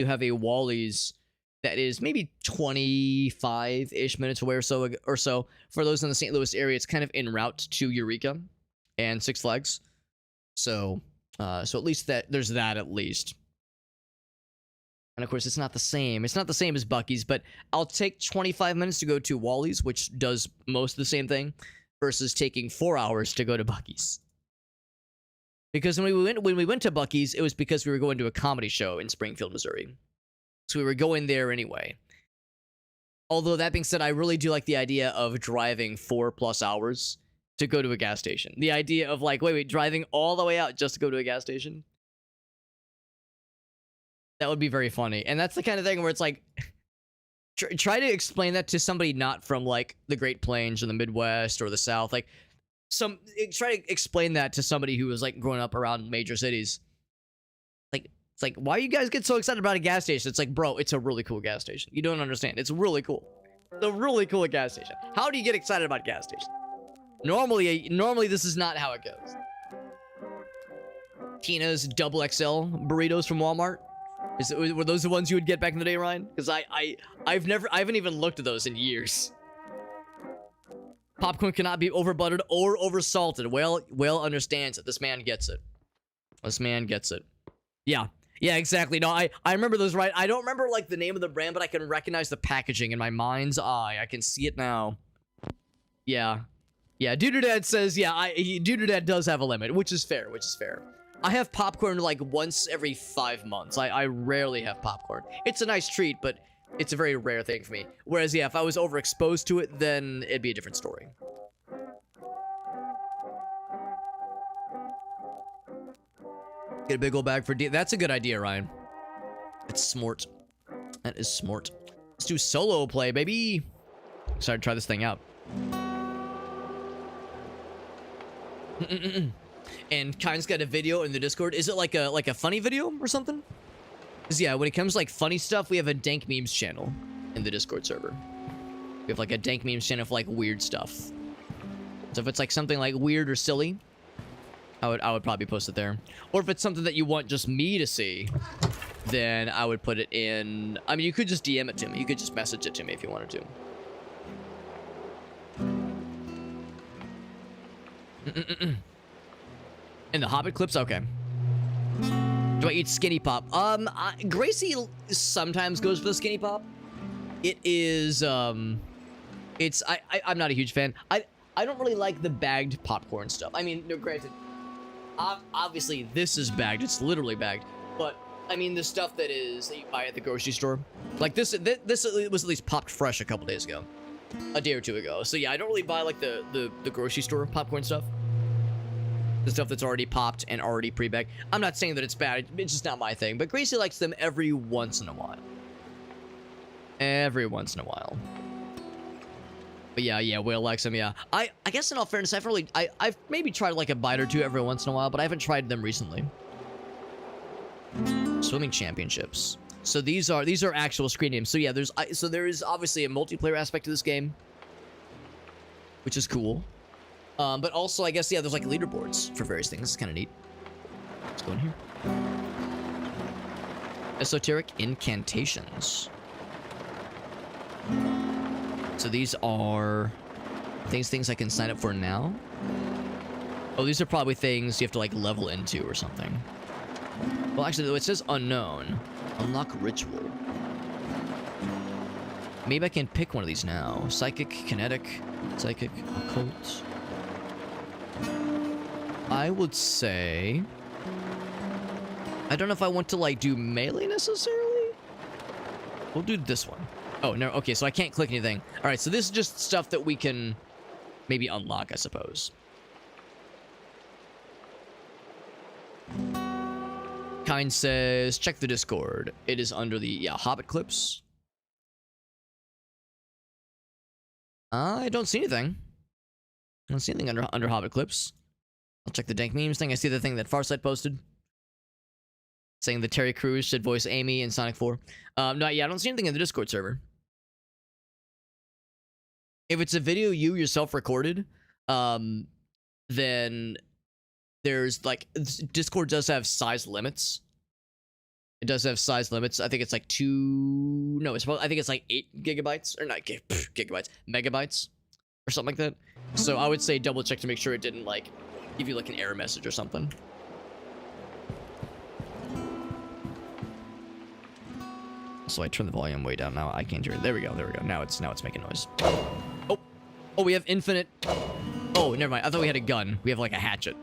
you have a Wally's that is maybe 25-ish minutes away or so. For those in the St. Louis area, it's kind of en route to Eureka and Six Flags. So at least there's that at least. And of course, it's not the same. It's not the same as Buc-ee's, but I'll take 25 minutes to go to Wally's, which does most of the same thing, versus taking 4 hours to go to Buc-ee's. Because when we went to Buc-ee's, it was because we were going to a comedy show in Springfield, Missouri. So we were going there anyway. Although that being said, I really do like the idea of driving 4+ hours to go to a gas station. The idea of like, wait, driving all the way out just to go to a gas station. That would be very funny. And that's the kind of thing where it's like, try to explain that to somebody not from like the Great Plains or the Midwest or the South. Like, try to explain that to somebody who was like growing up around major cities. Like, it's like, why you guys get so excited about a gas station? It's like, bro, it's a really cool gas station. You don't understand. It's really cool. It's a really cool gas station. How do you get excited about gas stations? Normally this is not how it goes. Tina's double XL burritos from Walmart. Were those the ones you would get back in the day, Ryan? Because I haven't even looked at those in years. Popcorn cannot be over buttered or over salted. Well understands it. This man gets it. This man gets it. Yeah, exactly. No, I remember those, right? I don't remember like the name of the brand, but I can recognize the packaging in my mind's eye. I can see it now. Yeah. Doodadad says, Doodadad does have a limit, which is fair. I have popcorn like once every 5 months. I rarely have popcorn. It's a nice treat, but it's a very rare thing for me. Whereas, yeah, if I was overexposed to it, then it'd be a different story. Get a big old bag for that's a good idea, Ryan. It's smart. That is smart. Let's do solo play, baby. Excited to try this thing out. And Kind's got a video in the Discord. Is it like a funny video or something? Because yeah, when it comes to like funny stuff, we have a dank memes channel in the Discord server. We have like a dank memes channel for like weird stuff. So if it's like something like weird or silly, I would probably post it there. Or if it's something that you want just me to see, then I would put it in. I mean, you could just DM it to me. You could just message it to me if you wanted to. In the Hobbit clips? Okay. Do I eat Skinny Pop? Gracie sometimes goes for the Skinny Pop. It is, I'm not a huge fan. I don't really like the bagged popcorn stuff. I mean, no, granted, obviously this is bagged. It's literally bagged. But, I mean, the stuff that you buy at the grocery store. Like, this was at least popped fresh a couple days ago. A day or two ago. So, yeah, I don't really buy, like, the grocery store popcorn stuff. The stuff that's already popped and already pre-bagged. I'm not saying that it's bad. It's just not my thing. But Gracie likes them every once in a while. Every once in a while. But yeah, Whale likes them, yeah. I guess in all fairness, I've maybe tried like a bite or two every once in a while, but I haven't tried them recently. Swimming championships. So these are actual screen names. So yeah, there is obviously a multiplayer aspect to this game, which is cool. But also, I guess, yeah, there's like leaderboards for various things. It's kind of neat. Let's go in here. Esoteric incantations. So these are things I can sign up for now. Oh, these are probably things you have to like level into or something. Well, actually, it says unknown. Unlock ritual. Maybe I can pick one of these now. Psychic, kinetic, psychic, occult. I would say, I don't know if I want to like do melee necessarily. We'll do this one. Oh, no. Okay, so I can't click anything. All right, so this is just stuff that we can maybe unlock, I suppose. Kind says, check the Discord. It is under the, Hobbit clips. I don't see anything. I don't see anything under Hobbit clips. I'll check the dank memes thing. I see the thing that Farsight posted. Saying that Terry Crews should voice Amy in Sonic 4. No, yeah, I don't see anything in the Discord server. If it's a video you yourself recorded, then there's like, Discord does have size limits. It does have size limits. I think it's like 2... No, I think it's like 8 gigabytes. Or not gigabytes. Megabytes. Or something like that. So I would say double check to make sure it didn't, like, give you, like, an error message or something. So I turn the volume way down. Now I can't hear it. There we go. There we go. Now it's making noise. Oh. Oh, we have infinite... Oh, never mind. I thought we had a gun. We have, like, a hatchet.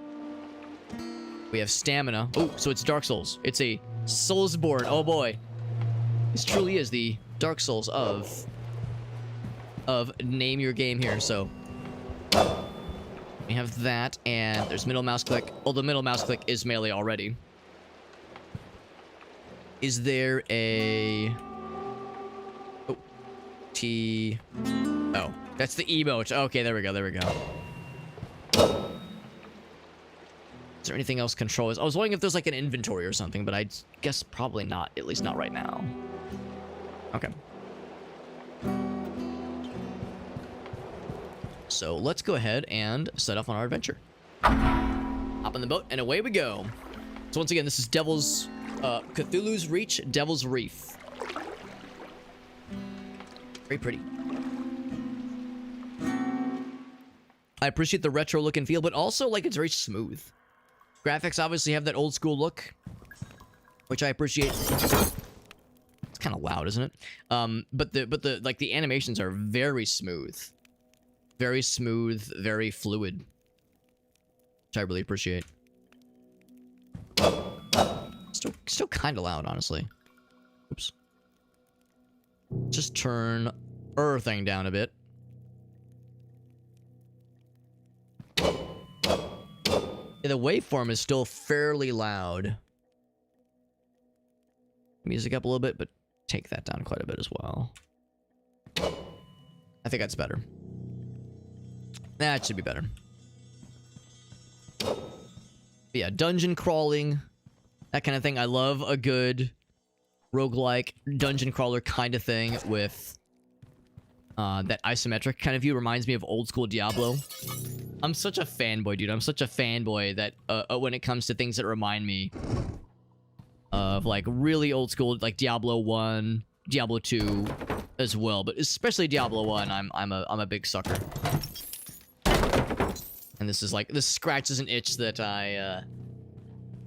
We have stamina. Oh, so it's Dark Souls. It's a Soulsborne. Oh boy. This truly is the Dark Souls of name your game here. So we have that, and there's middle mouse click. Oh, the middle mouse click is melee already. Is there a... Oh. T... Oh, that's the emote. Okay, there we go. There we go. Is there anything else controls? I was wondering if there's like an inventory or something, but I guess probably not. At least not right now. Okay. So let's go ahead and set off on our adventure. Hop on the boat and away we go. So once again, this is Cthulhu's Reach, Devil's Reef. Very pretty. I appreciate the retro look and feel, but also like it's very smooth. Graphics obviously have that old school look, which I appreciate. It's kind of loud, isn't it? But the animations are very smooth, very fluid, which I really appreciate. Still kind of loud, honestly. Oops. Just turn everything down a bit. The waveform is still fairly loud. Music up a little bit, but take that down quite a bit as well. I think that's better. That should be better. But yeah, dungeon crawling, that kind of thing. I love a good roguelike dungeon crawler kind of thing with that isometric kind of view. Reminds me of old school Diablo. I'm such a fanboy, dude. I'm such a fanboy that when it comes to things that remind me of like really old school, like Diablo 1, Diablo 2 as well, but especially Diablo 1, I'm a big sucker. And this scratches an itch that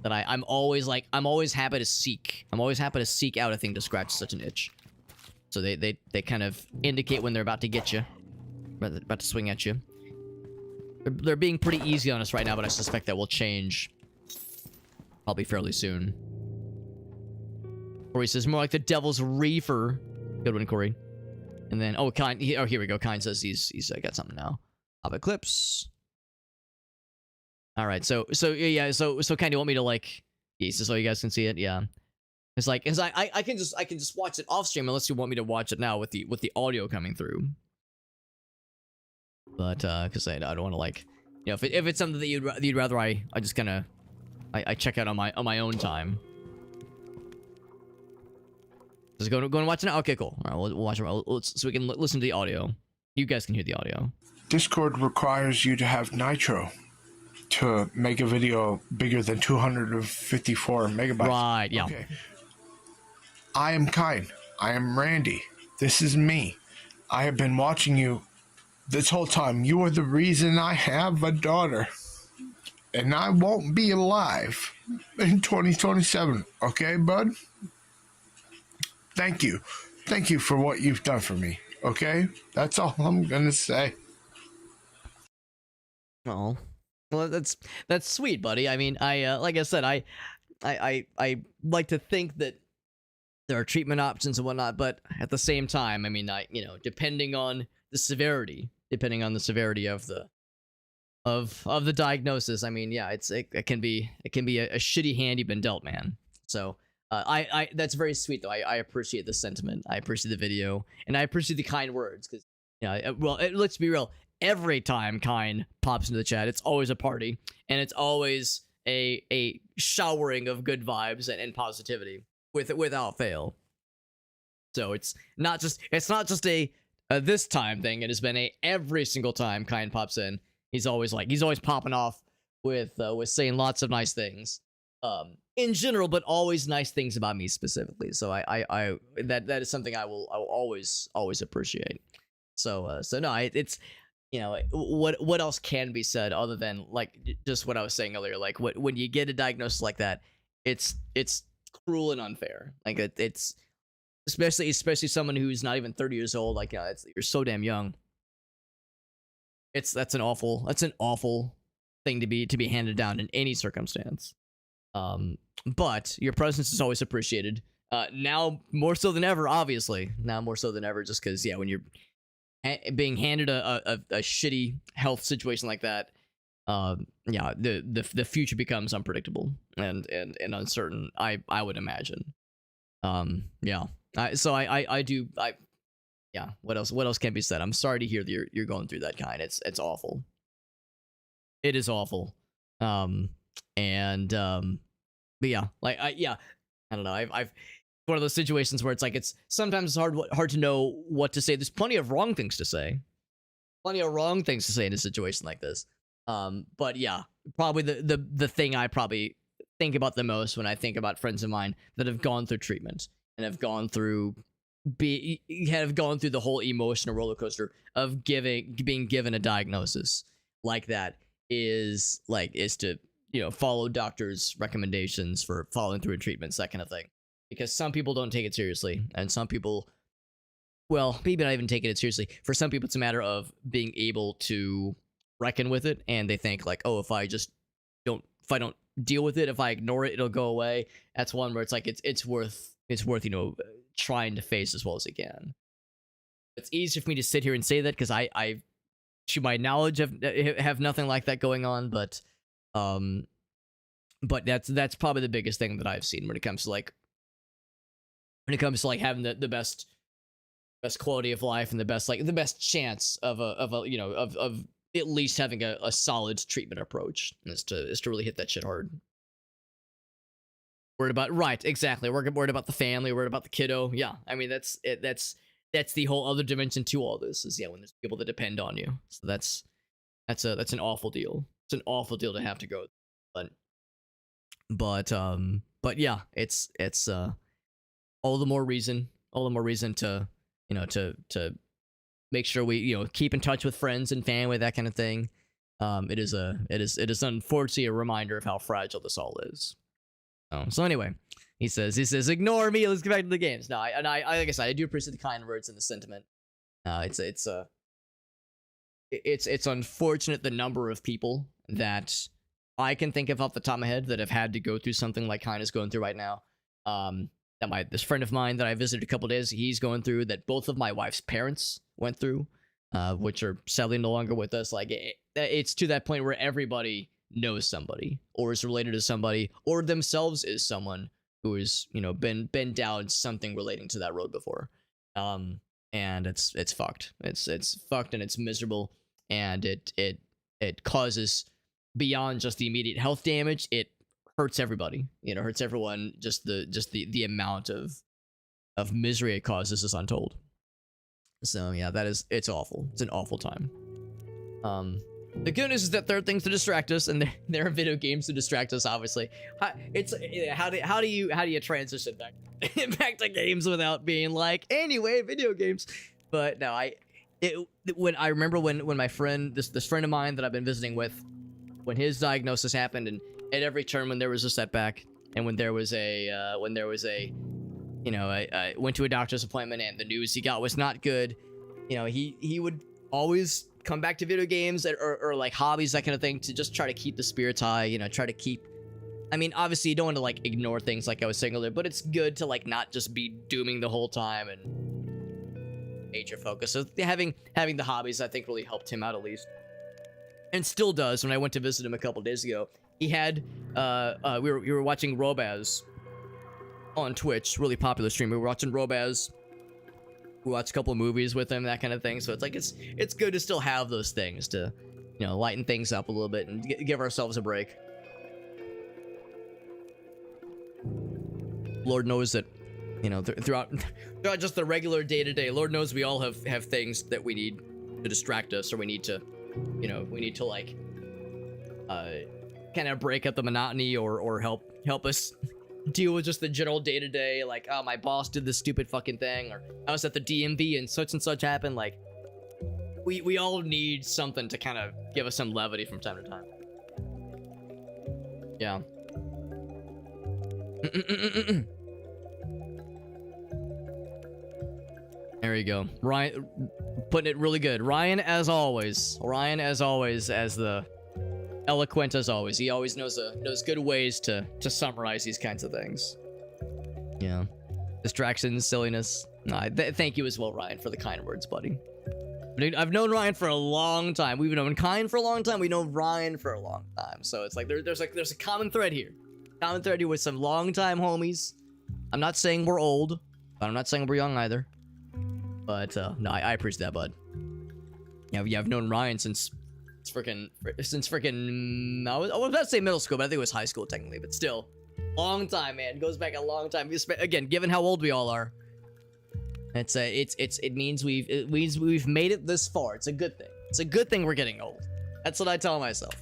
I'm always happy to seek. I'm always happy to seek out a thing to scratch such an itch. So they kind of indicate when they're about to get you, about to swing at you. They're being pretty easy on us right now, but I suspect that will change probably fairly soon. Corey says, more like the Devil's Reefer. Good one, Corey. And then, oh, Kine, here we go. Kine says he's got something now. Pop Eclipse. All right, so yeah, so kind of want me to like, so you guys can see it, yeah. It's like, I can just watch it off stream unless you want me to watch it now with the audio coming through. But because I don't want to like, you know, if it's something that you'd rather I just kind of I check out on my own time. Just go and watch it now. Okay, cool. All right, we'll watch it so we can listen to the audio. You guys can hear the audio. Discord requires you to have Nitro to make a video bigger than 254 megabytes. Right. Yeah. Okay. I am Kine. I am Randy. This is me. I have been watching you this whole time. You are the reason I have a daughter. And I won't be alive in 2027. Okay, bud? Thank you. Thank you for what you've done for me. Okay? That's all I'm gonna say. Oh. Well, that's sweet, buddy. I mean, like I said, I like to think that there are treatment options and whatnot, but at the same time, I mean, depending on the severity of the diagnosis, I mean, yeah, it can be a shitty hand you've been dealt, man. So, that's very sweet though. I appreciate the sentiment. I appreciate the video, and I appreciate the kind words because, well, let's be real. Every time Kine pops into the chat, it's always a party, and it's always a showering of good vibes and positivity without fail. So it's not just a this time thing. It has been a every single time Kine pops in, he's always popping off with saying lots of nice things. in general, but always nice things about me specifically. So that is something I will always appreciate. So no, it's what else can be said other than like just what I was saying earlier. Like when you get a diagnosis like that, it's cruel and unfair. Like it's especially someone who's not even 30 years old. Like you're so damn young. That's an awful thing to be handed down in any circumstance. But your presence is always appreciated. Now more so than ever, obviously. Now more so than ever, just because when you're being handed a shitty health situation like that, the future becomes unpredictable and uncertain. I would imagine. What else can be said? I'm sorry to hear that you're going through that kind. It's awful. It is awful. But yeah, like I don't know. I've one of those situations where it's like it's sometimes hard to know what to say. There's plenty of wrong things to say. Plenty of wrong things to say in a situation like this. But yeah, probably the thing I probably think about the most when I think about friends of mine that have gone through treatment and have gone through the whole emotional roller coaster of being given a diagnosis like that is to follow doctors' recommendations for following through treatments, that kind of thing. Because some people don't take it seriously, and some people, well, maybe not even taking it seriously. For some people, it's a matter of being able to reckon with it, and they think like, oh, if I don't deal with it, if I ignore it, it'll go away. That's one where it's like it's worth trying to face as well as it can. It's easier for me to sit here and say that because I to my knowledge have nothing like that going on, but that's probably the biggest thing that I've seen when it comes to having the best quality of life and the best chance of at least having a solid treatment approach is to really hit that shit hard. Worried about, right, exactly. We're worried about the family, worried about the kiddo. Yeah, I mean that's it. That's the whole other dimension to all this is when there's people that depend on you. So that's an awful deal. It's an awful deal to have to go through. But yeah, it's all the more reason to to make sure we keep in touch with friends and family, that kind of thing. It is unfortunately a reminder of how fragile this all is. So anyway, he says ignore me. Let's get back to the games. No, I like I said, I do appreciate the kind words and the sentiment. It's unfortunate the number of people that I can think of off the top of my head that have had to go through something like Kina's going through right now. This friend of mine that I visited a couple days, he's going through, that both of my wife's parents went through, which are sadly no longer with us. Like it's to that point where everybody knows somebody or is related to somebody or themselves is someone who has been down something relating to that road before. And it's fucked. It's fucked and it's miserable, and it causes beyond just the immediate health damage. It hurts everybody. Hurts everyone. Just the amount of misery it causes is untold. So yeah, it's awful. It's an awful time. The good news is that there are things to distract us, and there are video games to distract us. Obviously, how do you transition back to games without being like, anyway, video games? But no, I remember when my friend, this friend of mine that I've been visiting with, when his diagnosis happened, and at every turn when there was a setback, and when there was I went to a doctor's appointment and the news he got was not good, he would always come back to video games or like hobbies, that kind of thing, to just try to keep the spirits high, try to keep, I mean, obviously you don't want to like ignore things like I was saying earlier, but it's good to like not just be dooming the whole time and major focus. So having the hobbies, I think, really helped him out, at least, and still does. When I went to visit him a couple days ago, he had we were watching Robaz on Twitch, really popular stream. We were watching Robaz. We watched a couple of movies with him, that kind of thing. So it's like it's good to still have those things to lighten things up a little bit and give ourselves a break. Lord knows that throughout just the regular day-to-day, Lord knows we all have things that we need to distract us, or we need to like kind of break up the monotony or help help us deal with just the general day-to-day, like, oh, my boss did this stupid fucking thing, or I was at the DMV and such happened. Like, we all need something to kind of give us some levity from time to time. Yeah. There you go. Ryan, putting it really good. Ryan, as always. Ryan, as always, as the eloquent as always. He always knows good ways to summarize these kinds of things. Yeah. Distractions, silliness. No, thank you as well, Ryan, for the kind words, buddy. I've known Ryan for a long time. We've known Kind for a long time. We know Ryan for a long time. So it's like there's a common thread here. Common thread here with some long-time homies. I'm not saying we're old, but I'm not saying we're young either. But no, I appreciate that, bud. Yeah, I've known Ryan since freaking I was about to say middle school, but I think it was high school technically. But still, long time, man. It goes back a long time. Again, given how old we all are, it means we've made it this far. It's a good thing. It's a good thing we're getting old. That's what I tell myself.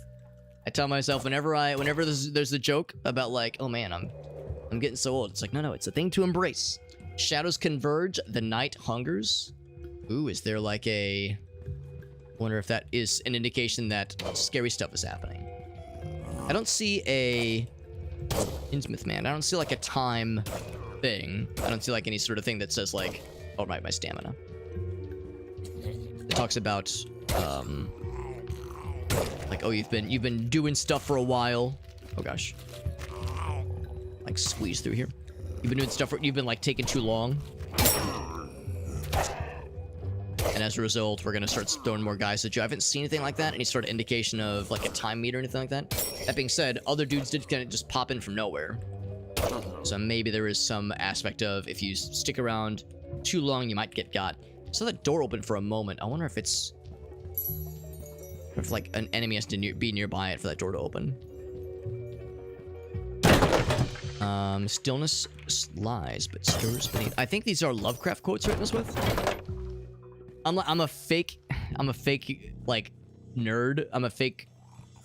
I tell myself whenever there's a joke about like, oh man, I'm getting so old. It's like, no, it's a thing to embrace. Shadows converge, the night hungers. Ooh, is there like a... Wonder if that is an indication that scary stuff is happening. I don't see a... Innsmouth, man. I don't see like a time thing. I don't see like any sort of thing that says like, oh right, my stamina. It talks about, like, oh, you've been doing stuff for a while. Oh gosh. Like squeeze through here. You've been doing stuff you've been like taking too long. And as a result, we're gonna start throwing more guys at you. I haven't seen anything like that, any sort of indication of like a time meter or anything like that. That being said, other dudes did kind of just pop in from nowhere. So maybe there is some aspect of if you stick around too long, you might get got. I saw that door open for a moment. I wonder if it's... Or if like an enemy has to be nearby it for that door to open. Stillness lies, but stirs beneath. I think these are Lovecraft quotes written this with. I'm a fake like nerd. I'm a fake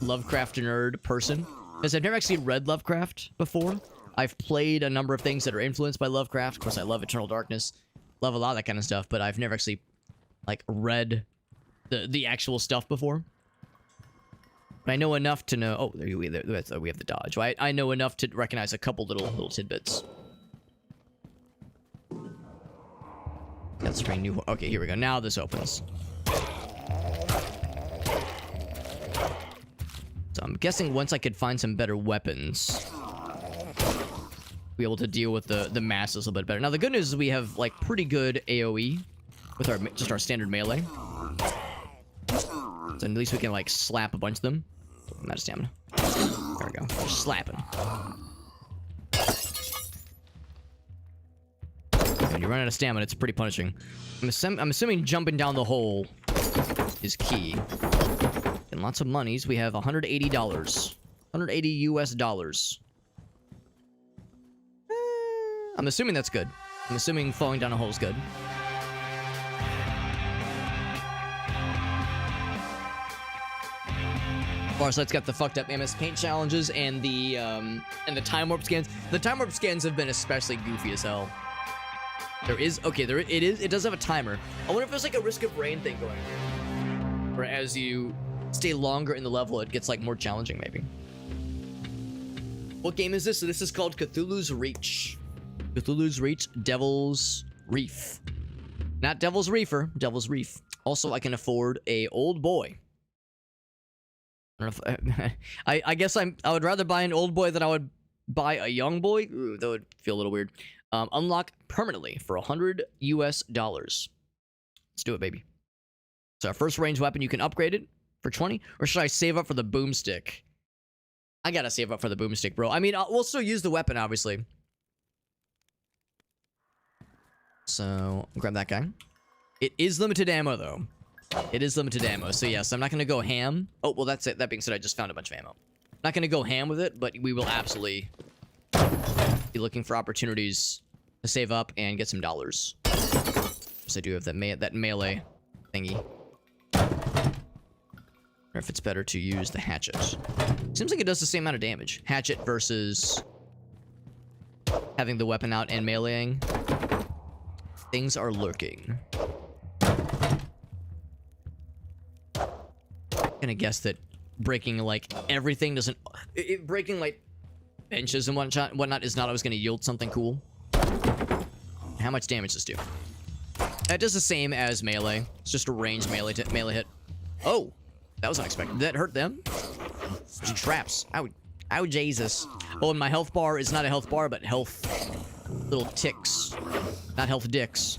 Lovecraft nerd person because I've never actually read Lovecraft before. I've played a number of things that are influenced by Lovecraft. Of course, I love Eternal Darkness, love a lot of that kind of stuff, but I've never actually like read the actual stuff before. But I know enough to know. Oh, we have the dodge. Right? I know enough to recognize a couple little tidbits. That's pretty new. Okay, here we go. Now this opens. So I'm guessing once I could find some better weapons, be able to deal with the masses a little bit better. Now the good news is we have like pretty good AOE with our standard melee. So at least we can like slap a bunch of them. I'm out of stamina. There we go. We're slapping. When you run out of stamina, it's pretty punishing. I'm assuming jumping down the hole is key. And lots of monies. We have $180. 180 US dollars. I'm assuming that's good. I'm assuming falling down a hole is good. Of course, let's get the fucked up MS Paint challenges and the time warp scans. The time warp scans have been especially goofy as hell. It does have a timer. I wonder if there's like a risk of rain thing going on. Where as you stay longer in the level, it gets like more challenging maybe. What game is this? So this is called Cthulhu's Reach. Cthulhu's Reach, Devil's Reef. Not Devil's Reefer, Devil's Reef. Also, I can afford a old boy. I don't know if I guess I would rather buy an old boy than I would buy a young boy. Ooh, that would feel a little weird. Unlock permanently for $100 US. Let's do it, baby. So our first ranged weapon, you can upgrade it for 20, or should I save up for the boomstick? I gotta save up for the boomstick, bro. I mean, we'll still use the weapon, obviously. So grab that guy. It is limited ammo, though. It is limited ammo, so yes, I'm not gonna go ham. Oh, well, that's it. That being said, I just found a bunch of ammo. Not gonna go ham with it, but we will absolutely be looking for opportunities to save up and get some dollars. So I do have that melee thingy. Or if it's better to use the hatchet. Seems like it does the same amount of damage. Hatchet versus having the weapon out and meleeing. Things are lurking. I'm gonna guess that breaking like everything doesn't... breaking like benches and whatnot is not always gonna yield something cool. How much damage does this do? That does the same as melee. It's just a ranged melee hit. Oh, that was unexpected. Did that hurt them? There's traps. Ow, Jesus. Oh, and my health bar is not a health bar, but health little ticks. Not health dicks,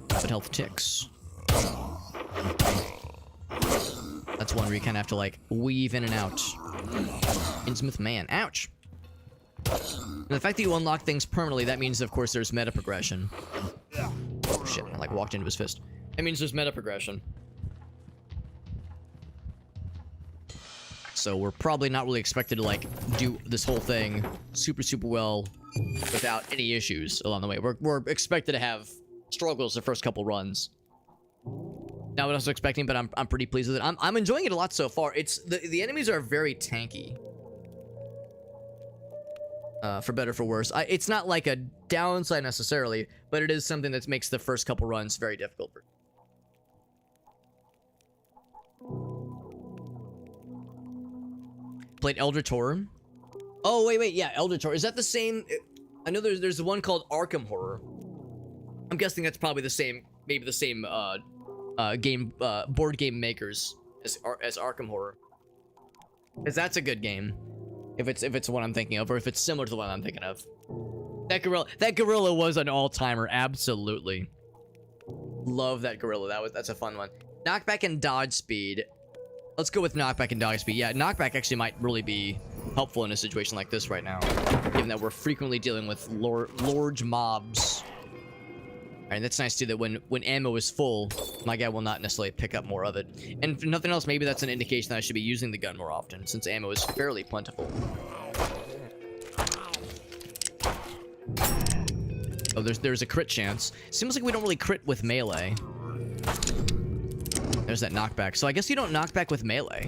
but health ticks. That's one where you kind of have to like weave in and out. Innsmouth man. Ouch. And the fact that you unlock things permanently, that means, of course, there's meta progression. Oh, shit. I, like, walked into his fist. That means there's meta progression. So we're probably not really expected to, like, do this whole thing super, super well without any issues along the way. We're expected to have struggles the first couple runs. Not what I was expecting, but I'm pretty pleased with it. I'm enjoying it a lot so far. It's... The enemies are very tanky. For better or for worse. It's not like a downside necessarily, but it is something that makes the first couple runs very difficult. Played Eldritch Horror. Oh, wait, yeah, Eldritch Horror. Is that the same? I know there's the one called Arkham Horror. I'm guessing that's probably the same, maybe the same board game makers as Arkham Horror. Because that's a good game. If it's what I'm thinking of, or if it's similar to the one I'm thinking of. That gorilla was an all-timer, absolutely. Love that gorilla. That's a fun one. Knockback and dodge speed. Let's go with knockback and dodge speed. Yeah, knockback actually might really be helpful in a situation like this right now, given that we're frequently dealing with large mobs. Alright, that's nice too, that when ammo is full, my guy will not necessarily pick up more of it. And if nothing else, maybe that's an indication that I should be using the gun more often, since ammo is fairly plentiful. Oh, there's a crit chance. Seems like we don't really crit with melee. There's that knockback. So I guess you don't knock back with melee.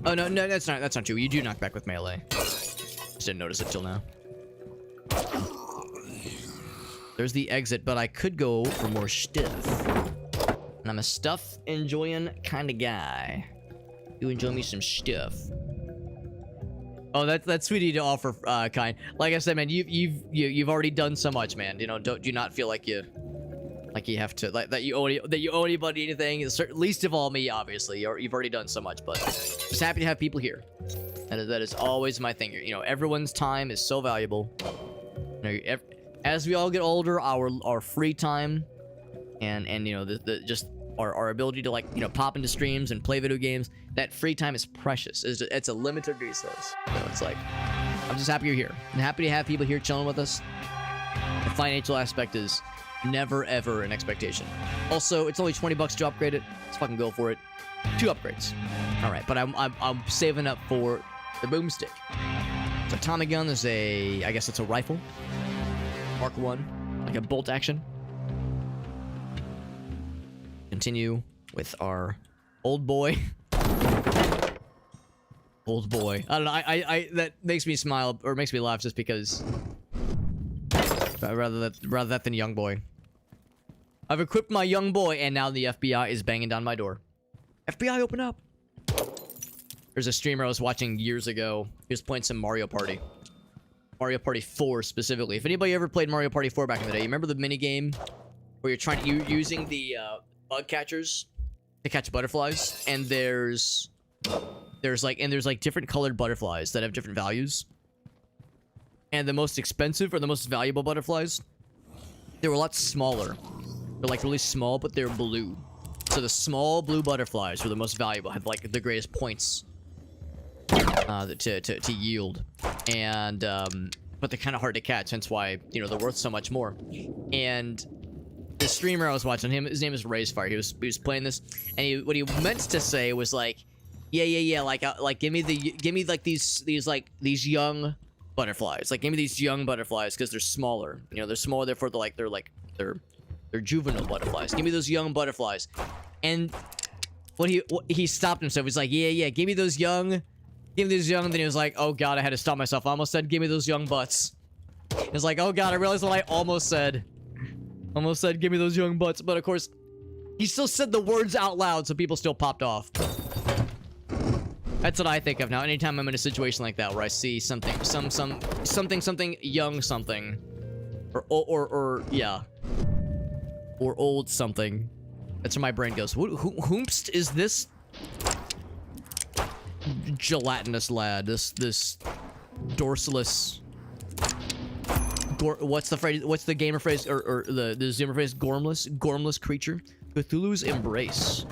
Oh, no, that's not true. You do knock back with melee. Just didn't notice it till now. There's the exit, but I could go for more stuff. And I'm a stuff enjoying kind of guy. You enjoy me some stuff. Oh, that's sweet of you to offer, kind. Like I said, man, you've already done so much, man. You know, do not feel like you have to that you owe anybody anything. Least of all me, obviously. You've already done so much, but just happy to have people here. That is always my thing. You know, everyone's time is so valuable. You know, as we all get older, our free time and you know just our ability to, like, you know, pop into streams and play video games, that free time is precious. It's a limited resource. So it's like, I'm just happy you're here. I'm happy to have people here chilling with us. The financial aspect is never ever an expectation. Also, it's only 20 bucks to upgrade it. Let's fucking go for it. 2 upgrades. All right, but I'm saving up for the boomstick. So Tommy gun is I guess it's a rifle. Mark 1, like a bolt action. Continue with our old boy. Old boy. I don't know. I that makes me smile or makes me laugh just because. Rather that than young boy. I've equipped my young boy, and now the FBI is banging down my door. FBI, open up. There's a streamer I was watching years ago. He was playing some Mario Party. Mario Party 4 specifically. If anybody ever played Mario Party 4 back in the day, you remember the mini game where you're using the bug catchers to catch butterflies, and there's like different colored butterflies that have different values. And the most expensive or the most valuable butterflies, they were a lot smaller. They're like really small, but they're blue. So the small blue butterflies were the most valuable, had like the greatest points to yield. And but they're kind of hard to catch, hence why, you know, they're worth so much more. And the streamer I was watching, his name is Raisefire. He was playing this, and what he meant to say was like, yeah, like give me like these young butterflies, like give me these young butterflies because they're smaller. You know, they're smaller, therefore they're juvenile butterflies. Give me those young butterflies. And what he stopped himself. He's like, yeah, give me those young. Give me those young. And then he was like, oh god, I had to stop myself. I almost said, give me those young butts. It's like, oh god, I realized what I almost said. Almost said, give me those young butts. But of course, he still said the words out loud, so people still popped off. That's what I think of now. Anytime I'm in a situation like that where I see something, something young something, or yeah, or old something. That's where my brain goes. Whomst is this gelatinous lad? This dorsaless. What's the phrase? What's the gamer phrase or the zoomer phrase? Gormless creature. Cthulhu's embrace.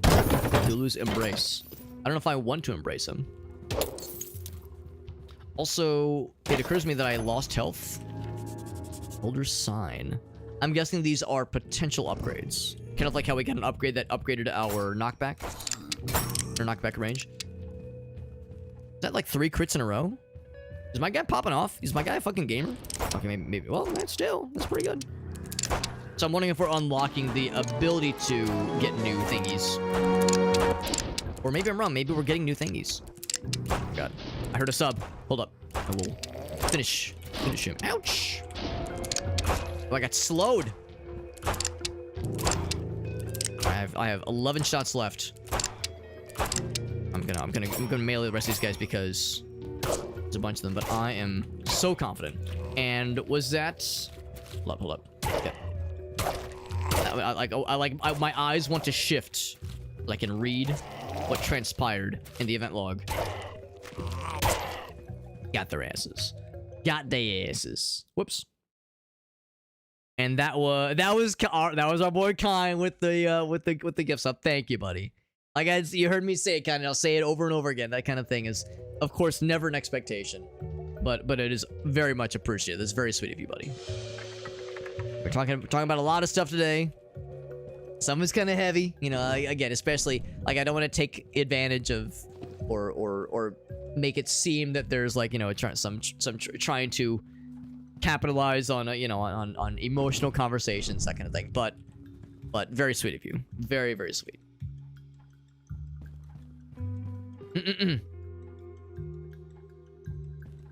Cthulhu's embrace. I don't know if I want to embrace him. Also, it occurs to me that I lost health. Older sign. I'm guessing these are potential upgrades. Kind of like how we got an upgrade that upgraded our knockback. Or knockback range. Is that like 3 crits in a row? Is my guy popping off? Is my guy a fucking gamer? Okay, maybe. Well, that's pretty good. So I'm wondering if we're unlocking the ability to get new thingies. Or maybe I'm wrong. Maybe we're getting new thingies. Oh god. I heard a sub. Hold up. I will finish him. Ouch! Oh, I got slowed. I have 11 shots left. I'm gonna melee the rest of these guys because there's a bunch of them, but I am so confident. And was that... Hold up. Okay. My eyes want to shift so I can read what transpired in the event log. Got their asses. Whoops. And that was our boy Kine with the gift sub. Thank you, buddy. Like you heard me say it, kind of. I'll say it over and over again. That kind of thing is, of course, never an expectation, but it is very much appreciated. That's very sweet of you, buddy. We're talking about a lot of stuff today. Some is kind of heavy, you know. Again, especially like I don't want to take advantage of, or make it seem that there's like, you know, some trying to capitalize on you know, on emotional conversations, that kind of thing. But very sweet of you, very, very sweet.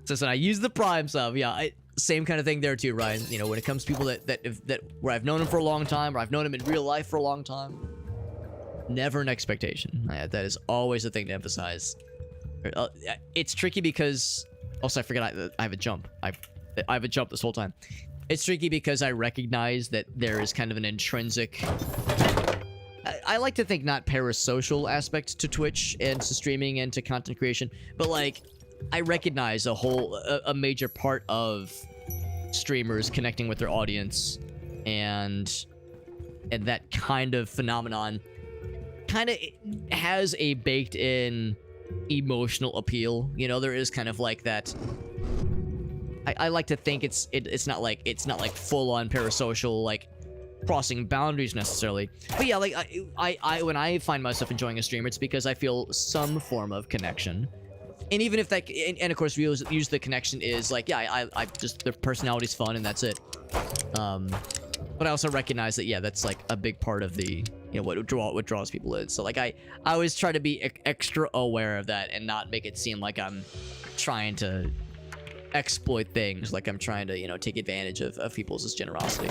So I use the Prime sub. Yeah, same kind of thing there too, Ryan. You know, when it comes to people that where I've known them for a long time, or I've known them in real life for a long time, never an expectation. That is always the thing to emphasize. It's tricky because also I forget I have a jump. I have a jump this whole time. It's tricky because I recognize that there is kind of an intrinsic, I like to think not parasocial aspect to Twitch and to streaming and to content creation, but like I recognize a major part of streamers connecting with their audience, and that kind of phenomenon kind of has a baked in emotional appeal. You know, there is kind of like that. I like to think it's not like full on parasocial, like crossing boundaries necessarily, but yeah, like I when I find myself enjoying a stream, it's because I feel some form of connection. And even if that, and of course, we use the connection is like, yeah, I just, their personality's fun and that's it. But I also recognize that, yeah, that's like a big part of the, you know, what draws people in. So like, I always try to be extra aware of that and not make it seem like I'm trying to exploit things, like I'm trying to, you know, take advantage of people's just generosity.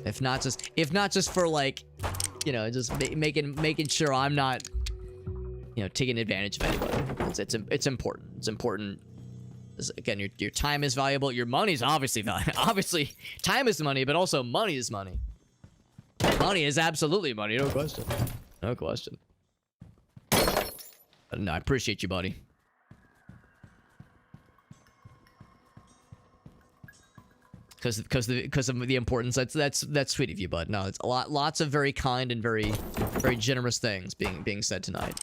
If not just for like, you know, just making sure I'm not, you know, taking advantage of anybody. It's important. It's important. Again, your time is valuable. Your money's obviously valuable. Obviously, time is money, but also money is money. Money is absolutely money. No question. No question. No, I appreciate you, buddy. Because of the importance. That's sweet of you, bud. No, it's lots of very kind and very generous things being said tonight.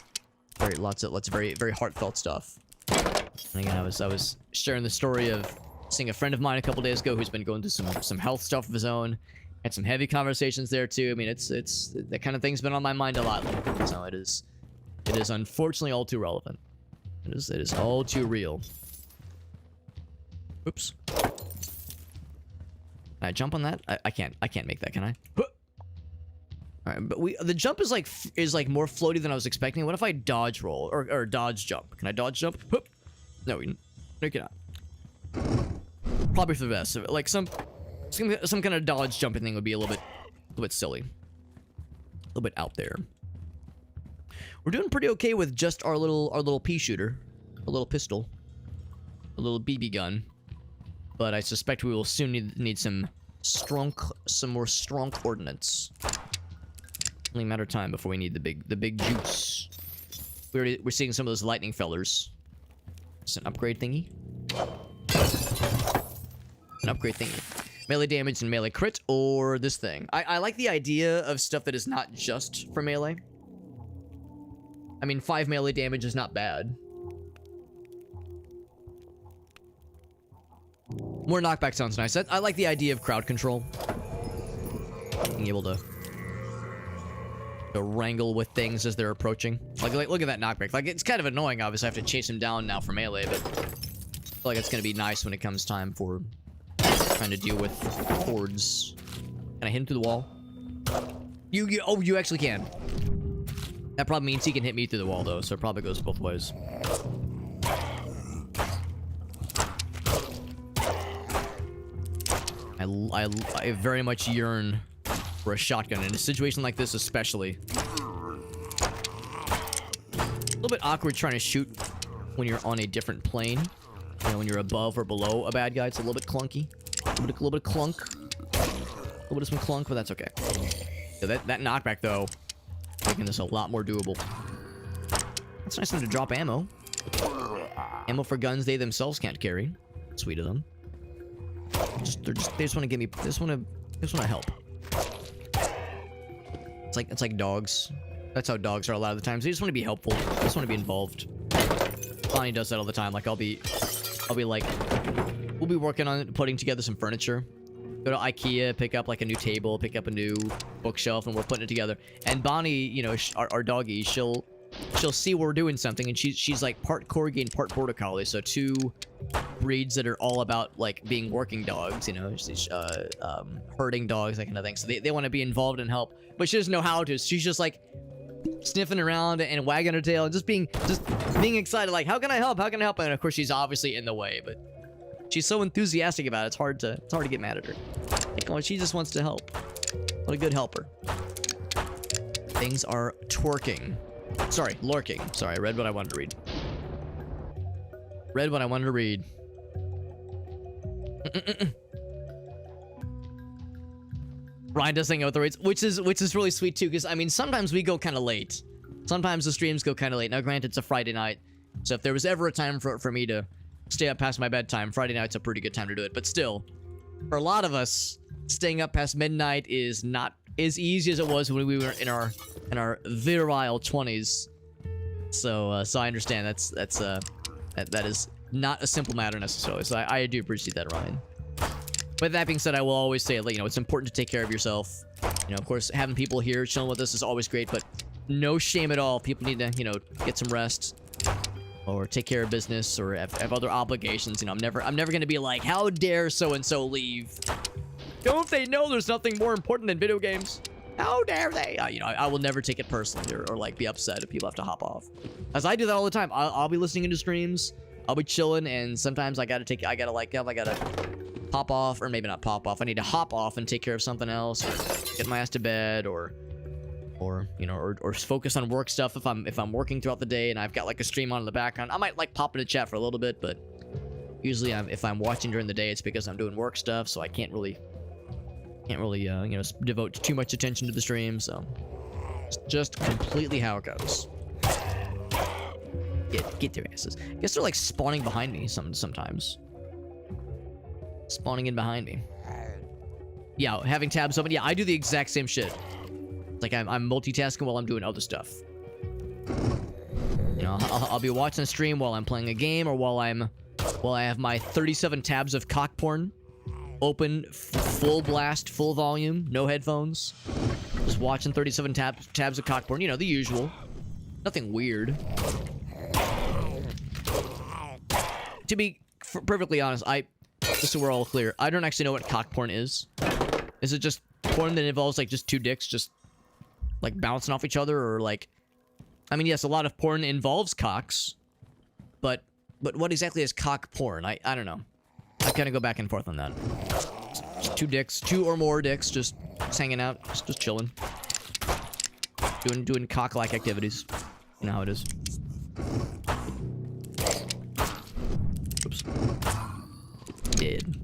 Lots of very heartfelt stuff. And again, I was sharing the story of seeing a friend of mine a couple days ago who's been going through some health stuff of his own. Had some heavy conversations there too. I mean, it's that kind of thing's been on my mind a lot lately. So it is unfortunately all too relevant. It is all too real. Oops. Can I jump on that? I can't make that, can I? Alright, but the jump is like more floaty than I was expecting. What if I dodge roll or dodge jump? Can I dodge jump? No, you cannot. Probably for the best. Like some kind of dodge jumping thing would be a little bit silly. A little bit out there. We're doing pretty okay with just our little pea shooter, a little pistol, a little BB gun. But I suspect we will soon need some more strong ordnance. Only a matter of time before we need the big juice. We're seeing some of those lightning fellers. It's an upgrade thingy. An upgrade thingy. Melee damage and melee crit, or this thing. I like the idea of stuff that is not just for melee. I mean, 5 melee damage is not bad. More knockback sounds nice. I like the idea of crowd control. Being able to wrangle with things as they're approaching. Like look at that knockback. Like, it's kind of annoying, obviously. I have to chase him down now for melee, but I feel like it's going to be nice when it comes time for trying to deal with hordes. Can I hit him through the wall? Oh, you actually can. That probably means he can hit me through the wall, though, so it probably goes both ways. I very much yearn for a shotgun, in a situation like this especially. A little bit awkward trying to shoot when you're on a different plane. You know, when you're above or below a bad guy, it's a little bit clunky. A little bit of clunk. A little bit of some clunk, but that's okay. So that knockback, though, making this a lot more doable. That's nice of them to drop ammo. Ammo for guns they themselves can't carry. Sweet of them. They just want to give me. They just want to help. It's like dogs. That's how dogs are a lot of the times. They just want to be helpful. They just want to be involved. Bonnie does that all the time. Like I'll be like, we'll be working on putting together some furniture. Go to IKEA, pick up like a new table, pick up a new bookshelf, and we're putting it together. And Bonnie, you know, our doggy, she'll see we're doing something, and she's like part corgi and part border collie, so 2 breeds that are all about like being working dogs, you know, herding dogs, that kind of thing. So they want to be involved and help, but she doesn't know how to. She's just like sniffing around and wagging her tail and just being excited, like, how can I help? How can I help? And of course she's obviously in the way, but she's so enthusiastic about it. It's hard to get mad at her. Like, oh, she just wants to help. What a good helper. Things are twerking. Sorry, lurking. Sorry, I read what I wanted to read. Read what I wanted to read. Ryan does hang out with the raids, which is really sweet too, because I mean sometimes we go kind of late. Sometimes the streams go kind of late. Now granted, it's a Friday night, so if there was ever a time for me to stay up past my bedtime, Friday night's a pretty good time to do it. But still, for a lot of us, staying up past midnight is not as easy as it was when we were in our virile 20s. So I understand that is not a simple matter necessarily. So I do appreciate that, Ryan. But that being said, I will always say, you know, it's important to take care of yourself. You know, of course, having people here chilling with us is always great, but no shame at all. People need to, you know, get some rest or take care of business or have other obligations. You know, I'm never gonna be like, how dare so-and-so leave? Don't they know there's nothing more important than video games? How dare they? You know, I will never take it personally or like be upset if people have to hop off. As I do that all the time. I'll be listening into streams. I'll be chilling, and sometimes I gotta pop off, or maybe not pop off. I need to hop off and take care of something else, or get my ass to bed, or you know, or focus on work stuff if I'm working throughout the day and I've got like a stream on in the background. I might like pop into chat for a little bit, but usually if I'm watching during the day, it's because I'm doing work stuff, so I can't really you know, devote too much attention to the stream. So it's just completely how it goes. Get their asses. I guess they're like spawning behind me sometimes. Spawning in behind me. Yeah, having tabs open. Yeah, I do the exact same shit. It's like I'm multitasking while I'm doing other stuff. You know, I'll be watching a stream while I'm playing a game, or while I have my 37 tabs of cock porn open, full blast, full volume, no headphones. Just watching 37 tabs of cock porn. You know, the usual. Nothing weird. To be perfectly honest, just so we're all clear, I don't actually know what cock porn is. Is it just porn that involves like just 2 dicks just like bouncing off each other, or like, I mean, yes, a lot of porn involves cocks, but what exactly is cock porn? I don't know. kind of go back and forth on that. Just two or more dicks, just hanging out, just chilling, doing cock-like activities. You know how it is. Oops. Dead.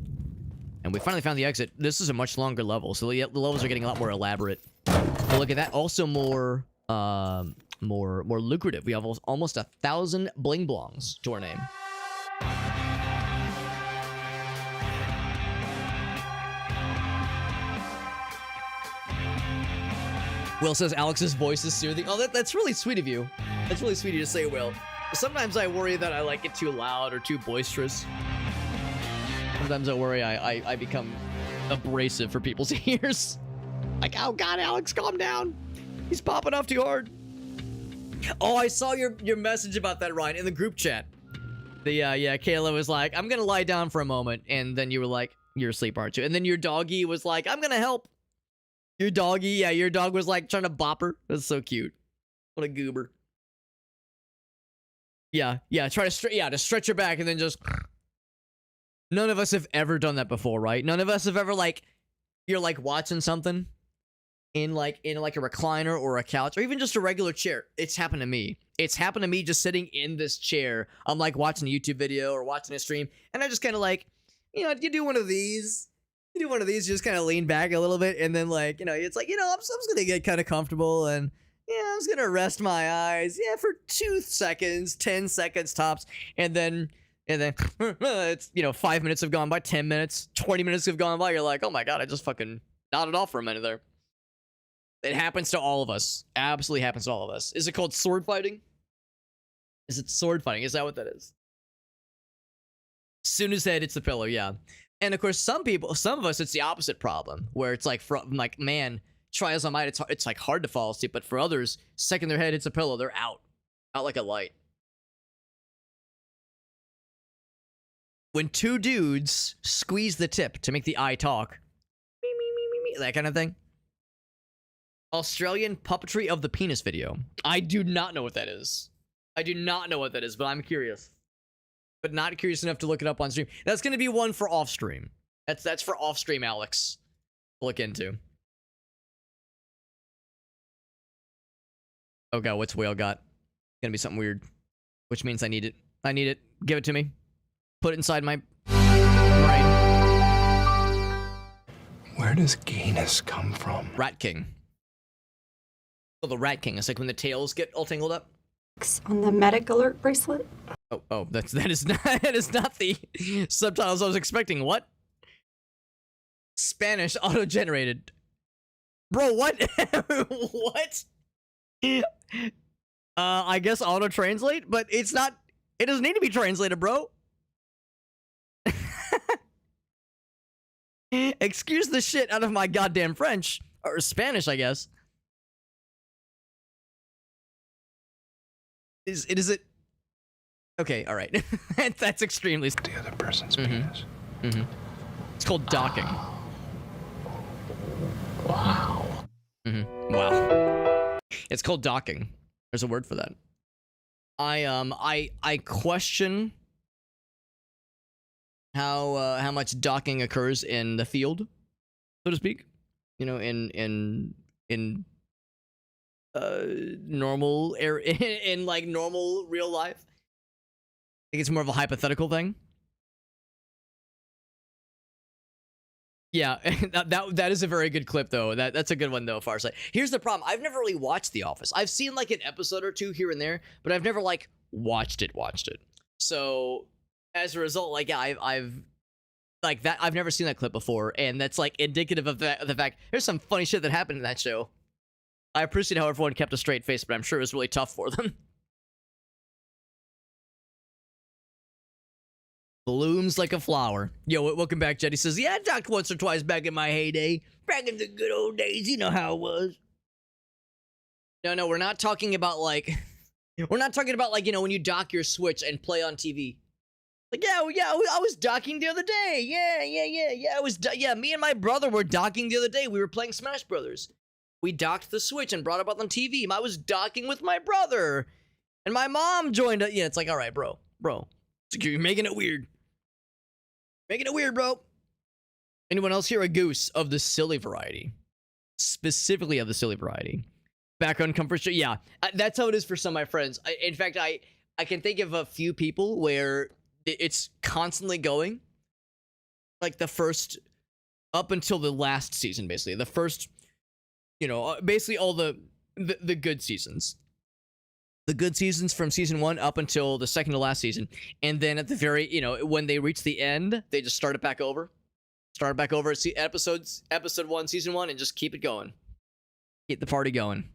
And we finally found the exit. This is a much longer level, so the levels are getting a lot more elaborate. But look at that. Also more lucrative. We have almost 1,000 bling blongs to our name. Will says Alex's voice is soothing. Oh, that's really sweet of you. That's really sweet of you to say, Will. Sometimes I worry that I get too loud or too boisterous. Sometimes I worry I become abrasive for people's ears. Like, oh god, Alex, calm down. He's popping off too hard. Oh, I saw your message about that, Ryan, in the group chat. Yeah, Kayla was like, I'm gonna lie down for a moment, and then you were like, you're asleep, aren't you? And then your doggy was like, I'm gonna help. Your dog was like trying to bop her. That's so cute. What a goober. Yeah, try to stretch your back and then just... None of us have ever done that before, right? None of us have ever, you're watching something in a recliner or a couch or even just a regular chair. It's happened to me. It's happened to me just sitting in this chair. I'm watching a YouTube video or watching a stream, and I just kind of you do one of these. You do one of these, you just kind of lean back a little bit, and then it's I'm just gonna get kind of comfortable, and I'm just gonna rest my eyes, for 2 seconds, 10 seconds tops, and then it's 5 minutes have gone by, 10 minutes, 20 minutes have gone by. You're like, oh my god, I just fucking nodded off for a minute there. It happens to all of us. Absolutely happens to all of us. Is it called sword fighting? Is it sword fighting? Is that what that is? Soon as head hits the pillow, yeah. And of course, some of us, it's the opposite problem, where it's man, try as I might, it's hard to fall asleep. But for others, second their head hits a pillow, they're out like a light. When two dudes squeeze the tip to make the eye talk, that kind of thing. Australian puppetry of the penis video. I do not know what that is. But I'm curious. But not curious enough to look it up on stream. That's going to be one for off stream. That's for off stream, Alex. Look into. Oh god, what's Whale got? Gonna be something weird. Which means I need it. Give it to me. Put it inside my brain. Where does gayness come from? Rat King. Oh, the Rat King. It's like when the tails get all tangled up. On the medic alert bracelet. Oh, that is not the subtitles I was expecting. What? Spanish auto-generated. Bro, what? What? I guess auto-translate, but it's not. It doesn't need to be translated, bro. Excuse the shit out of my goddamn French or Spanish, I guess. Is it? Okay, all right. That's extremely. The other person's penis. Mm-hmm. It's called docking. Wow. Mm-hmm. Wow. It's called docking. There's a word for that. I question how much docking occurs in the field, so to speak. In normal in normal real life. I think it's more of a hypothetical thing. Yeah, that is a very good clip though. That's a good one though, Farsight. Here's the problem. I've never really watched The Office. I've seen an episode or two here and there, but I've never watched it. So as a result, I've never seen that clip before, and that's indicative of the fact there's some funny shit that happened in that show. I appreciate how everyone kept a straight face, but I'm sure it was really tough for them. Blooms like a flower. Yo, welcome back, Jetty says, yeah, I talked once or twice back in my heyday. Back in the good old days, you know how it was. No, we're not talking about we're not talking about when you dock your Switch and play on TV. I was docking the other day. Yeah, me and my brother were docking the other day. We were playing Smash Brothers. We docked the Switch and brought it up on TV. I was docking with my brother. And my mom joined it. Yeah, it's all right, bro. You're making it weird. Making it weird, bro. Anyone else here a goose of the silly variety? Specifically of the silly variety. Background comfort show. Yeah, that's how it is for some of my friends. In fact, I can think of a few people where it's constantly going. Like the first, up until the last season, basically. The first, basically all the good seasons. The good seasons from season 1 up until the second to last season. And then at the very, when they reach the end, they just start it back over. Start back over at episode 1, season 1, and just keep it going. Keep the party going.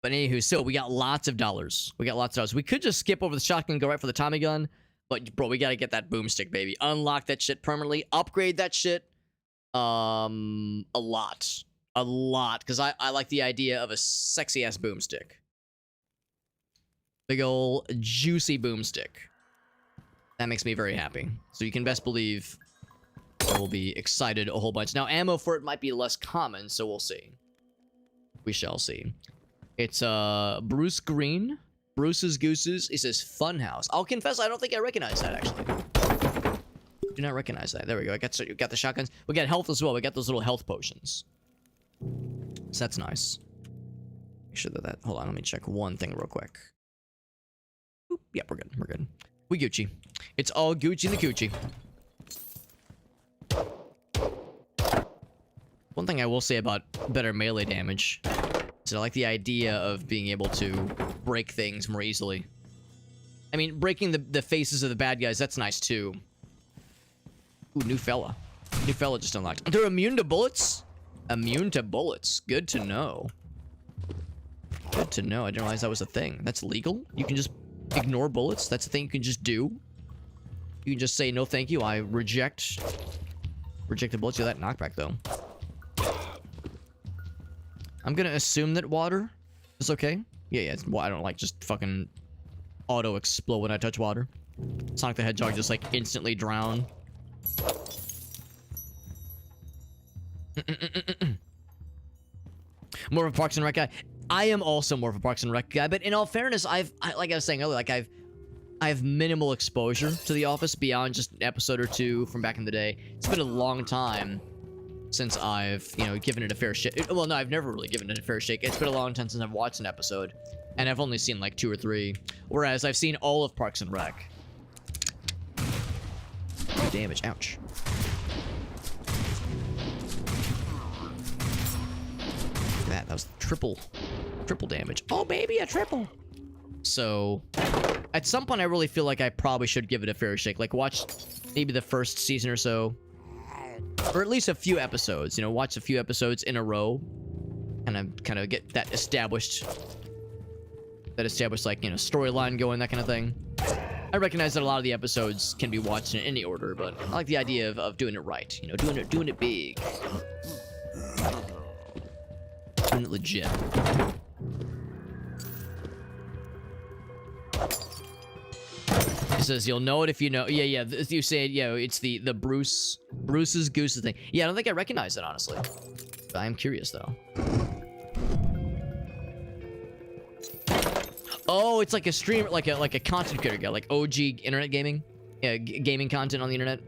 But anywho, so we got lots of dollars. We could just skip over the shotgun and go right for the Tommy gun. But, bro, we gotta get that boomstick, baby. Unlock that shit permanently. Upgrade that shit. A lot. Because I like the idea of a sexy-ass boomstick. Big ol' juicy boomstick. That makes me very happy. So you can best believe I will be excited a whole bunch. Now, ammo for it might be less common, so we'll see. We shall see. It's Bruce Green. Bruce's Gooses. It says Funhouse. I'll confess, I don't think I recognize that, actually. Do not recognize that. There we go. You got the shotguns. We got health as well. We got those little health potions. So that's nice. Make sure that... Hold on, let me check one thing real quick. Oop, yep, we're good. We're good. We Gucci. It's all Gucci in the Coochie. One thing I will say about better melee damage is I like the idea of being able to break things more easily. I mean, breaking the faces of the bad guys, that's nice too. Ooh, new fella. New fella just unlocked. They're immune to bullets? Immune to bullets. Good to know. Good to know. I didn't realize that was a thing. That's legal? You can just ignore bullets? That's a thing you can just do? You can just say, no thank you, I reject the bullets. Yeah, that knockback, though. I'm gonna assume that water is okay. Yeah, well, I don't like just fucking auto-explode when I touch water. Sonic the Hedgehog just, like, instantly drown. More of a Parks and Rec guy. I am also more of a Parks and Rec guy, but in all fairness, like I was saying earlier, like I have minimal exposure to The Office beyond just an episode or two from back in the day. It's been a long time since I've, given it a fair shake. Well, no, I've never really given it a fair shake. It's been a long time since I've watched an episode, and I've only seen like 2 or 3, whereas I've seen all of Parks and Rec. Damage, ouch. That was triple damage. Oh, baby, a triple. So, at some point, I really feel like I probably should give it a fair shake. Like, watch maybe the first season or so. Or at least a few episodes. Watch a few episodes in a row. And kind of get that established. Like, storyline going, that kind of thing. I recognize that a lot of the episodes can be watched in any order, but I like the idea of doing it right. Doing it big. Doing it legit. It says you'll know it if you know. Yeah. You say it. Yeah, it's the Bruce's Gooses thing. Yeah, I don't think I recognize it honestly. I am curious though. Oh, it's like a streamer, like a content creator guy, like OG internet gaming, yeah, gaming content on the internet.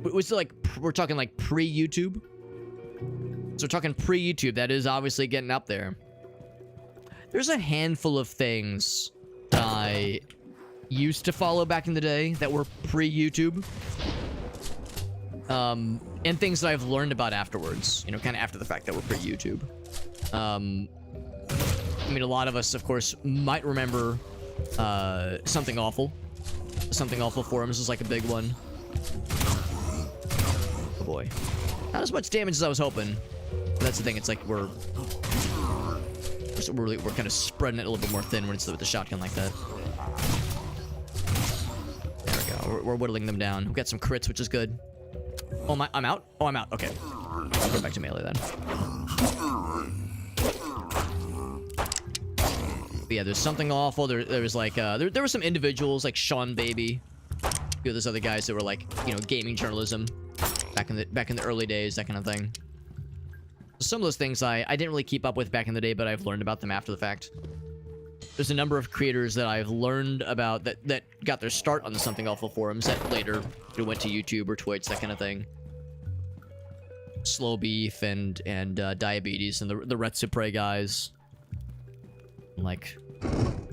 We're talking like pre-YouTube. So we're talking pre-YouTube. That is obviously getting up there. There's a handful of things I used to follow back in the day that were pre-YouTube. And things that I've learned about afterwards. Kind of after the fact that were pre-YouTube. I mean, a lot of us, of course, might remember Something Awful. Something Awful forums is like a big one. Oh boy. Not as much damage as I was hoping. But that's the thing, it's like we're kind of spreading it a little bit more thin when it's with the shotgun like that. There we go. We're whittling them down. We got some crits, which is good. Oh, I'm out? Oh, I'm out. Okay. I'll go back to melee then. But yeah, there's Something Awful. There was like there were some individuals like Sean Baby. There's other guys that were like, gaming journalism back in the early days, that kind of thing. Some of those things I didn't really keep up with back in the day, but I've learned about them after the fact. there's a number of creators that I've learned about that got their start on the Something Awful forums that later went to YouTube or Twitch, that kind of thing. Slow Beef and Diabetes and the Retsupre guys, like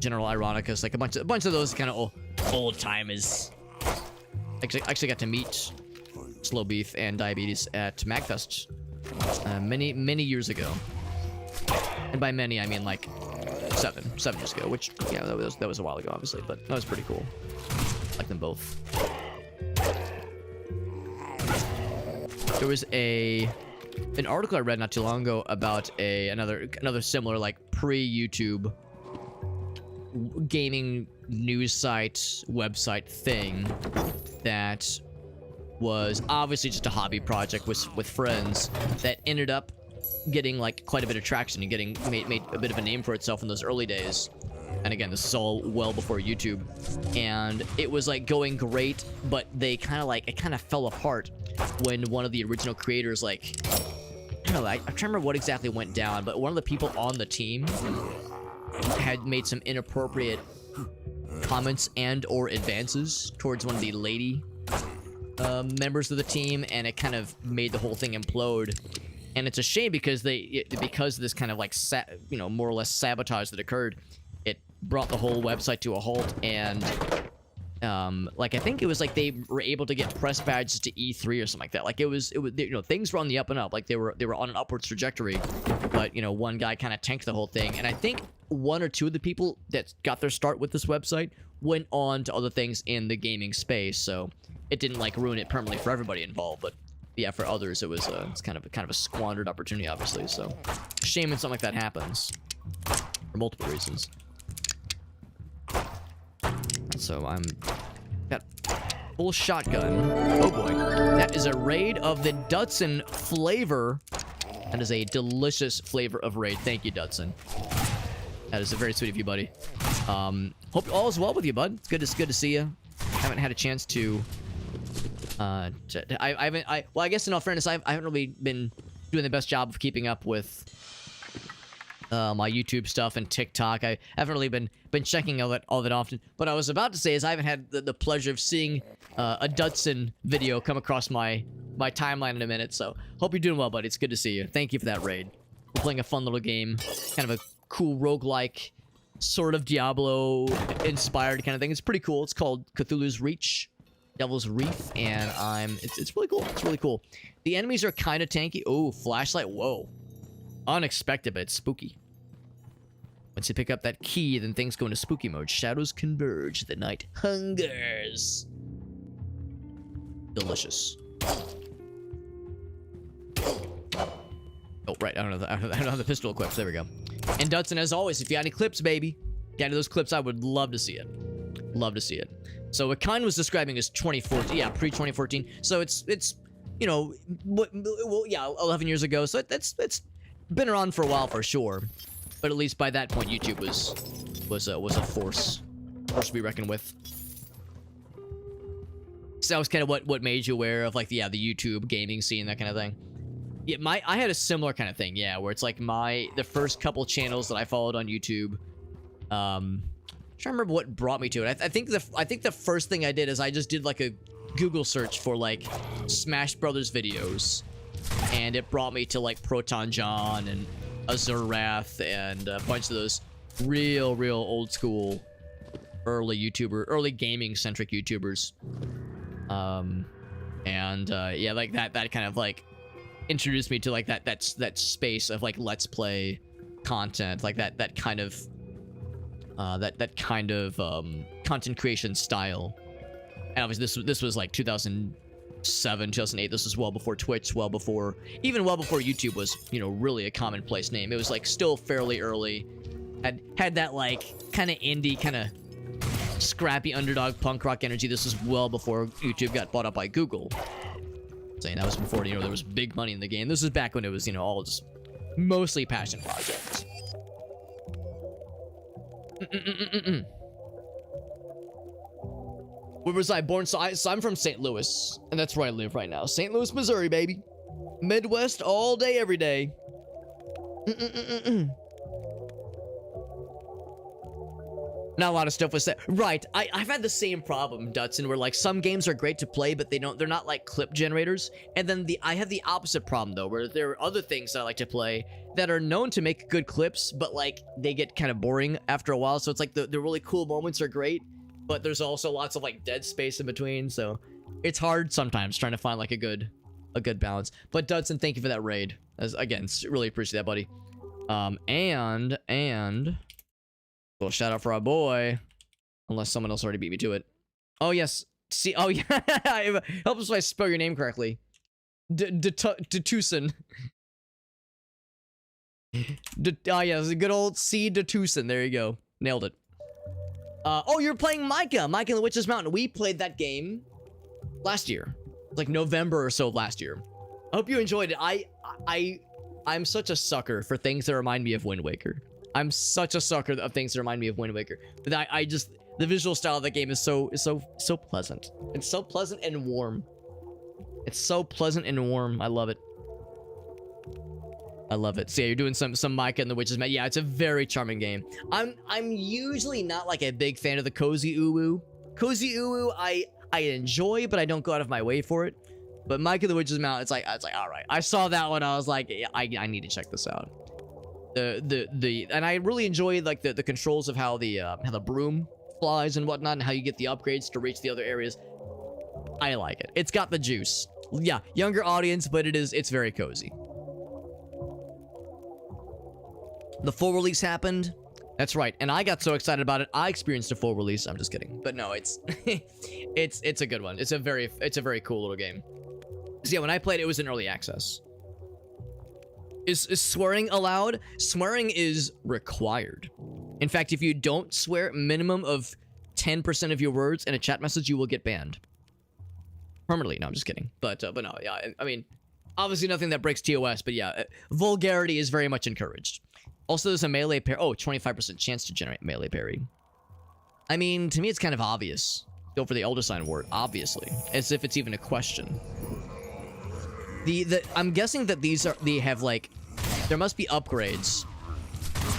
General Ironicus, like a bunch of those kind of old timers. Actually got to meet Slow Beef and Diabetes at MagFest many years ago, and by many I mean like seven years ago, which yeah, that was a while ago, obviously, but that was pretty cool. Like them both. There was an article I read not too long ago about another similar like pre-YouTube gaming news site website thing that was obviously just a hobby project with friends that ended up getting like quite a bit of traction and made a bit of a name for itself in those early days. And again, this is all well before YouTube, and it was like going great, but it kind of fell apart when one of the original creators, like, I don't know, I can't remember what exactly went down, but one of the people on the team had made some inappropriate comments and or advances towards one of the lady members of the team, and it kind of made the whole thing implode. And it's a shame because of this kind of like more or less sabotage that occurred, it brought the whole website to a halt. And like I think it was like they were able to get press badges to E3 or something like that. Like it was things were on the up and up, like they were on an upwards trajectory, but one guy kind of tanked the whole thing. And I think one or two of the people that got their start with this website went on to other things in the gaming space, so it didn't like ruin it permanently for everybody involved, but yeah, for others it was it's kind of a squandered opportunity, obviously. So shame when something like that happens for multiple reasons. So I'm got full shotgun. Oh boy, that is a raid of the Dutson flavor. That is a delicious flavor of raid. Thank you, Dutson. That is very sweet of you, buddy. Hope all is well with you, bud. It's good to see you. Haven't had a chance to. I guess in all fairness, I haven't really been doing the best job of keeping up with my YouTube stuff and TikTok. I haven't really been checking all that often. But I was about to say is I haven't had the pleasure of seeing a Dutson video come across my timeline in a minute. So hope you're doing well, buddy. It's good to see you. Thank you for that raid. We're playing a fun little game, kind of a cool roguelike, sort of Diablo inspired kind of thing. It's pretty cool. It's called Cthulhu's Devil's Reef, and it's really cool. It's really cool. The enemies are kind of tanky. Oh, flashlight. Whoa. Unexpected, but it's spooky. Once you pick up that key, then things go into spooky mode. Shadows converge. The night hungers. Delicious. Oh, right. I don't have the pistol equipped. There we go. And Dutson, as always, if you got any clips, baby, get any of those clips, I would love to see it. Love to see it. So what Kine was describing is 2014. Yeah, pre-2014. So it's well, yeah, 11 years ago. So it's been around for a while for sure. But at least by that point, YouTube was a force to be reckoned with. So that was kind of what made you aware of like the YouTube gaming scene, that kind of thing. Yeah, I had a similar kind of thing, yeah, where it's like the first couple channels that I followed on YouTube. I'm trying to remember what brought me to it. I think the first thing I did is I just did like a Google search for like Smash Brothers videos, and it brought me to like Proton John and Azur Wrath and a bunch of those real old school early gaming centric YouTubers. Yeah, like that kind of like introduced me to like that space of like let's play content, like that kind of content creation style. And obviously this was like 2007, 2008. This was well before Twitch, well before YouTube was, really a commonplace name. It was like still fairly early. Had that like kind of indie, kind of scrappy underdog punk rock energy. This was well before YouTube got bought up by Google. Saying that was before, there was big money in the game. This is back when it was, all just mostly passion projects. Where was I born? So I'm from St. Louis, and that's where I live right now. St. Louis, Missouri, baby. Midwest all day, every day. Not a lot of stuff was said. Right. I've had the same problem, Dutson, where like some games are great to play, but they're not like clip generators. And then I have the opposite problem though, where there are other things that I like to play that are known to make good clips, but like they get kind of boring after a while. So it's like the really cool moments are great, but there's also lots of like dead space in between. So it's hard sometimes trying to find like a good balance. But Dutson, thank you for that raid. As again, really appreciate that, buddy. And well, shout out for our boy. Unless someone else already beat me to it. Oh, yes. See, oh, yeah. Help us if I spell your name correctly. Detusen. Oh, yeah. It's a good old C. Detusen. There you go. Nailed it. Oh, you're playing Micah. Micah and the Witch's Mountain. We played that game last year. Like November or so of last year. I hope you enjoyed it. I'm such a sucker for things that remind me of Wind Waker. I'm such a sucker of things that remind me of Wind Waker. But I just, the visual style of the game is so pleasant. It's so pleasant and warm. It's so pleasant and warm. I love it. I love it. So yeah, you're doing some Micah and the Witch's Mountain. Yeah, it's a very charming game. I'm usually not like a big fan of the cozy uwu. Cozy uwu I enjoy, but I don't go out of my way for it. But Micah and the Witch's Mountain, it's like all right. I saw that one. I was like, yeah, I need to check this out. And I really enjoy like the controls of how the broom flies and whatnot, and how you get the upgrades to reach the other areas. I like it. It's got the juice. Yeah, younger audience, but it's very cozy. The full release happened. That's right, and I got so excited about it. I experienced a full release. I'm just kidding, but no, it's it's a good one. It's a very cool little game. So yeah, when I played it, it was in early access. Is swearing allowed? Swearing is required. In fact, if you don't swear minimum of 10% of your words in a chat message, you will get banned. Permanently. No, I'm just kidding. But no, yeah, I mean, obviously nothing that breaks TOS, but yeah, vulgarity is very much encouraged. Also, there's a melee parry. Oh, 25% chance to generate melee parry. I mean, to me, it's kind of obvious. Go for the Elder Sign word, obviously. As if it's even a question. I'm guessing that they have like, there must be upgrades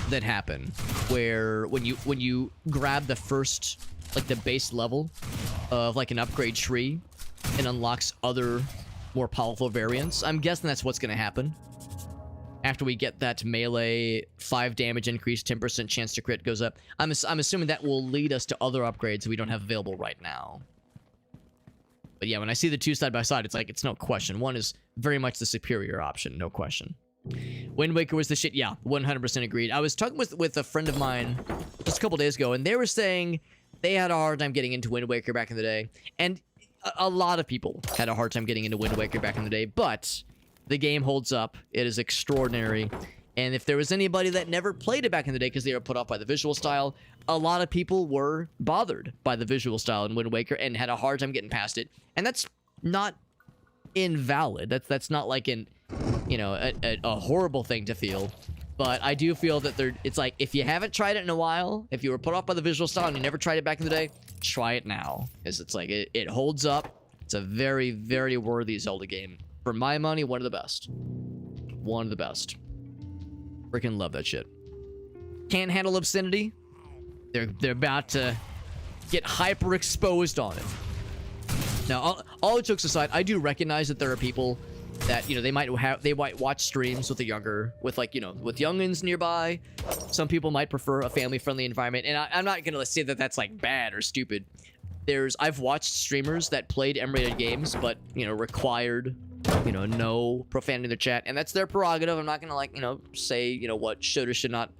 that happen where when you grab the first, like the base level of like an upgrade tree, it unlocks other more powerful variants. I'm guessing that's what's going to happen after we get that melee 5 damage increase, 10% chance to crit goes up. I'm assuming that will lead us to other upgrades we don't have available right now. But yeah, when I see the two side by side, it's like, it's no question. One is very much the superior option, no question. Wind Waker was the shit. Yeah, 100% agreed. I was talking with a friend of mine just a couple days ago, and they were saying they had a hard time getting into Wind Waker back in the day. And a lot of people had a hard time getting into Wind Waker back in the day, but the game holds up. It is extraordinary. And if there was anybody that never played it back in the day because they were put off by the visual style, a lot of people were bothered by the visual style in Wind Waker and had a hard time getting past it. And that's not invalid. That's not like a horrible thing to feel. But I do feel that it's like, if you haven't tried it in a while, if you were put off by the visual style and you never tried it back in the day, try it now. Because it's like, it holds up. It's a very, very worthy Zelda game. For my money, one of the best. One of the best. Freaking love that shit. Can't handle obscenity? They're about to get hyper exposed on it. Now, all jokes aside, I do recognize that there are people that, they might watch streams with with youngins nearby. Some people might prefer a family-friendly environment, and I'm not gonna say that that's like bad or stupid. I've watched streamers that played M-rated games, but required no profanity in their chat, and that's their prerogative. I'm not gonna say what should or should not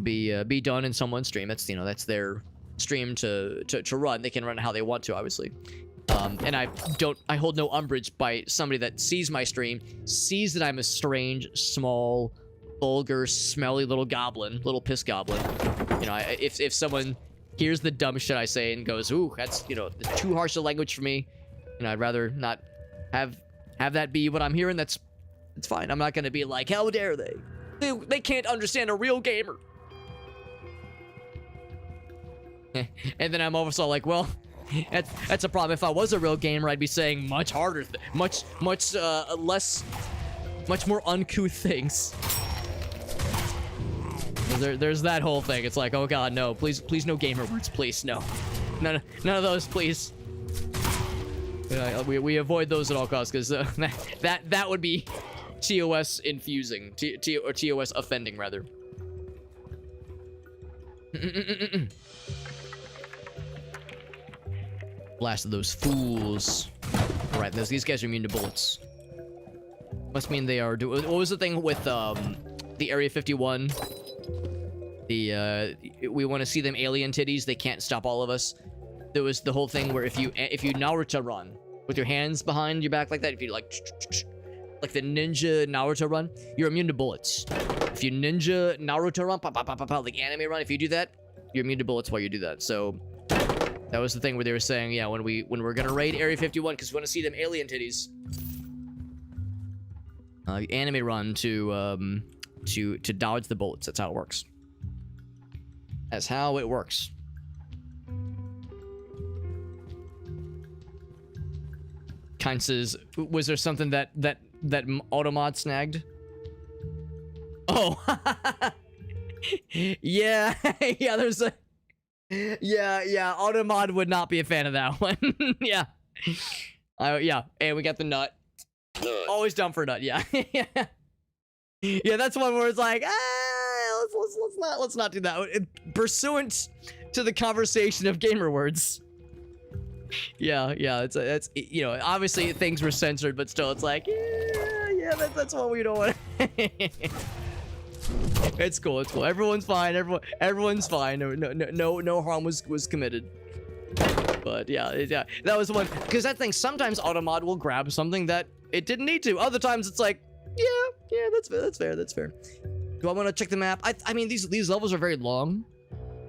be done in someone's stream. That's their stream to run. They can run it how they want to, obviously. And I hold no umbrage by somebody that sees my stream, sees that I'm a strange, small, vulgar, smelly little goblin, little piss goblin. If someone hears the dumb shit I say and goes, ooh, that's too harsh a language for me, I'd rather not have that be what I'm hearing. It's fine. I'm not gonna be like, how dare they? They can't understand a real gamer. And then I'm also like, well, that's a problem. If I was a real gamer, I'd be saying much harder, much more uncouth things. There's that whole thing. It's like, oh god, no, please no gamer words, please, no. None of those, please. We avoid those at all costs, because that would be TOS infusing, or TOS offending, rather. Blast those fools. Right, these guys are immune to bullets. Must mean they are. What was the thing with the Area 51? We want to see them alien titties. They can't stop all of us. There was the whole thing where if you Naruto run with your hands behind your back like that, if you like the ninja Naruto run, you're immune to bullets. If you ninja Naruto run, pop, pop, pop, pop, pop, like anime run, if you do that, you're immune to bullets while you do that. So that was the thing where they were saying, yeah, when we're gonna raid Area 51 because we want to see them alien titties, anime run to dodge the bullets. That's how it works. That's how it works. Kind says, was there something that Automod snagged? Oh, yeah, yeah. There's a, yeah. Automod would not be a fan of that one. Yeah, yeah. And we got the nut. Always dumb for a nut. Yeah, yeah. That's one where it's like, let's not do that. Pursuant to the conversation of gamer words. Yeah, it's you know, obviously things were censored, but still, it's like, yeah, that's what we don't want. It's cool. Everyone's fine. Everyone's fine. No harm was committed. But yeah, that was one, because that thing, sometimes Automod will grab something that it didn't need to. Other times it's like, yeah, that's fair. Do I want to check the map? I mean, these levels are very long.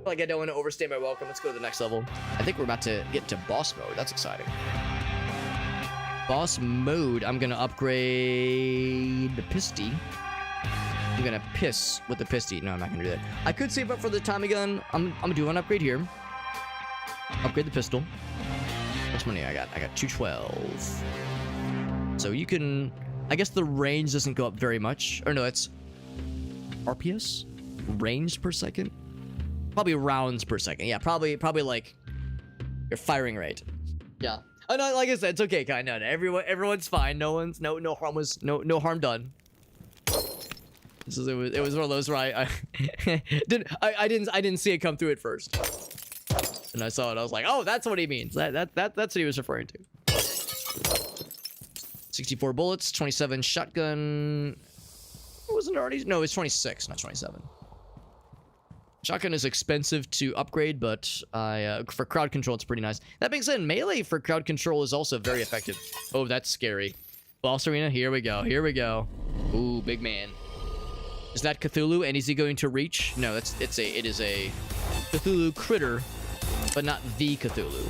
Like, I don't want to overstay my welcome. Let's go to the next level. I think we're about to get to boss mode. That's exciting. Boss mode. I'm gonna upgrade the pisty. I'm gonna piss with the pisty. No, I'm not gonna do that. I could save up for the Tommy gun. I'm gonna do an upgrade here. Upgrade the pistol. How much money I got? I got 212. So you can, I guess the range doesn't go up very much. Or no, it's RPS? Range per second? Probably rounds per second. Yeah, probably like your firing rate. Yeah. Oh no, like I said, it's okay, Kai. No, everyone's fine. No harm done. It was one of those where I didn't see it come through at first. And I saw it, I was like, oh, that's what he means. That's what he was referring to. 64 bullets, 27 shotgun. Wasn't it already? No, it's 26, not 27. Shotgun is expensive to upgrade, but for crowd control, it's pretty nice. That being said, melee for crowd control is also very effective. Oh, that's scary. Boss arena, here we go. Ooh, big man. Is that Cthulhu, and is he going to reach? No, it is a Cthulhu critter, but not the Cthulhu.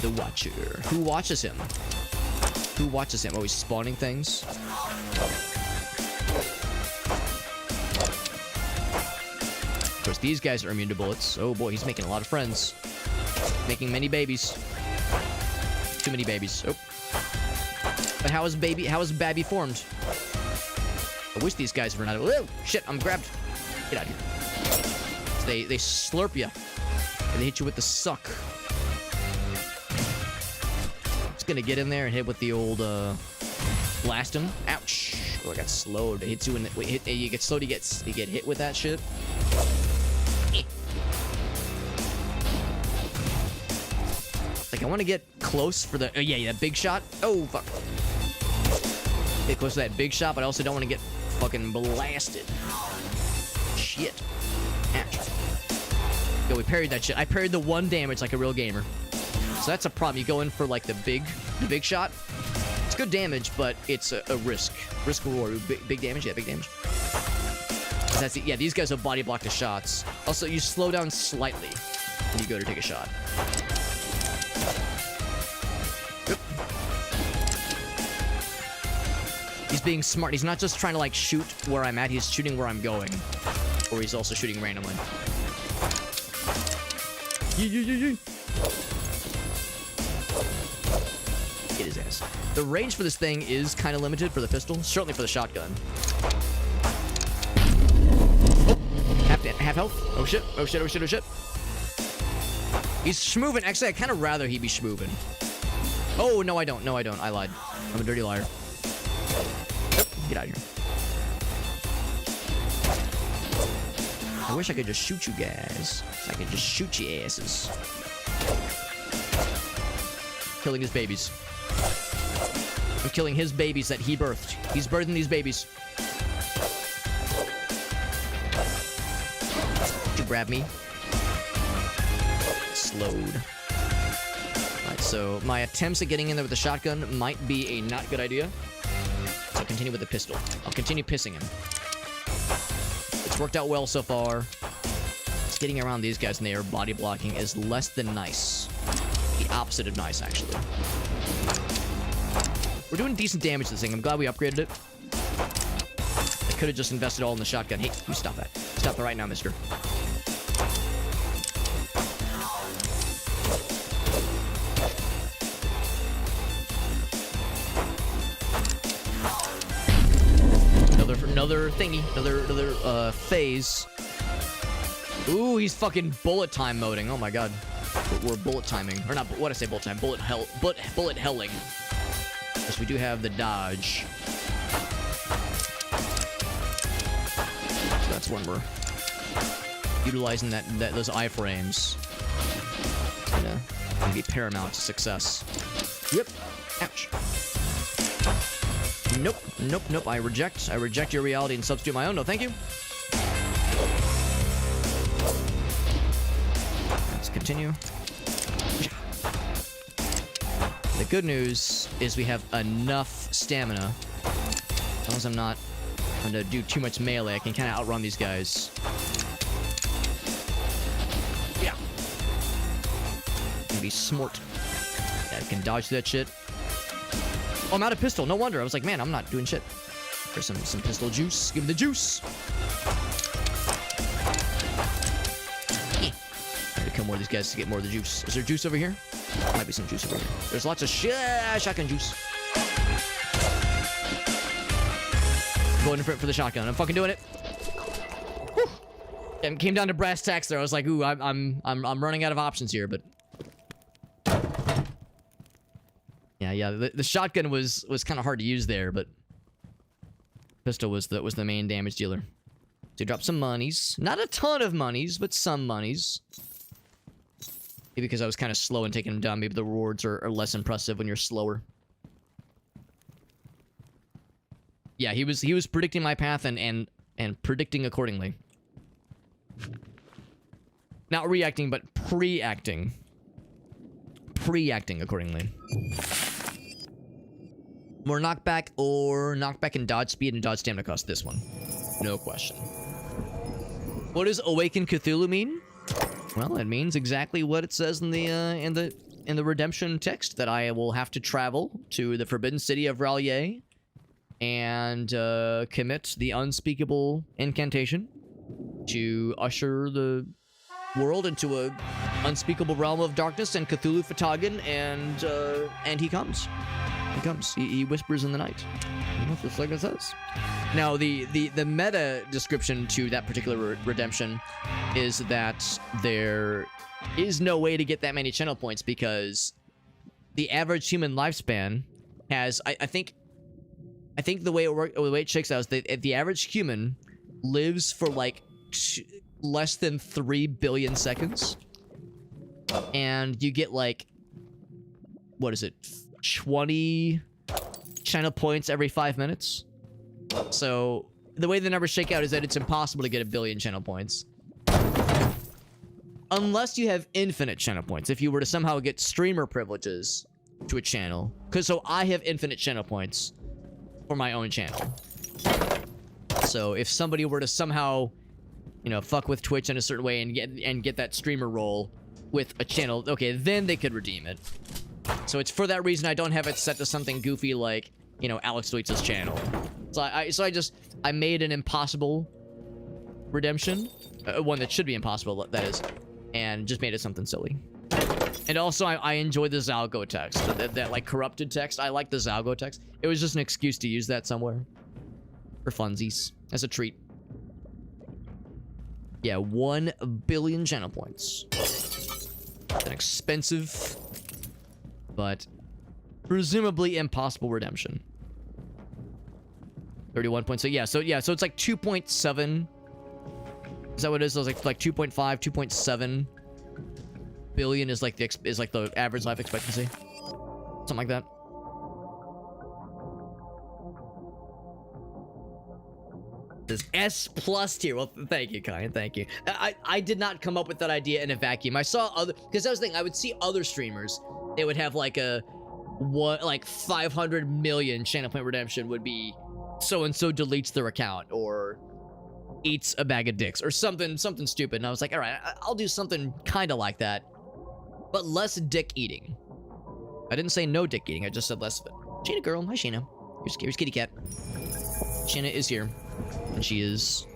The Watcher. Who watches him? Oh, he's spawning things. Of course, these guys are immune to bullets. Oh boy, he's making a lot of friends. Making many babies. Too many babies. Oh. But how is Babby formed? I wish these guys were not. Oh shit! I'm grabbed. Get out of here. They slurp you, and they hit you with the suck. Just gonna get in there and hit with the old blast him. Ouch! Oh, I got slowed. It hits you when you get slowed. You get hit with that shit. Like, I want to get close for the yeah, big shot. Oh fuck. Get close to that big shot, but I also don't want to get fucking blasted. Shit. Ouch. Yo, we parried that shit. I parried the 1 damage like a real gamer. So that's a problem. You go in for like the big shot. It's good damage, but it's a risk reward. Big damage, yeah, big damage. That's it. Yeah, these guys will body block the shots. Also, you slow down slightly when you go to take a shot. Yep. He's being smart. He's not just trying to like shoot where I'm at. He's shooting where I'm going, or he's also shooting randomly. Get his ass. The range for this thing is kind of limited for the pistol, certainly for the shotgun. half health. Oh shit, oh shit, oh shit, oh shit. He's schmoovin'. Actually, I'd kind of rather he be schmoovin'. Oh, no, I don't. No, I don't. I lied. I'm a dirty liar. Yep, get out of here. I wish I could just shoot you guys. I could just shoot your asses. Killing his babies. I'm killing his babies that he birthed. He's birthing these babies. Did you grab me? Slowed. Alright, so my attempts at getting in there with the shotgun might be a not good idea. So I'll continue with the pistol. I'll continue pissing him. It's worked out well so far. Just getting around these guys and they are body blocking is less than nice. The opposite of nice, actually. We're doing decent damage to this thing. I'm glad we upgraded it. I could have just invested all in the shotgun. Hey, you stop that. Stop that right now, mister. Another thingy. Another phase. Ooh, he's fucking bullet time moding. Oh my god. We're bullet timing. Or not, what did I say bullet time? Bullet helling. Yes, we do have the dodge. So that's when we're utilizing those iframes. It's gonna be paramount to success. Yep. Ouch. Nope, nope, nope. I reject your reality and substitute my own. No, thank you. Let's continue. The good news is we have enough stamina. As long as I'm not trying to do too much melee, I can kind of outrun these guys. Yeah. Can be smart. Yeah, I can dodge through that shit. Oh, I'm out of pistol. No wonder. I was like, man, I'm not doing shit. There's some pistol juice. Give me the juice. I need to kill more of these guys to get more of the juice. Is there juice over here? Might be some juice over here. There's lots of shotgun juice. Going for the shotgun. I'm fucking doing it. Whew. And came down to brass tacks there. I was like, ooh, I'm running out of options here, but. Yeah. The shotgun was kind of hard to use there, but pistol was the main damage dealer. So drop some monies, not a ton of monies, but some monies. Maybe because I was kind of slow in taking them down. Maybe the rewards are less impressive when you're slower. Yeah, he was predicting my path and predicting accordingly. Not reacting, but pre-acting. Pre-acting accordingly. More knockback or knockback and dodge speed and dodge stamina cost this one. No question. What does Awaken Cthulhu mean? Well, it means exactly what it says in the redemption text, that I will have to travel to the forbidden city of R'lyeh and commit the unspeakable incantation to usher the world into a unspeakable realm of darkness and Cthulhu Fhtagn, and he comes. He comes. He whispers in the night. Just like it says. Now, the meta description to that particular redemption is that there is no way to get that many channel points because the average human lifespan has, I think the way it shakes out is that the average human lives for like less than 3 billion seconds, and you get like, what is it, 20 channel points every 5 minutes. So the way the numbers shake out is that it's impossible to get 1 billion channel points unless you have infinite channel points. If you were to somehow get streamer privileges to a channel, so I have infinite channel points for my own channel. So if somebody were to somehow, fuck with Twitch in a certain way and get that streamer role with a channel, okay, then they could redeem it. So it's for that reason I don't have it set to something goofy like, Alex Tweets' channel. So I made an impossible redemption, one that should be impossible, that is, and just made it something silly. And also, I enjoy the Zalgo text, that like corrupted text. I like the Zalgo text. It was just an excuse to use that somewhere for funsies as a treat. Yeah, 1 billion channel points. An expensive, but presumably impossible redemption. 31 points. So yeah, so it's like 2.7. Is that what it is? So it's like 2.5, 2.7 billion is like the average life expectancy. Something like that. This S plus tier. Well, thank you, Kyan. Thank you. I did not come up with that idea in a vacuum. I saw other, because that was the thing. I would see other streamers. They would have like like 500 million channel point redemption would be so and so deletes their account or eats a bag of dicks or something stupid. And I was like, all right, I'll do something kind of like that, but less dick eating. I didn't say no dick eating. I just said less of it. Sheena girl, hi Sheena. Here's kitty cat. Sheena is here. And she is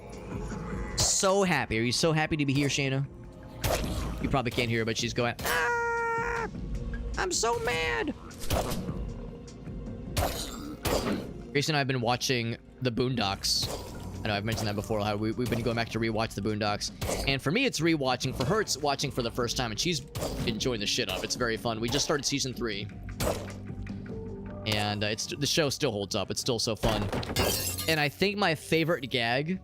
so happy. Are you so happy to be here, Shayna? You probably can't hear her, but she's going, ah, I'm so mad. Grace and I have been watching the Boondocks. I know I've mentioned that before, how we've been going back to rewatch the Boondocks. And for me, it's rewatching. For her, it's watching for the first time, and she's enjoying the shit up. It's very fun. We just started season 3. And the show still holds up. It's still so fun. And I think my favorite gag...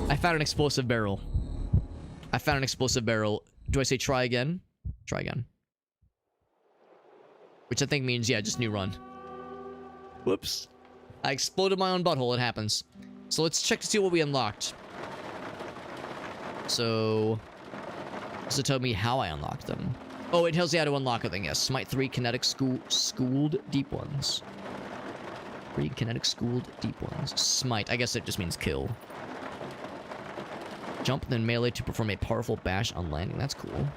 I found an explosive barrel. I found an explosive barrel. Do I say try again? Try again. Which I think means, yeah, just new run. Whoops. I exploded my own butthole. It happens. So let's check to see what we unlocked. So... does it tell me how I unlocked them? Oh, it tells you how to unlock a thing, yes. Smite 3 kinetic schooled deep ones. 3 kinetic schooled deep ones. Smite, I guess it just means kill. Jump, then melee to perform a powerful bash on landing. That's cool.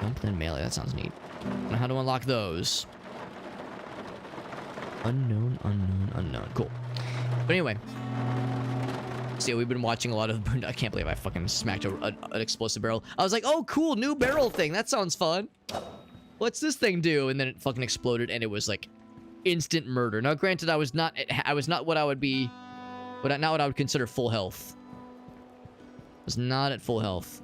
Jump, then melee. That sounds neat. I don't know how to unlock those. Unknown, unknown, unknown. Cool. But anyway. So yeah, we've been watching a lot of... I can't believe I fucking smacked an explosive barrel. I was like, oh, cool, new barrel thing. That sounds fun. What's this thing do? And then it fucking exploded, and it was like instant murder. Now, granted, I was not what I would be... not what I would consider full health. I was not at full health.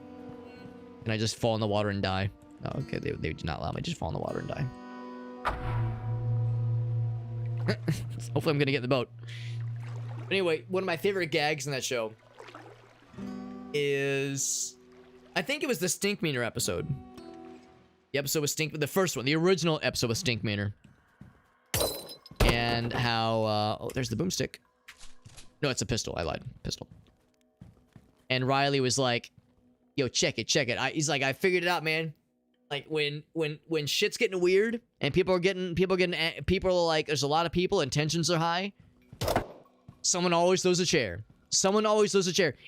And I just fall in the water and die. Oh, okay, they do not allow me to just fall in the water and die. Hopefully I'm gonna get in the boat. Anyway, one of my favorite gags in that show is... I think it was the Stink Meaner episode. The episode was the first one. The original episode was Stink Meaner. And how... oh, there's the boomstick. No, it's a pistol. I lied. Pistol. And Riley was like, yo, check it. He's like, I figured it out, man. Like, when shit's getting weird and people are like, there's a lot of people and tensions are high, someone always throws a chair.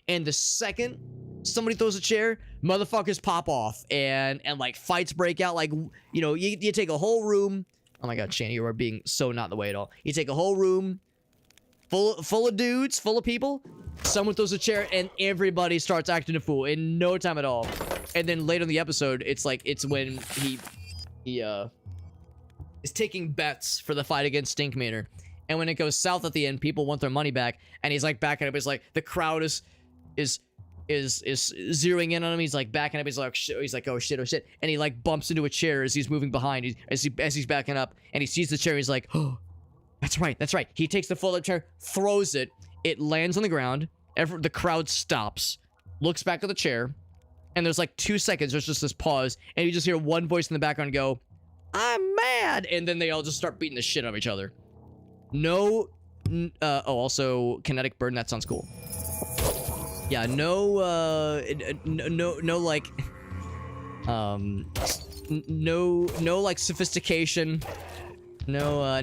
And the second somebody throws a chair, motherfuckers pop off and like fights break out. Like, you know, you take a whole room. Oh my God, Shani, you are being so not the way at all. You take a whole room full of dudes, full of people. Someone throws a chair and everybody starts acting a fool in no time at all. And then later in the episode, it's when he is taking bets for the fight against Stink Meaner. And when it goes south at the end, people want their money back, and he's like backing up. It's like the crowd is zeroing in on him. He's like backing up. He's like, oh shit, and he like bumps into a chair as he's moving behind. As he's backing up, and he sees the chair. He's like, oh, that's right. He takes the fold-up chair, throws it. It lands on the ground. The crowd stops, looks back at the chair, and there's like 2 seconds. There's just this pause, and you just hear one voice in the background go, "I'm mad," and then they all just start beating the shit out of each other. No, oh, also kinetic burn. That sounds cool. Yeah, no, like, no, like sophistication. No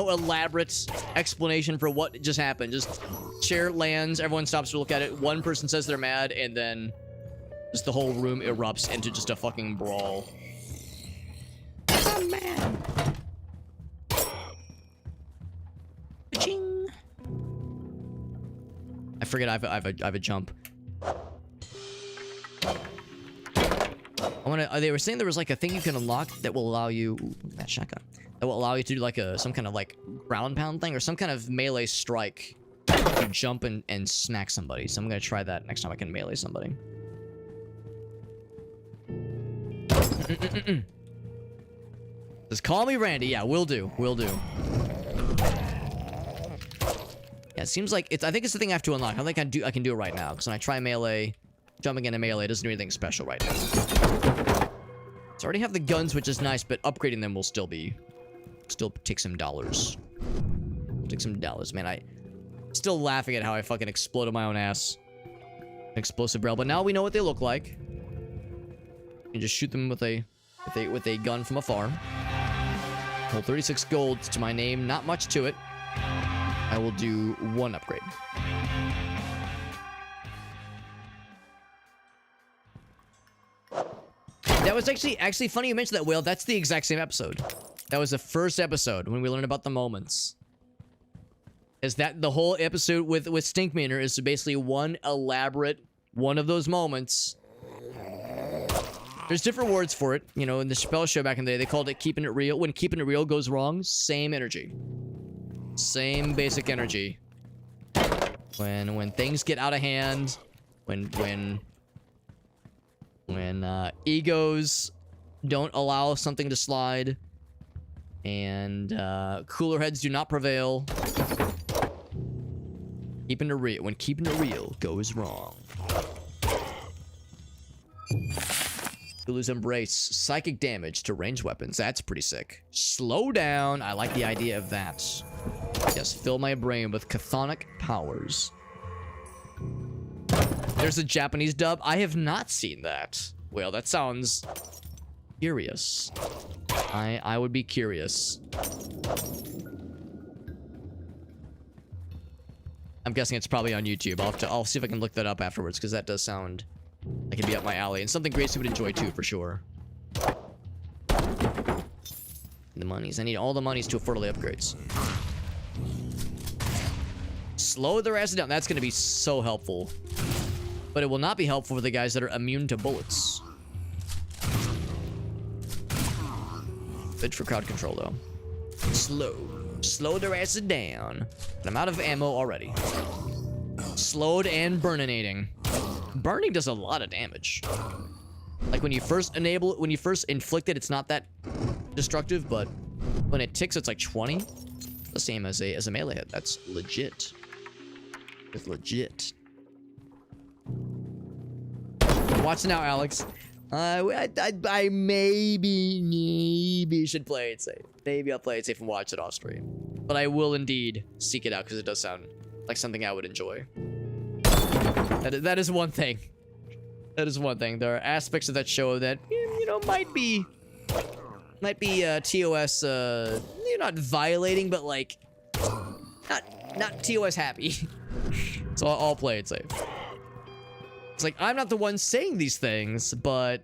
elaborate explanation for what just happened. Just chair lands, everyone stops to look at it. One person says they're mad, and then just the whole room erupts into just a fucking brawl. I'm mad. Ching. I forget I have a jump. They were saying there was like a thing you can unlock that will allow you, ooh, that shotgun, that will allow you to do like some kind of like ground pound thing or some kind of melee strike to jump and smack somebody. So I'm gonna try that next time I can melee somebody. Just call me Randy. Yeah, will do. Will do. Yeah, it seems like it's. I think it's the thing I have to unlock. I think I can do it right now because when I try melee, jumping into melee doesn't do anything special right now. So I already have the guns, which is nice, but upgrading them will still take some dollars. Will take some dollars, man. I still laughing at how I fucking exploded my own ass. Explosive barrel, but now we know what they look like. You just shoot them with a gun from afar. Well, 36 gold to my name, not much to it. I will do one upgrade. That was actually funny you mentioned that, Whale. That's the exact same episode. That was the first episode when we learned about the moments. Is that the whole episode with Stinkmeaner is basically one elaborate one of those moments. There's different words for it. You know, in the Chappelle Show back in the day, they called it keeping it real. When keeping it real goes wrong, same energy. Same basic energy. When things get out of hand, when egos don't allow something to slide, and cooler heads do not prevail. Keeping it real. When keeping it real goes wrong. Cthulhu's Embrace. Psychic damage to ranged weapons. That's pretty sick. Slow down. I like the idea of that. Yes, fill my brain with chthonic powers. There's a Japanese dub. I have not seen that. Well, that sounds curious. I would be curious. I'm guessing it's probably on YouTube. I'll see if I can look that up afterwards, because that does sound like it'd be up my alley. And something Gracie would enjoy too, for sure. The monies. I need all the monies to afford all the upgrades. Slow their asses down. That's going to be so helpful. But it will not be helpful for the guys that are immune to bullets. Good for crowd control, though. Slow their asses down. But I'm out of ammo already. Slowed and burninating. Burning does a lot of damage. Like when you first inflict it, it's not that destructive, but when it ticks, it's like 20. The same as a melee hit. That's legit. It's legit. Watch now, Alex. I maybe should play it safe. Maybe I'll play it safe and watch it off stream. But I will indeed seek it out because it does sound like something I would enjoy. That is one thing. That is one thing. There are aspects of that show that, you know, might be TOS, you're not violating, but like, not TOS happy. So I'll play it safe. It's like, I'm not the one saying these things, but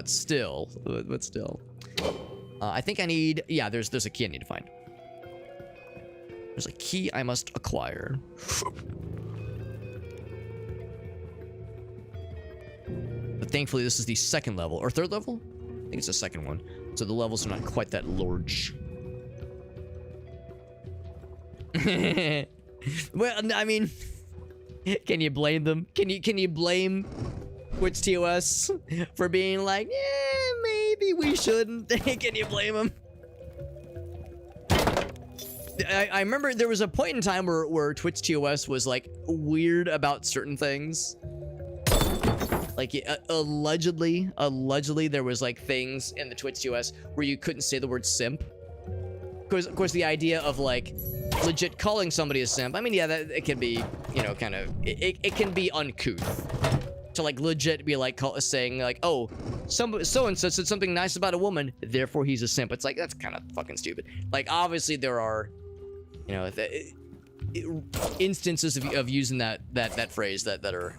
still. I think I need, yeah, there's a key I need to find. There's a key I must acquire. But thankfully, this is the second level, or third level? I think it's the second one. So the levels are not quite that large. Well, I mean, can you blame them? Can you blame Twitch TOS for being like, yeah, maybe we shouldn't? Can you blame them? I remember there was a point in time where Twitch TOS was like weird about certain things. Like allegedly there was like things in the Twitch TOS where you couldn't say the word simp. Of course, the idea of like legit calling somebody a simp. I mean, yeah, that it can be, you know, kind of it can be uncouth to like legit be like saying like, oh, so and so said something nice about a woman, therefore he's a simp. It's like, that's kind of fucking stupid. Like, obviously there are, you know, instances of using that phrase that are,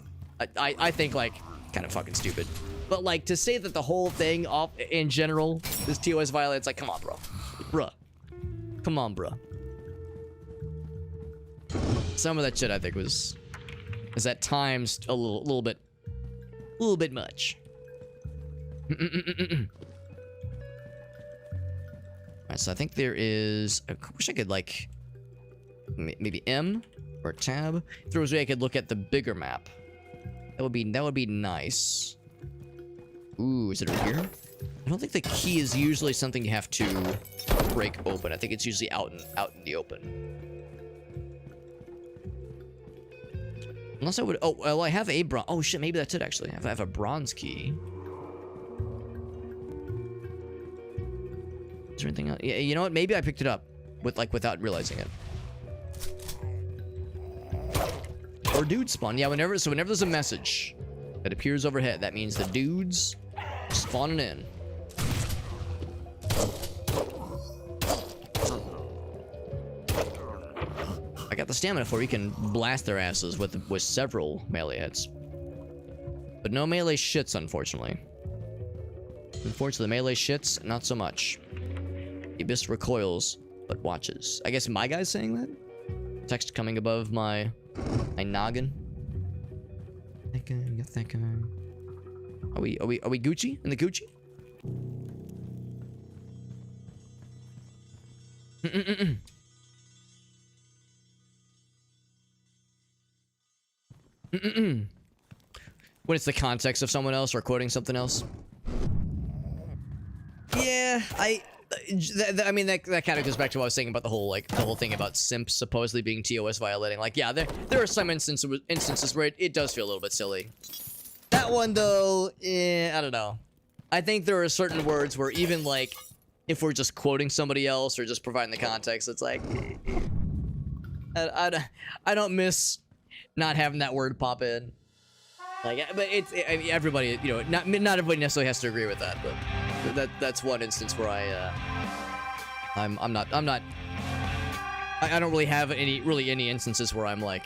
I think like kind of fucking stupid. But like to say that the whole thing off in general is TOS violence, like, come on, bruh. Come on, bruh. Some of that shit I think is at times a little bit much. Alright, Alright, so I think there is... I wish I could, like... Maybe M or tab. If there was a way I could look at the bigger map. That would be nice. Ooh, is it over here? I don't think the key is usually something you have to break open. I think it's usually out in the open. Unless I would... Oh, well, I have a bronze... Oh, shit, maybe that's it, actually. I have a bronze key. Is there anything else? Yeah, you know what? Maybe I picked it up without realizing it. Or dude spawn. Yeah, whenever there's a message that appears overhead, that means the dudes spawning in. I got the stamina for you can blast their asses with several melee hits. But no melee shits, unfortunately. Unfortunately, melee shits, not so much. The abyss recoils, but watches. I guess my guy's saying that? Text coming above my noggin. That guy, we got that guy. Are we Gucci? In the Gucci? When it's the context of someone else or quoting something else. Yeah, I mean that kind of goes back to what I was saying about the whole thing about simps supposedly being TOS violating. Like, yeah, there are some instances where it does feel a little bit silly. That one though, I don't know. I think there are certain words where even like if we're just quoting somebody else or just providing the context, it's like I don't miss not having that word pop in. Like, but I mean, everybody, you know, not everybody necessarily has to agree with that, but that's one instance where I don't really have any instances where I'm like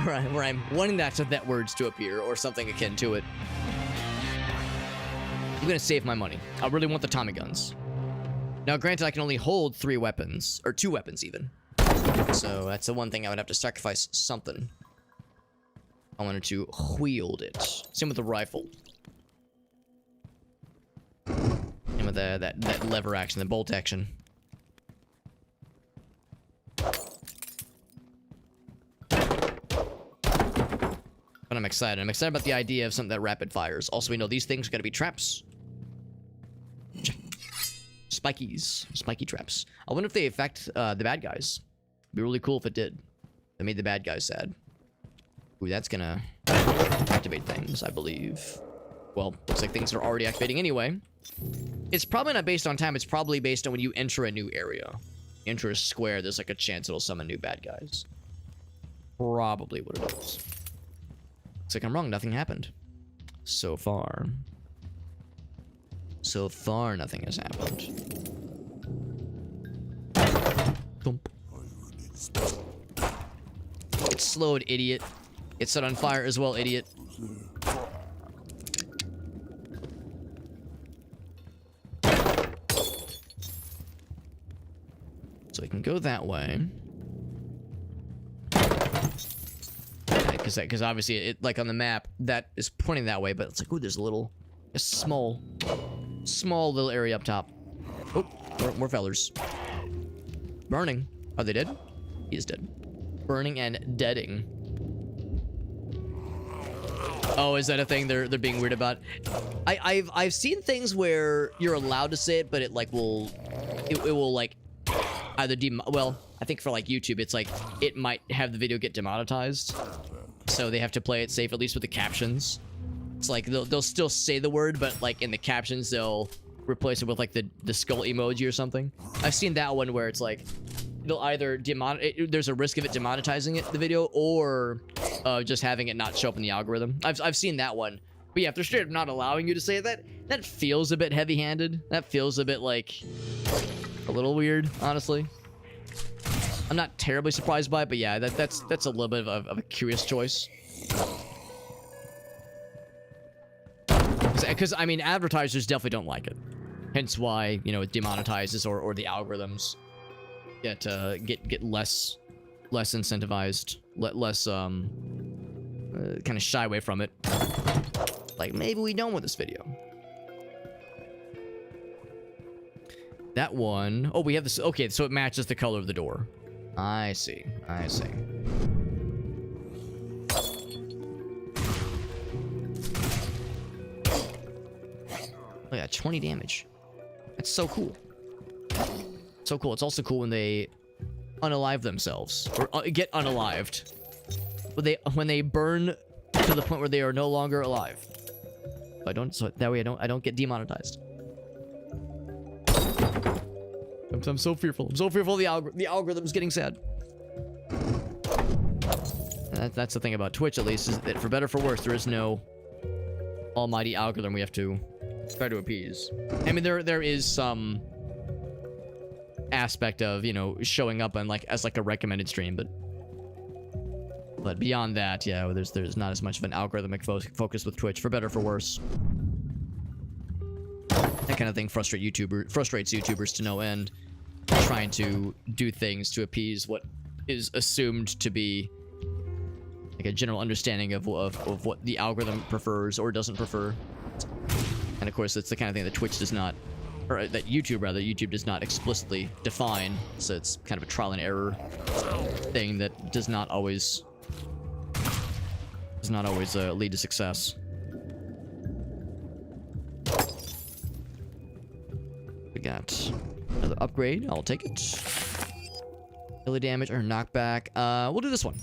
where I'm wanting that words to appear or something akin to it. I'm gonna save my money. I really want the Tommy guns. Now, granted, I can only hold 3 weapons or 2 weapons even, so that's the one thing I would have to sacrifice something. I wanted to wield it. Same with the rifle. And with that lever action, the bolt action. But I'm excited. I'm excited about the idea of something that rapid fires. Also, we know these things are going to be traps. Spiky traps. I wonder if they affect the bad guys. It'd be really cool if it did. They made the bad guys sad. Ooh, that's gonna activate things, I believe. Well, looks like things are already activating anyway. It's probably not based on time. It's probably based on when you enter a new area. You enter a square, there's like a chance it'll summon new bad guys. Probably what it is. Looks like I'm wrong. Nothing happened. So far. So far, nothing has happened. Thump. It slowed, idiot. It set on fire as well, idiot. So we can go that way. Because obviously, it like on the map, that is pointing that way, but it's like, ooh, there's a small little area up top. Oh, more fellers. Burning. Are they dead? He is dead. Burning and deading. Oh, is that a thing they're being weird about? I've seen things where you're allowed to say it, but it like will like either well, I think for like YouTube, it's like it might have the video get demonetized, so they have to play it safe, at least with the captions. It's like they'll still say the word, but like in the captions they'll replace it with like the skull emoji or something. I've seen that one where it's like they'll either there's a risk of it demonetizing the video, or just having it not show up in the algorithm. I've seen that one. But yeah, if they're straight up not allowing you to say that feels a bit heavy-handed. That feels a bit like a little weird, honestly. I'm not terribly surprised by it, but yeah, that's a little bit of a curious choice. Because I mean, advertisers definitely don't like it. Hence why, you know, it demonetizes or the algorithms get less incentivized, less kind of shy away from it. Like, maybe we don't want this video. That one. Oh, we have this. Okay, so it matches the color of the door. I see. I see. Oh yeah, 20 damage. That's so cool. So cool. It's also cool when they unalive themselves or get unalived. When they burn to the point where they are no longer alive. So that way I don't get demonetized. I'm so fearful. I'm so fearful the algorithm's getting sad. And that's the thing about Twitch, at least, is that for better or for worse, there is no almighty algorithm we have to try to appease. I mean, there is some aspect of, you know, showing up on as like a recommended stream, but beyond that, yeah, there's not as much of an algorithmic focus with Twitch, for better or for worse. That kind of thing frustrates YouTubers to no end, trying to do things to appease what is assumed to be like a general understanding of what the algorithm prefers or doesn't prefer. And of course, it's the kind of thing that Twitch does not, or that YouTube does not explicitly define. So it's kind of a trial and error thing that does not always lead to success. We got another upgrade. I'll take it. Melee damage or knockback. We'll do this one.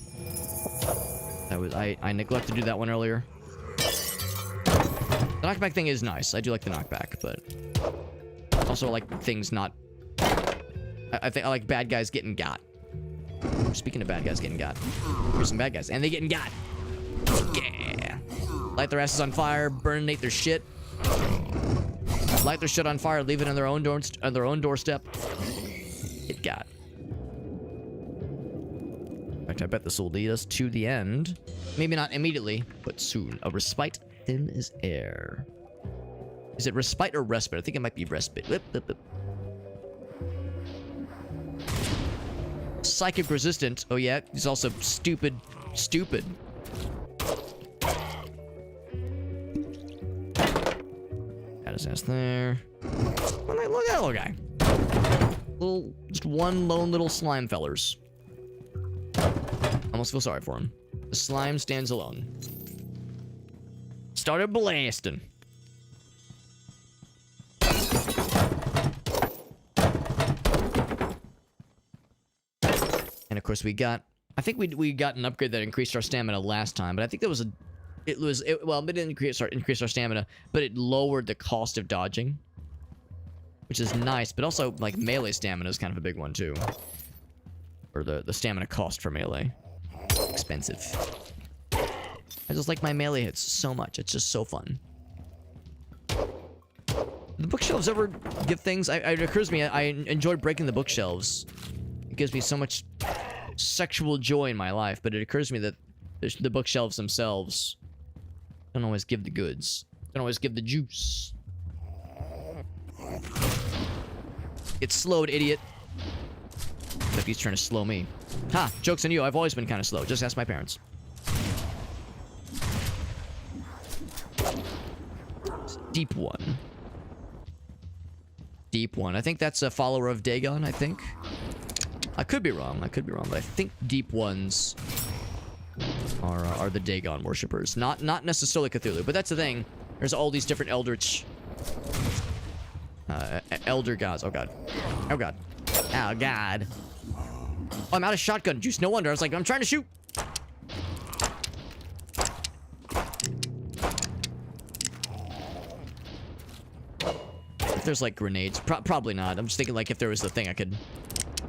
I neglected to do that one earlier. The knockback thing is nice. I do like the knockback, but also I like things not. I think I like bad guys getting got. Speaking of bad guys getting got, here's some bad guys, and they getting got. Yeah. Light their asses on fire, burninate their shit. Light their shit on fire, leave it on their own doorstep. It got. In fact, I bet this will lead us to the end. Maybe not immediately, but soon. A respite thin as air. Is it respite or respite? I think it might be respite. Psychic resistant. Oh yeah, he's also stupid. Got his ass there. Look at that little guy. Just one lone little slime fellers. Almost feel sorry for him. The slime stands alone. Started blasting. And of course we got, I think we got an upgrade that increased our stamina last time, but I think that was well, it didn't increase our stamina, but it lowered the cost of dodging, which is nice, but also like melee stamina is kind of a big one too. Or the stamina cost for melee. Expensive. I just like my melee hits so much. It's just so fun. The bookshelves ever give things? It occurs to me I enjoy breaking the bookshelves. It gives me so much sexual joy in my life, but it occurs to me that the bookshelves themselves don't always give the goods. Don't always give the juice. Get slowed, idiot. Except he's trying to slow me. Ha! Joke's on you. I've always been kind of slow. Just ask my parents. Deep one. Deep one. I think that's a follower of Dagon, I think. I could be wrong, but I think deep ones are the Dagon worshippers. Not necessarily Cthulhu, but that's the thing. There's all these different eldritch elder gods. Oh god. Oh god. Oh god. Oh, I'm out of shotgun juice. No wonder. I was like, I'm trying to shoot. If there's like grenades, probably not. I'm just thinking like if there was a thing I could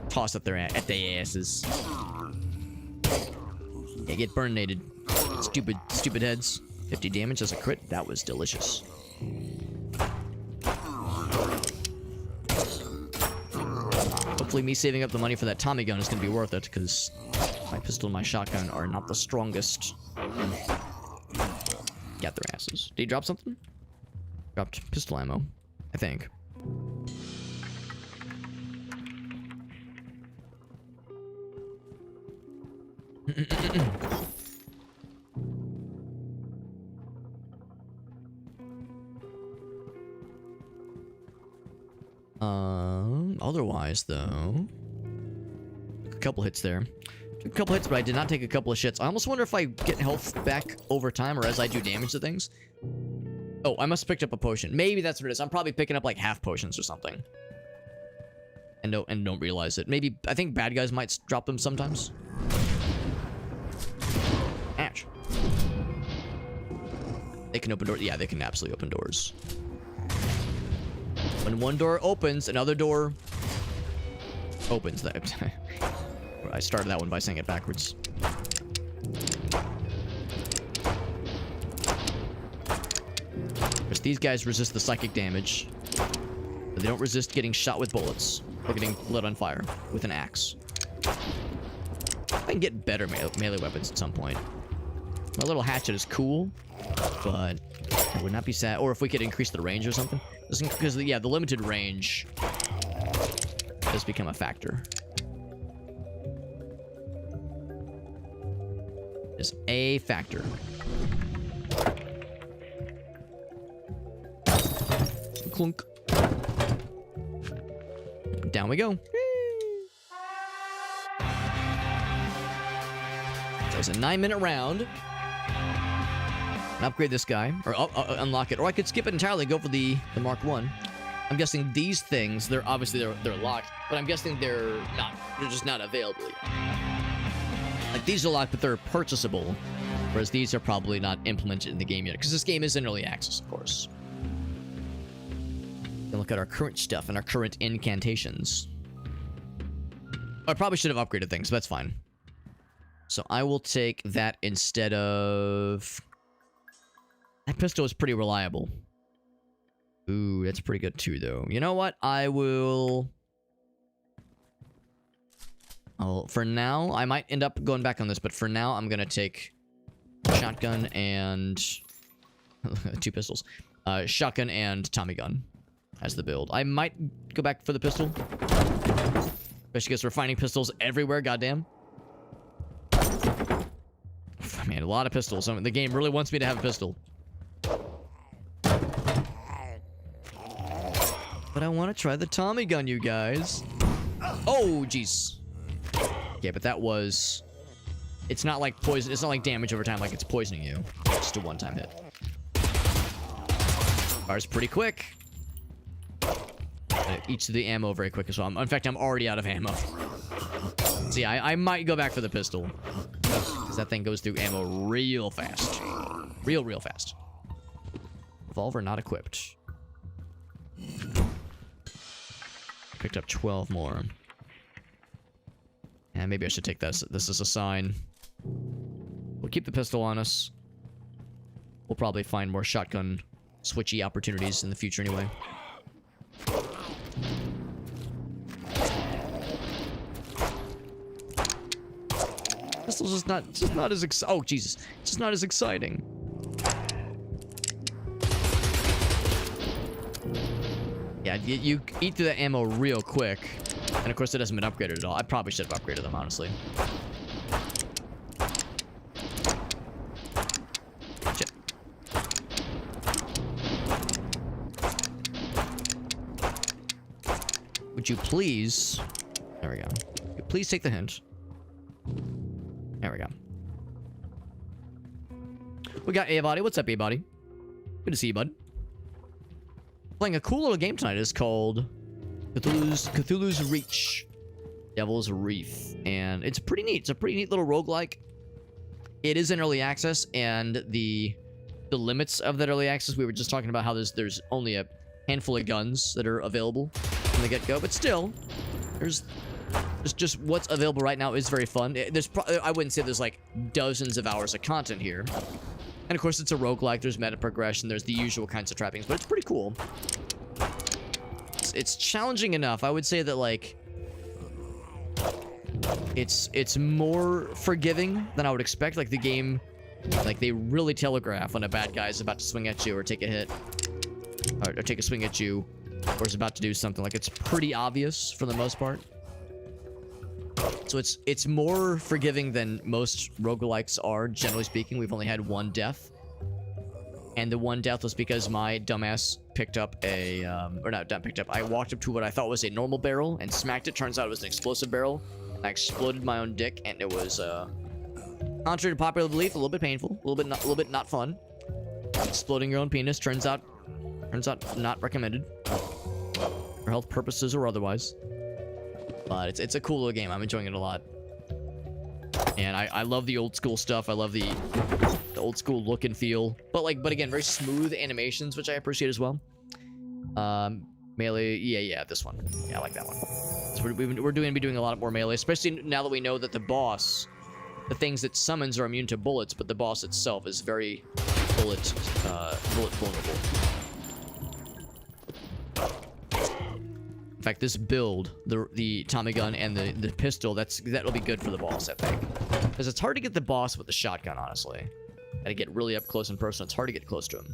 toss at their asses. Yeah, get burnated. Stupid heads. 50 damage as a crit. That was delicious. Hopefully me saving up the money for that Tommy gun is going to be worth it, because my pistol and my shotgun are not the strongest. Got their asses. Did he drop something? Dropped pistol ammo, I think. Otherwise, though, a couple hits there. Took a couple hits, but I did not take a couple of shits. I almost wonder if I get health back over time or as I do damage to things. Oh, I must have picked up a potion. Maybe that's what it is. I'm probably picking up like half potions or something. And don't realize it. Maybe, I think bad guys might drop them sometimes. Ouch. They can open doors. Yeah, they can absolutely open doors. When one door opens, another door opens. That I started that one by saying it backwards. Because these guys resist the psychic damage, but they don't resist getting shot with bullets or getting lit on fire with an axe. I can get better melee weapons at some point. My little hatchet is cool, but I would not be sad. Or if we could increase the range or something. Because, yeah, the limited range does become a factor. Is a factor. Clunk. Down we go. So it's a 9-minute round. Upgrade this guy, or unlock it, or I could skip it entirely, go for the Mark 1. I'm guessing these things, they're obviously they're locked, but I'm guessing they're just not available yet. Like these are locked, but they're purchasable, whereas these are probably not implemented in the game yet, because this game is in early access, of course. Then look at our current stuff and our current incantations. I probably should have upgraded things, but that's fine. So I will take that instead of... That pistol is pretty reliable. Ooh, that's pretty good too, though. You know what? I will... Oh, for now, I might end up going back on this, but for now, I'm gonna take shotgun and... 2 pistols. Shotgun and Tommy gun as the build. I might go back for the pistol. Especially because we're finding pistols everywhere, goddamn. Man, a lot of pistols. I mean, the game really wants me to have a pistol. But I want to try the Tommy gun, you guys. Oh, jeez. Yeah, but that was... It's not like poison. It's not like damage over time like it's poisoning you. It's just a one-time hit. Fires pretty quick. It eats the ammo very quick as well. In fact, I'm already out of ammo. So yeah, I might go back for the pistol. Because that thing goes through ammo real fast. Real fast. Revolver not equipped. Picked up 12 more. And maybe I should take this. This is a sign. We'll keep the pistol on us. We'll probably find more shotgun switchy opportunities in the future anyway. Pistol's just not as oh Jesus, just not as exciting. Yeah, you eat through the ammo real quick, and of course it hasn't been upgraded at all. I probably should have upgraded them, honestly. Shit. Would you please? There we go. Please take the hint. There we go. We got A-Body. What's up, A-Body? Good to see you, bud. Playing a cool little game tonight. It's called Cthulhu's Reach. Devil's Reef. And it's pretty neat. It's a pretty neat little roguelike. It is in early access, and the limits of that early access, we were just talking about how there's only a handful of guns that are available from the get-go, but still, there's just what's available right now is very fun. I wouldn't say there's like dozens of hours of content here. And of course it's a roguelike, there's meta progression, there's the usual kinds of trappings, but it's pretty cool. It's challenging enough. I would say that like it's more forgiving than I would expect. Like the game, like they really telegraph when a bad guy is about to swing at you or take a hit or take a swing at you or is about to do something. Like it's pretty obvious for the most part. So it's more forgiving than most roguelikes are, generally speaking. We've only had one death. And the one death was because my dumbass picked up a, or not picked up, I walked up to what I thought was a normal barrel and smacked it. Turns out it was an explosive barrel. I exploded my own dick, and it was, contrary to popular belief, a little bit painful, a little bit not fun. Exploding your own penis turns out not recommended for health purposes or otherwise. But it's a cool little game. I'm enjoying it a lot. And I love the old school stuff. I love the old school look and feel. But again, very smooth animations, which I appreciate as well. Melee, yeah, this one. Yeah, I like that one. So we're doing a lot more melee, especially now that we know that the boss, the things that summons are immune to bullets, but the boss itself is very bullet vulnerable. In fact, this build, the Tommy gun and the pistol, that'll be good for the boss, I think. Because it's hard to get the boss with the shotgun, honestly. Gotta get really up close and personal. It's hard to get close to him.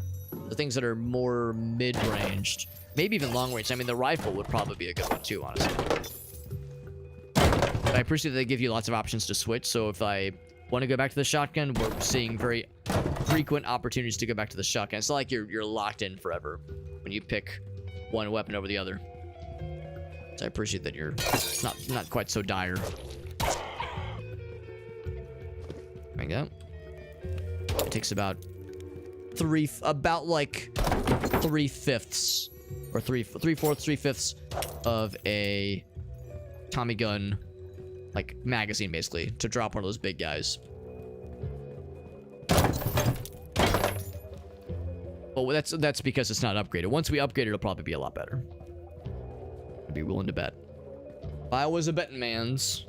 The things that are more mid-ranged, maybe even long-range. I mean, the rifle would probably be a good one too, honestly. But I appreciate that they give you lots of options to switch. So if I want to go back to the shotgun, we're seeing very frequent opportunities to go back to the shotgun. It's not like you're locked in forever when you pick one weapon over the other. So I appreciate that you're not quite so dire. There we go. It takes about like 3/5 or 3/4 of a Tommy gun like magazine basically to drop one of those big guys. Well, that's because it's not upgraded. Once we upgrade it, it'll probably be a lot better. I'd be willing to bet. If I was a betting man's.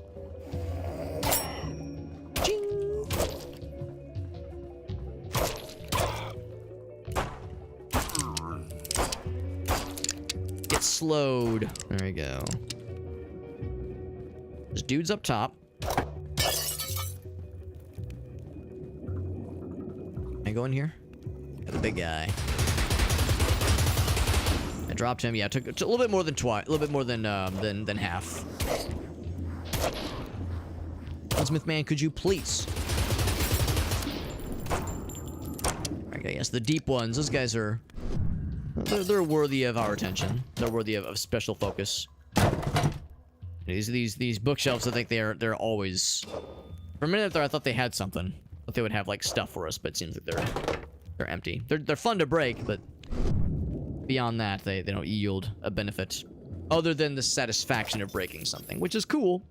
Ching. Get slowed. There we go. There's dudes up top. Can I go in here? Got the big guy. I dropped him. Yeah, it took a little bit more than twice. A little bit more than half. Gunsmith man, could you please? Okay, yes, the deep ones. Those guys are. They're worthy of our attention. They're worthy of special focus. These bookshelves, I think they're always. For a minute there, I thought they had something. I thought they would have like stuff for us, but it seems like they're empty. They're fun to break, but beyond that, they don't yield a benefit other than the satisfaction of breaking something, which is cool.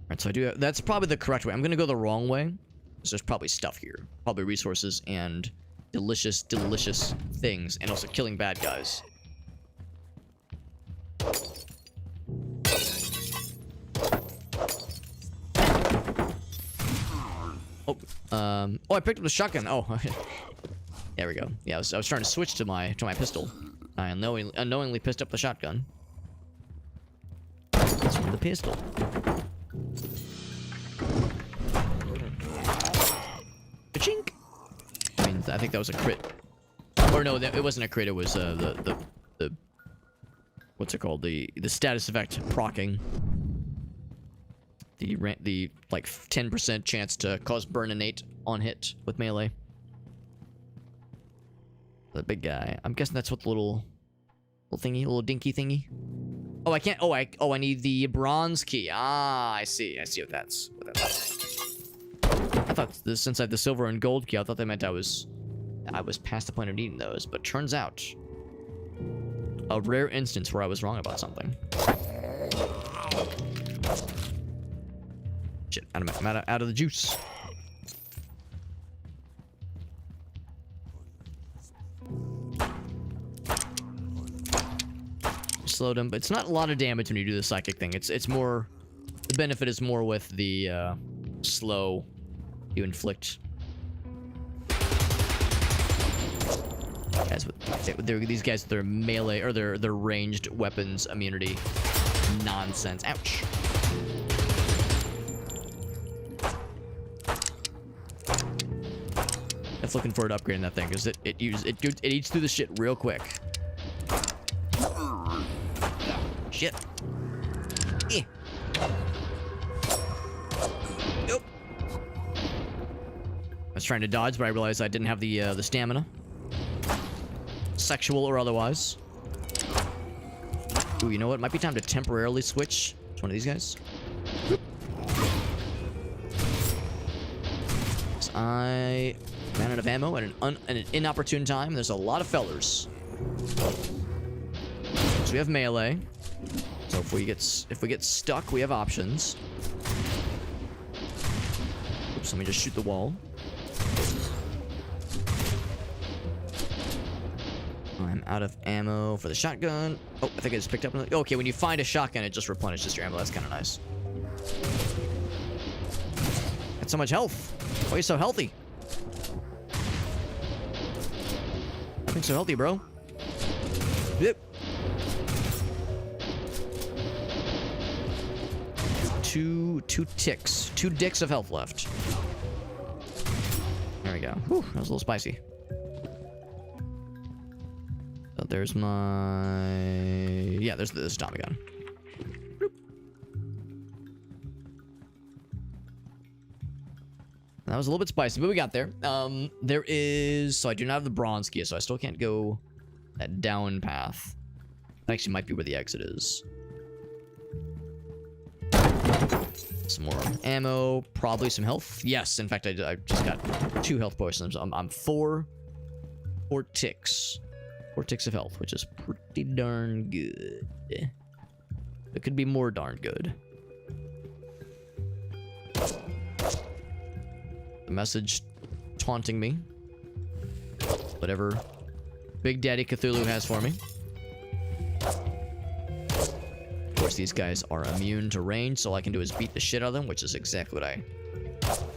Alright, so that's probably the correct way. I'm gonna go the wrong way, because there's probably stuff here. Probably resources and delicious things, and also killing bad guys. Oh, I picked up the shotgun. Oh, there we go. Yeah, I was trying to switch to my pistol. I unknowingly pissed up the shotgun. Let's run the pistol. Ka-chink! I mean, I think that was a crit. Or no, it wasn't a crit. It was the what's it called? The status effect procking. The like 10% chance to cause burn innate on hit with melee. The big guy. I'm guessing that's what the little dinky thingy. Oh, I can't. Oh, I need the bronze key. Ah, I see what that's. I thought since I had the silver and gold key, I thought that meant I was past the point of needing those. But turns out, a rare instance where I was wrong about something. Shit, I'm out of the juice. Slowed him, but it's not a lot of damage when you do the psychic thing. It's more, the benefit is more with the slow you inflict. Guys, these guys, their melee or their ranged weapons immunity nonsense. Ouch. That's looking forward to upgrading that thing because it eats through the shit real quick. Shit. Eh. was trying to dodge, but I realized I didn't have the stamina. Sexual or otherwise. Ooh, you know what? Might be time to temporarily switch to one of these guys. So I ran out of ammo at an inopportune time. There's a lot of fellers. So we have melee. So if we get stuck, we have options. Oops, let me just shoot the wall. I'm out of ammo for the shotgun. Oh, I think I just picked up another. Okay, when you find a shotgun, it just replenishes your ammo. That's kind of nice. Got so much health. Why are you so healthy? I think so healthy, bro. Yep. Two ticks. 2 dicks of health left. There we go. Whew, that was a little spicy. So there's my... Yeah, there's this Tommy gun. That was a little bit spicy, but we got there. There is... So I do not have the bronze key, so I still can't go that down path. That actually might be where the exit is. Some more ammo, probably some health. Yes, in fact, I just got 2 health potions. I'm 4 ticks. 4 ticks of health, which is pretty darn good. It could be more darn good. The message taunting me. Whatever Big Daddy Cthulhu has for me. Of course, these guys are immune to range, so all I can do is beat the shit out of them, which is exactly what I'm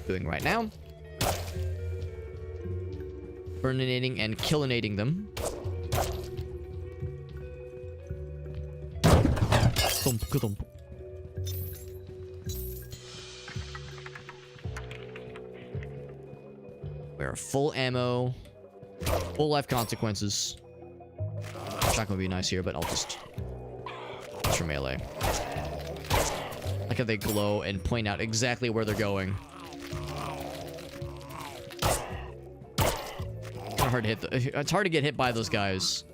doing right now. Burninating and killinating them. Thump, ka-thump. We're full ammo, full life consequences. Shotgun would be nice here, but I'll just for melee. Like how they glow and point out exactly where they're going. It's hard to hit. It's hard to get hit by those guys.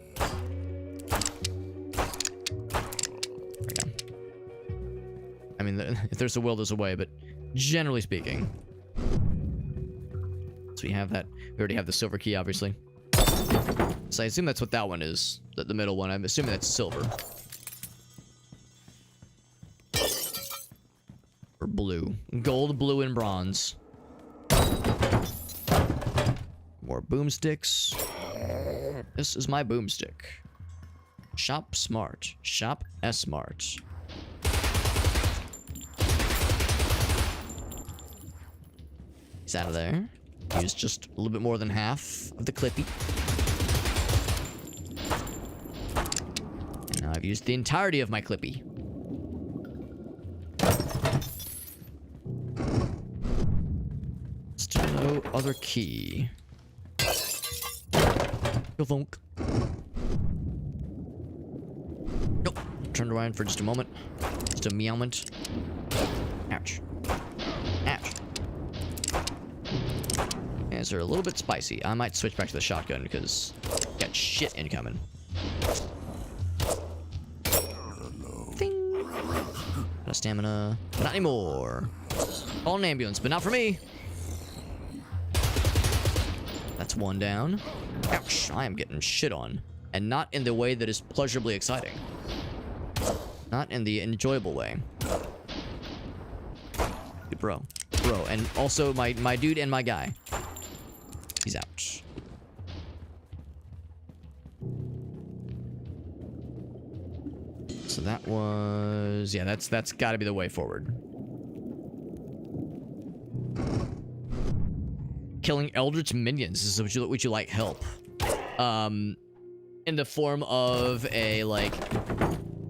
I mean, if there's a will, there's a way, but generally speaking. So we have that. We already have the silver key, obviously. So I assume that's what that one is. The middle one. I'm assuming that's silver. Or blue. Gold, blue, and bronze. More boomsticks. This is my boomstick. Shop smart. Shop S-smart. He's out of there. Use just a little bit more than half of the clippy. And now I've used the entirety of my clippy. Still no other key. Thunk. Nope. Turned around for just a moment. Just a meowment. Ouch. Ouch. Yeah, they're a little bit spicy. I might switch back to the shotgun because got shit incoming. Ding. Got a stamina. Not anymore. Call an ambulance, but not for me. That's one down. Ouch. I am getting shit on. And not in the way that is pleasurably exciting. Not in the enjoyable way. Dude, bro. Bro. And also my dude and my guy. He's out. So that was... Yeah, that's gotta be the way forward. Killing eldritch minions. This is would you like help? In the form of a, like...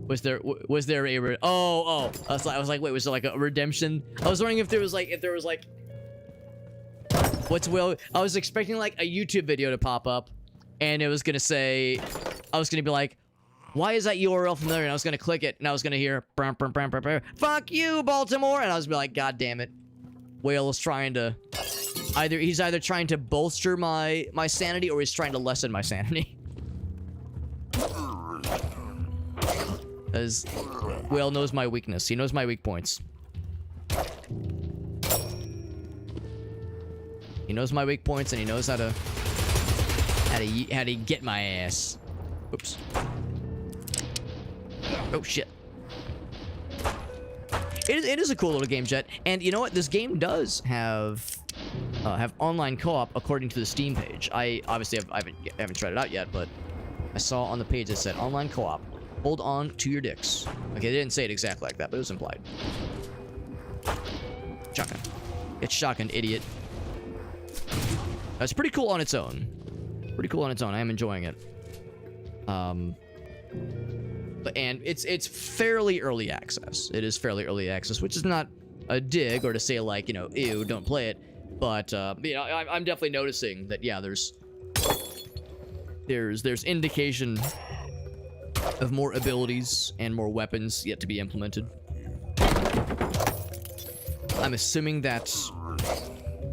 Was there a... Oh. I was like, wait, was there like a redemption? I was wondering if there was like... I was expecting like a YouTube video to pop up, and it was gonna say, I was gonna be like, why is that URL familiar? And I was gonna click it, and I was gonna hear, fuck you, Baltimore, and I was gonna be like, god damn it, Whale is trying to He's either trying to bolster my sanity or he's trying to lessen my sanity. As Whale knows my weakness. He knows my weak points. He knows my weak points and he knows how to get my ass. Oops. Oh shit. It is a cool little game, Jet. And you know what? This game does have online co-op according to the Steam page. I haven't tried it out yet, but I saw on the page that said online co-op. Hold on to your dicks. Okay, they didn't say it exactly like that, but it was implied. Shotgun. It's shotgun, idiot. That's pretty cool on its own. Pretty cool on its own. I am enjoying it. And it's fairly early access. It is fairly early access, which is not a dig or to say like, you know, ew, don't play it. But you know, I'm definitely noticing that yeah, there's indication of more abilities and more weapons yet to be implemented. I'm assuming that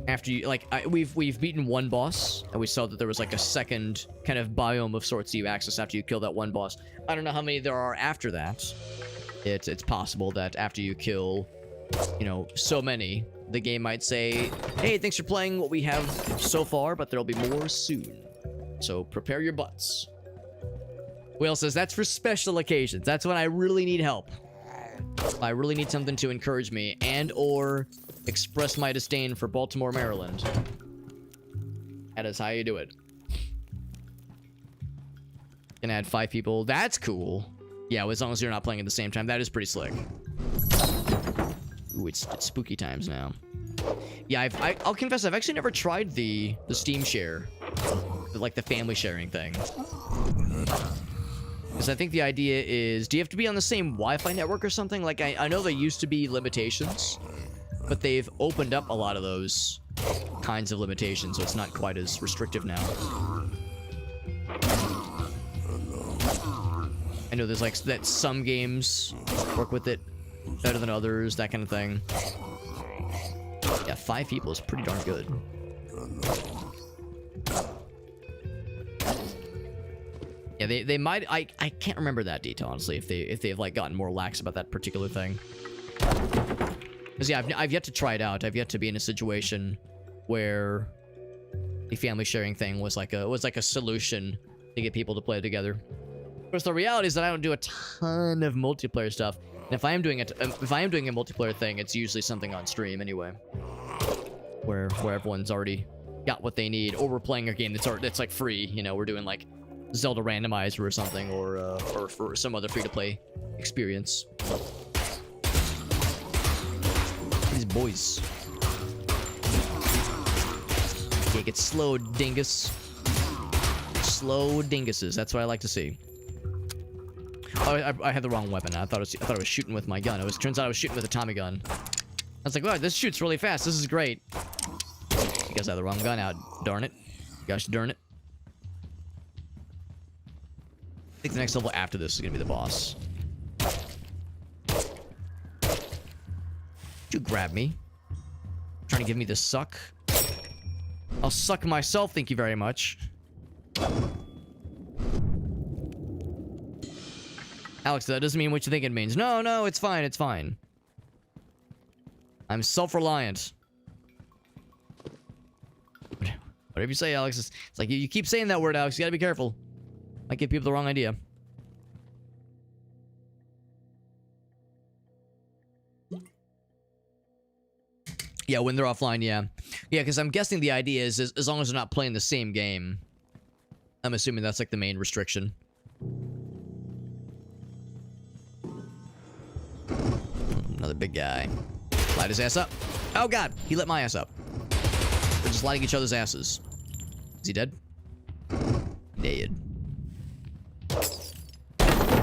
after you we've beaten one boss and we saw that there was like a second kind of biome of sorts that you access after you kill that one boss. I don't know how many there are after that. It's possible that after you kill, you know, so many, the game might say, hey, thanks for playing what we have so far, but there'll be more soon. So prepare your butts. Whale says, that's for special occasions. That's when I really need help. I really need something to encourage me and or express my disdain for Baltimore, Maryland. That is how you do it. Can add 5 people. That's cool. Yeah, as long as you're not playing at the same time. That is pretty slick. Ooh, it's spooky times now. Yeah, I'll confess, I've actually never tried the Steam share. Like the family sharing thing. Because I think the idea is, do you have to be on the same Wi-Fi network or something? Like, I know there used to be limitations, but they've opened up a lot of those kinds of limitations, so it's not quite as restrictive now. I know there's like that some games work with it better than others, that kind of thing. Yeah, 5 people is pretty darn good. Yeah, they might. I can't remember that detail honestly. If they've like gotten more lax about that particular thing. Because yeah, I've yet to try it out. I've yet to be in a situation where the family sharing thing was like a solution to get people to play together. Of course, the reality is that I don't do a ton of multiplayer stuff. And if I am doing a multiplayer thing, it's usually something on stream anyway, where everyone's already got what they need, or we're playing a game that's like free. You know, we're doing like Zelda Randomizer or something, or for some other free-to-play experience. These boys. Yeah, get slow, dingus. Slow dinguses. That's what I like to see. Oh, I had the wrong weapon. I thought I was shooting with my gun. Turns out I was shooting with a Tommy gun. I was like, wow, this shoots really fast. This is great. I guess I had the wrong gun out. Darn it. Gosh darn it. I think the next level after this is gonna be the boss. Did you grab me? Trying to give me the suck? I'll suck myself, thank you very much. Alex, that doesn't mean what you think it means. No, it's fine, it's fine. I'm self-reliant. Whatever you say, Alex. It's like you keep saying that word, Alex. You gotta be careful. Might give people the wrong idea. Yeah, when they're offline, yeah. Yeah, because I'm guessing the idea is as long as they're not playing the same game. I'm assuming that's like the main restriction. Another big guy. Light his ass up. Oh god, he lit my ass up. We're just lighting each other's asses. Is he dead? Dead.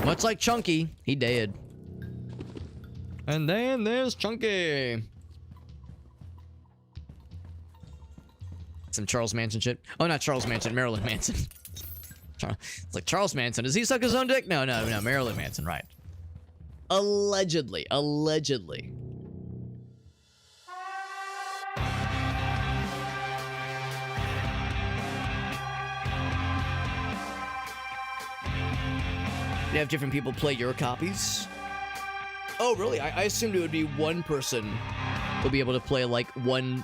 Much like Chunky, he dead. And then there's Chunky. Some Charles Manson shit. Oh, not Charles Manson, Marilyn Manson. It's like Charles Manson. Does he suck his own dick? No, Marilyn Manson, right. Allegedly. You have different people play your copies? Oh, really? I assumed it would be one person would be able to play, like, one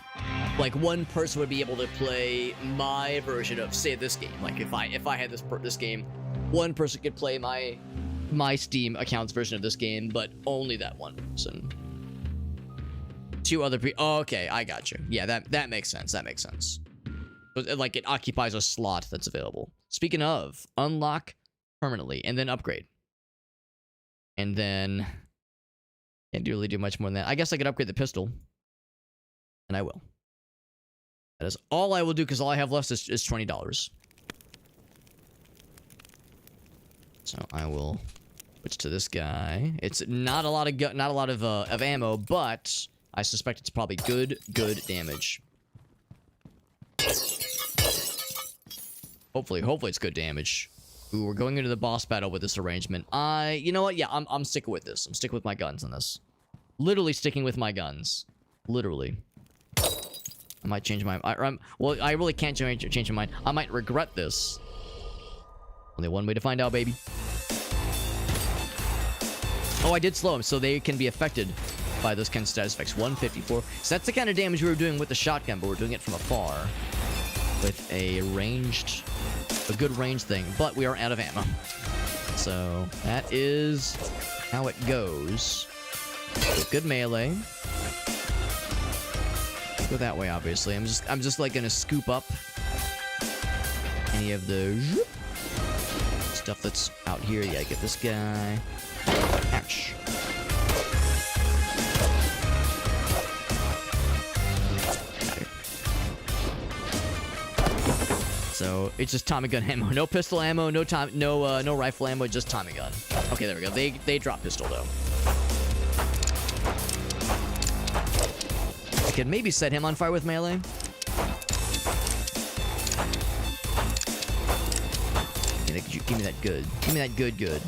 person would be able to play my version of, say, this game. Like, if I had this game, one person could play my Steam account's version of this game, but only that one person. Two other people. Oh, okay, I got you. Yeah, that makes sense. That makes sense. But, like, it occupies a slot that's available. Speaking of, unlock permanently and then upgrade. And then can't really do much more than that. I guess I could upgrade the pistol. And I will. That is all I will do, because all I have left is $20. So I will switch to this guy. It's not a lot of ammo, but I suspect it's probably good damage. Hopefully it's good damage. Ooh, we're going into the boss battle with this arrangement. You know what? Yeah, I'm sticking with this. I'm sticking with my guns on this. Literally sticking with my guns. Literally. I might change my... well, I really can't change my mind. I might regret this. Only one way to find out, baby. Oh, I did slow them, so they can be affected by those kind of status effects. 154. So that's the kind of damage we were doing with the shotgun, but we're doing it from afar. With a good range thing. But we are out of ammo. So, that is how it goes. With good melee. Go that way, obviously. I'm just like gonna scoop up any of the stuff that's out here. Yeah, get this guy. Ouch. So it's just Tommy gun ammo. No pistol ammo, no rifle ammo, just Tommy gun. Okay, there we go. They drop pistol though. I could maybe set him on fire with melee. Give me that good. Give me that good.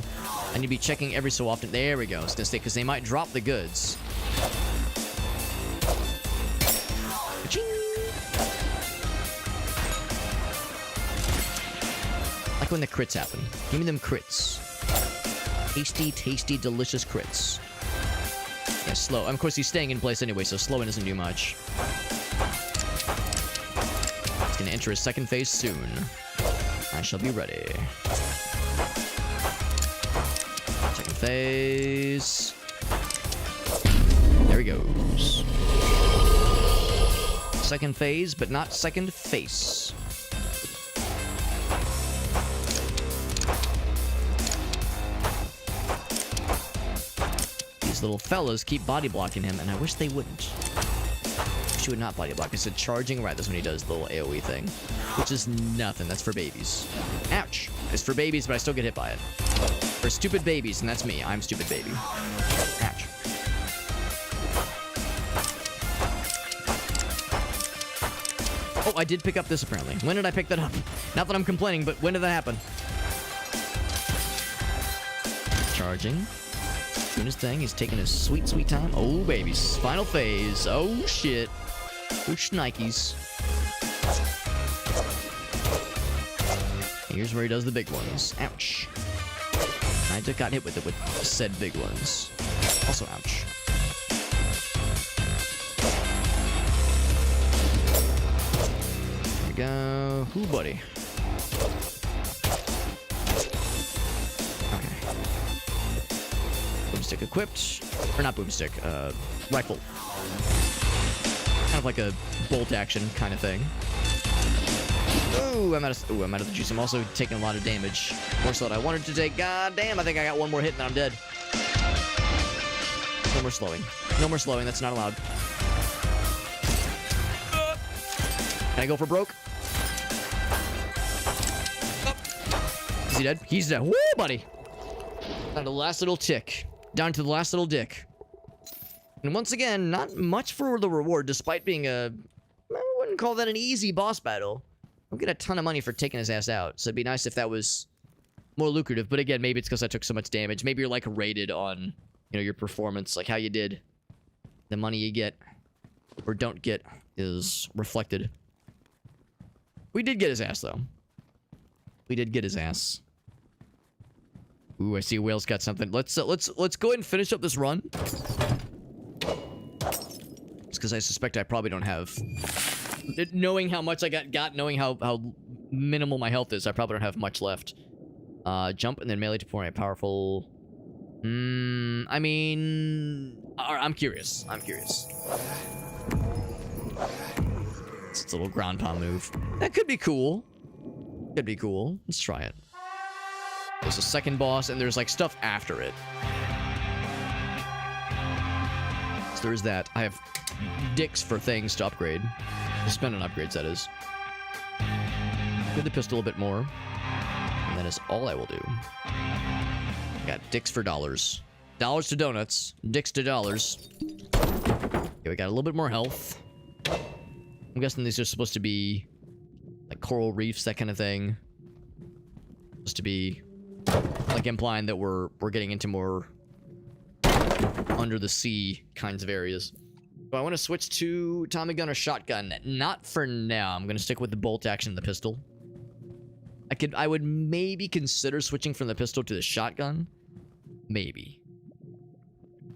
I need to be checking every so often. There we go. I was gonna say, because they might drop the goods. Like when the crits happen. Give me them crits. Tasty, delicious crits. Yeah, slow. Of course, he's staying in place anyway, so slowing doesn't do much. He's gonna enter his second phase soon. I shall be ready. Second phase. There he goes. Second phase, but not second face. These little fellas keep body blocking him, and I wish they wouldn't. She would not body block. I said charging right. That's when he does the little AoE thing, which is nothing. That's for babies. Ouch. It's for babies, but I still get hit by it. For stupid babies, and that's me. I'm stupid baby. Ouch. Oh, I did pick up this apparently. When did I pick that up? Not that I'm complaining, but when did that happen? Charging. Doing his thing. He's taking his sweet time. Oh, babies. Final phase. Oh, shit. Oh, shnikes. Here's where he does the big ones. Ouch. I just got hit with it with said big ones. Also, ouch. There we go. Ooh, buddy. Okay. Boomstick equipped. Or not boomstick, rifle. Kind of like a bolt action kind of thing. Ooh, I'm out of the juice. I'm also taking a lot of damage. More so than I wanted to take. God damn, I think I got one more hit and then I'm dead. No more slowing. No more slowing. That's not allowed. Can I go for broke? Is he dead? He's dead. Woo, buddy. Down to the last little tick. Down to the last little dick. And once again, not much for the reward, despite being I wouldn't call that an easy boss battle. I'll get a ton of money for taking his ass out, so it'd be nice if that was more lucrative. But again, maybe it's because I took so much damage. Maybe you're like rated on, you know, your performance, like how you did. The money you get or don't get is reflected. We did get his ass though. We did get his ass. Ooh, I see Whale's got something. Let's go ahead and finish up this run. Just because I suspect I probably don't have. Knowing how much I got, knowing how minimal my health is, I probably don't have much left. Jump and then melee to perform a powerful. I mean, I'm curious. It's a little ground pound move. That could be cool. Could be cool. Let's try it. There's a second boss, and there's like stuff after it. So there's that. I have dicks for things to upgrade. To spend on upgrades, that is. Get the pistol a bit more. And that is all I will do. Got dicks for dollars. Dollars to donuts. Dicks to dollars. Okay, we got a little bit more health. I'm guessing these are supposed to be like coral reefs, that kind of thing. Supposed to be like implying that we're getting into more under the sea kinds of areas. So I want to switch to Tommy gun or shotgun. Not for now. I'm gonna stick with the bolt action and the pistol. I would maybe consider switching from the pistol to the shotgun. Maybe.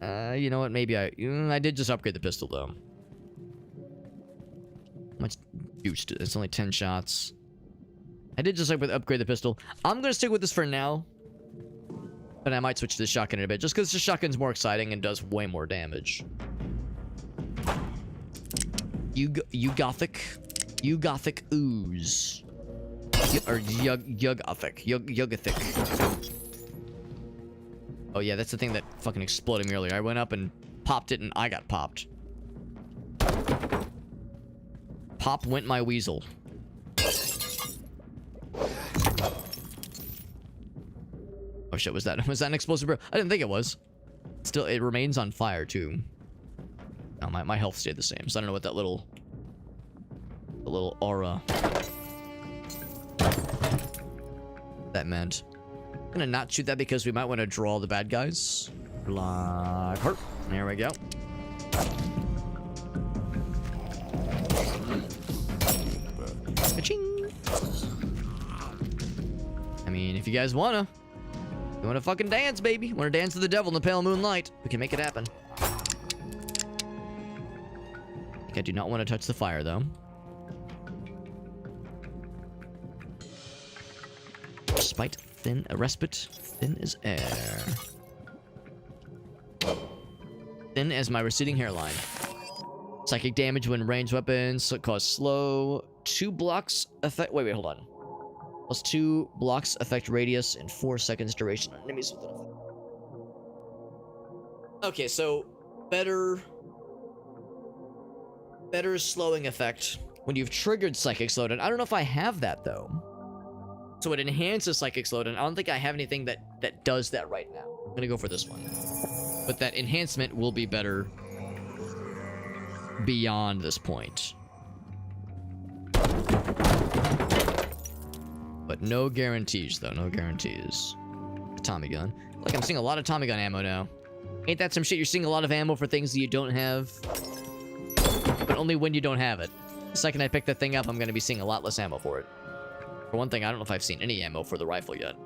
You know what? Maybe I did just upgrade the pistol though. Much juiced. It's only 10 shots. I did just upgrade the pistol. I'm gonna stick with this for now. But I might switch to the shotgun in a bit, just because the shotgun's more exciting and does way more damage. You gothic ooze. Or Yugothic. Oh yeah, that's the thing that fucking exploded me earlier. I went up and popped it and I got popped. Pop went my weasel. Oh shit, was that an explosive bro? I didn't think it was. Still, it remains on fire too. Oh, my health stayed the same, so I don't know what that little aura that meant. I'm gonna not shoot that because we might want to draw the bad guys. Like her. There we go. Ka-ching. I mean, if you guys wanna fucking dance, baby. Wanna dance to the devil in the pale moonlight? We can make it happen. I do not want to touch the fire though. Respite thin, respite thin as air. Thin as my receding hairline. Psychic damage when ranged weapons cause slow. 2 blocks effect. Wait, hold on. Plus 2 blocks affect radius and 4 seconds duration on enemies with an effect. Okay, so better slowing effect when you've triggered psychic slowdown. I don't know if I have that though. So it enhances psychic slowdown. I don't think I have anything that does that right now. I'm gonna go for this one. But that enhancement will be better beyond this point. But no guarantees though, no guarantees. Tommy gun. Like I'm seeing a lot of Tommy gun ammo now. Ain't that some shit? You're seeing a lot of ammo for things that you don't have. But only when you don't have it. The second I pick that thing up, I'm gonna be seeing a lot less ammo for it. For one thing, I don't know if I've seen any ammo for the rifle yet.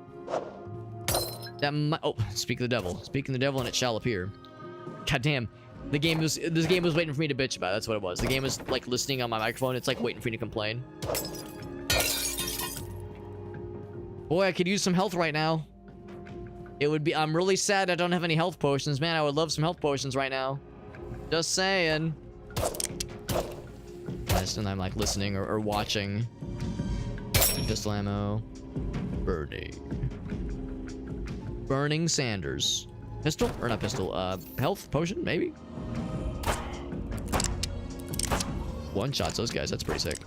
That might, oh, speak of the devil. Speak of the devil and it shall appear. God damn. This game was waiting for me to bitch about it. That's what it was. The game was like listening on my microphone. It's like waiting for me to complain. Boy, I could use some health right now. It would be, I'm really sad I don't have any health potions. Man, I would love some health potions right now. Just saying. And I'm like listening or watching. Pistol ammo. Burning Sanders. Pistol? Or not pistol. Health potion, maybe? One shots those guys. That's pretty sick.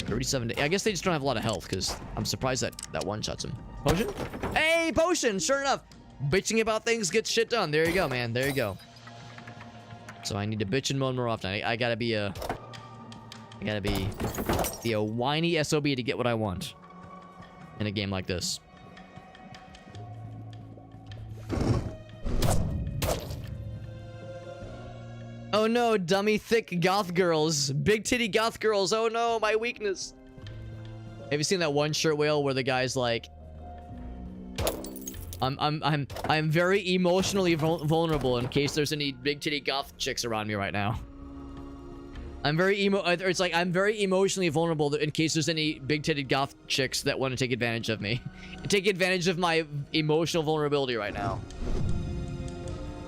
37. I guess they just don't have a lot of health because I'm surprised that one shots him. Potion? Hey, potion! Sure enough. Bitching about things gets shit done. There you go, man. There you go. So I need to bitch and moan more often. I gotta be a whiny SOB to get what I want in a game like this. Oh no, dummy thick goth girls. Big titty goth girls. Oh no, my weakness. Have you seen that one shirt whale where the guy's like, I'm very emotionally vulnerable in case there's any big titty goth chicks around me right now. It's like I'm very emotionally vulnerable in case there's any big titted goth chicks that want to take advantage of me. Take advantage of my emotional vulnerability right now.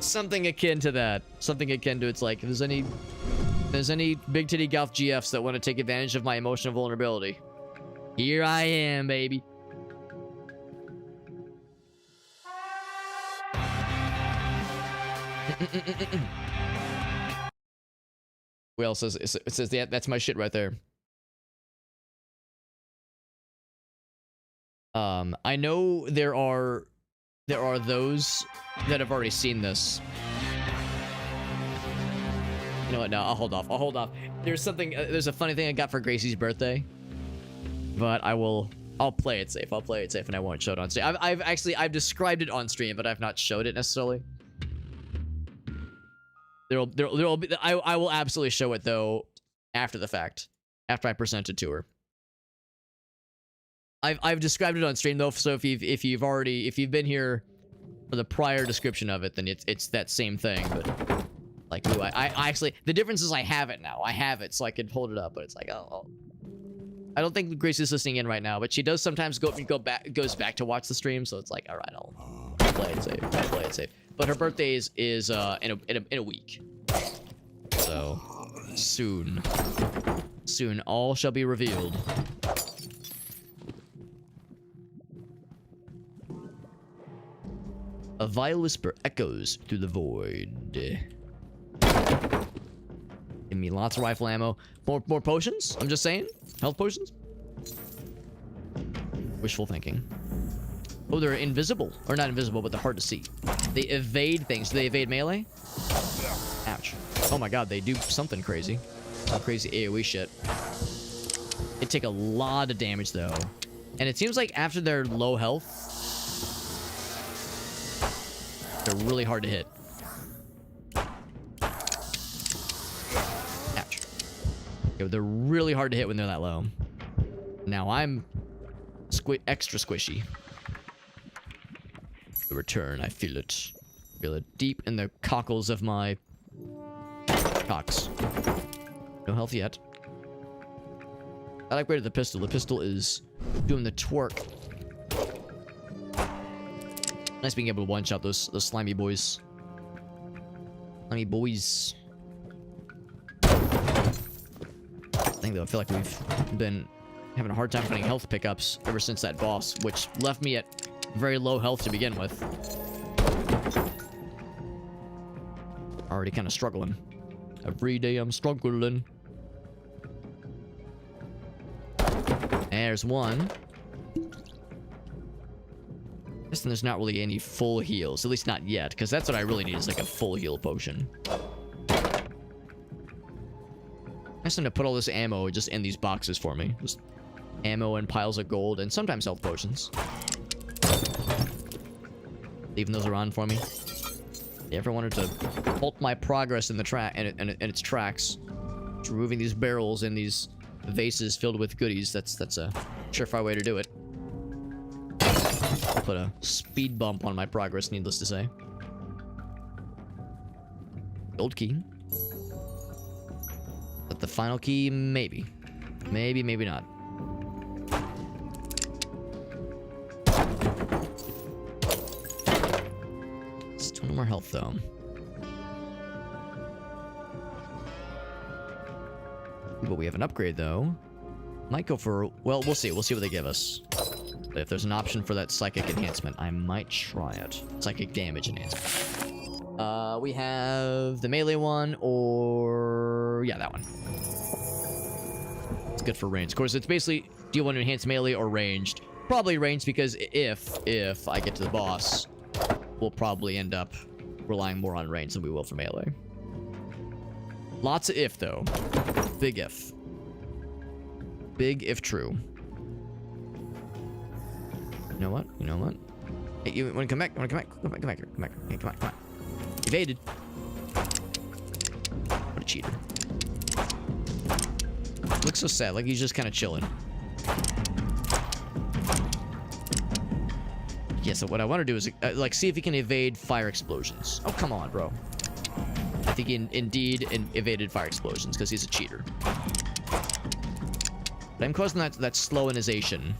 Something akin to that. Something akin to it's like if there's any big titty goth GFs that want to take advantage of my emotional vulnerability. Here I am, baby. Whale says it says yeah, that's my shit right there. I know there are those that have already seen this. You know what? No, I'll hold off. There's something. There's a funny thing I got for Gracie's birthday, but I'll play it safe. I'll play it safe, and I won't show it on stream. I've described it on stream, but I've not showed it necessarily. There'll be. I will absolutely show it though after the fact, after I present it to her. I've described it on stream though, so if you've been here for the prior description of it, then it's that same thing. But like, ooh, I actually, the difference is I have it now. I have it, so I can hold it up. But it's like, oh, I don't think Grace is listening in right now, but she does sometimes goes back to watch the stream. So it's like, all right, I'll play it safe. I'll play it safe. But her birthday is in a week, so soon all shall be revealed. A vile whisper echoes through the void. Give me lots of rifle ammo. More potions? I'm just saying. Health potions? Wishful thinking. Oh, they're invisible. Or not invisible, but they're hard to see. They evade things. Do they evade melee? Ouch. Oh my god, they do something crazy. Some crazy AoE shit. They take a lot of damage, though. And it seems like after they're low health, they're really hard to hit. Ouch. Okay, they're really hard to hit when they're that low. Now I'm extra squishy. The return, I feel it. Feel it deep in the cockles of my cocks. No health yet. I upgraded the pistol. The pistol is doing the twerk. Nice being able to one-shot those slimy boys. Slimy boys. I think though, I feel like we've been having a hard time finding health pickups ever since that boss, which left me at very low health to begin with. Already kind of struggling. Every day I'm struggling. There's one. Guess there's not really any full heals, at least not yet, because that's what I really need is like a full heal potion. Ask them to put all this ammo just in these boxes for me. Just ammo and piles of gold and sometimes health potions. Leaving those around for me. If you ever wanted to halt my progress in the in its tracks, just removing these barrels and these vases filled with goodies, that's a surefire way to do it. Put a speed bump on my progress, needless to say. Gold key. But the final key, maybe. Maybe not. Still no more health, though. But we have an upgrade, though. Might go for... Well, we'll see. We'll see what they give us. But if there's an option for that psychic enhancement, I might try it. Psychic damage enhancement. We have the melee one, or... Yeah, that one. It's good for range. Of course, it's basically, do you want to enhance melee or ranged? Probably ranged, because if I get to the boss, we'll probably end up relying more on range than we will for melee. Lots of if, though. Big if. Big if true. You know what? You know what? Hey, you wanna come back? Come back here. Hey, come on. Evaded. What a cheater. Looks so sad, like he's just kind of chilling. Yeah, so what I want to do is, like, see if he can evade fire explosions. Oh, come on, bro. I think he indeed evaded fire explosions because he's a cheater. But I'm causing that slowinization.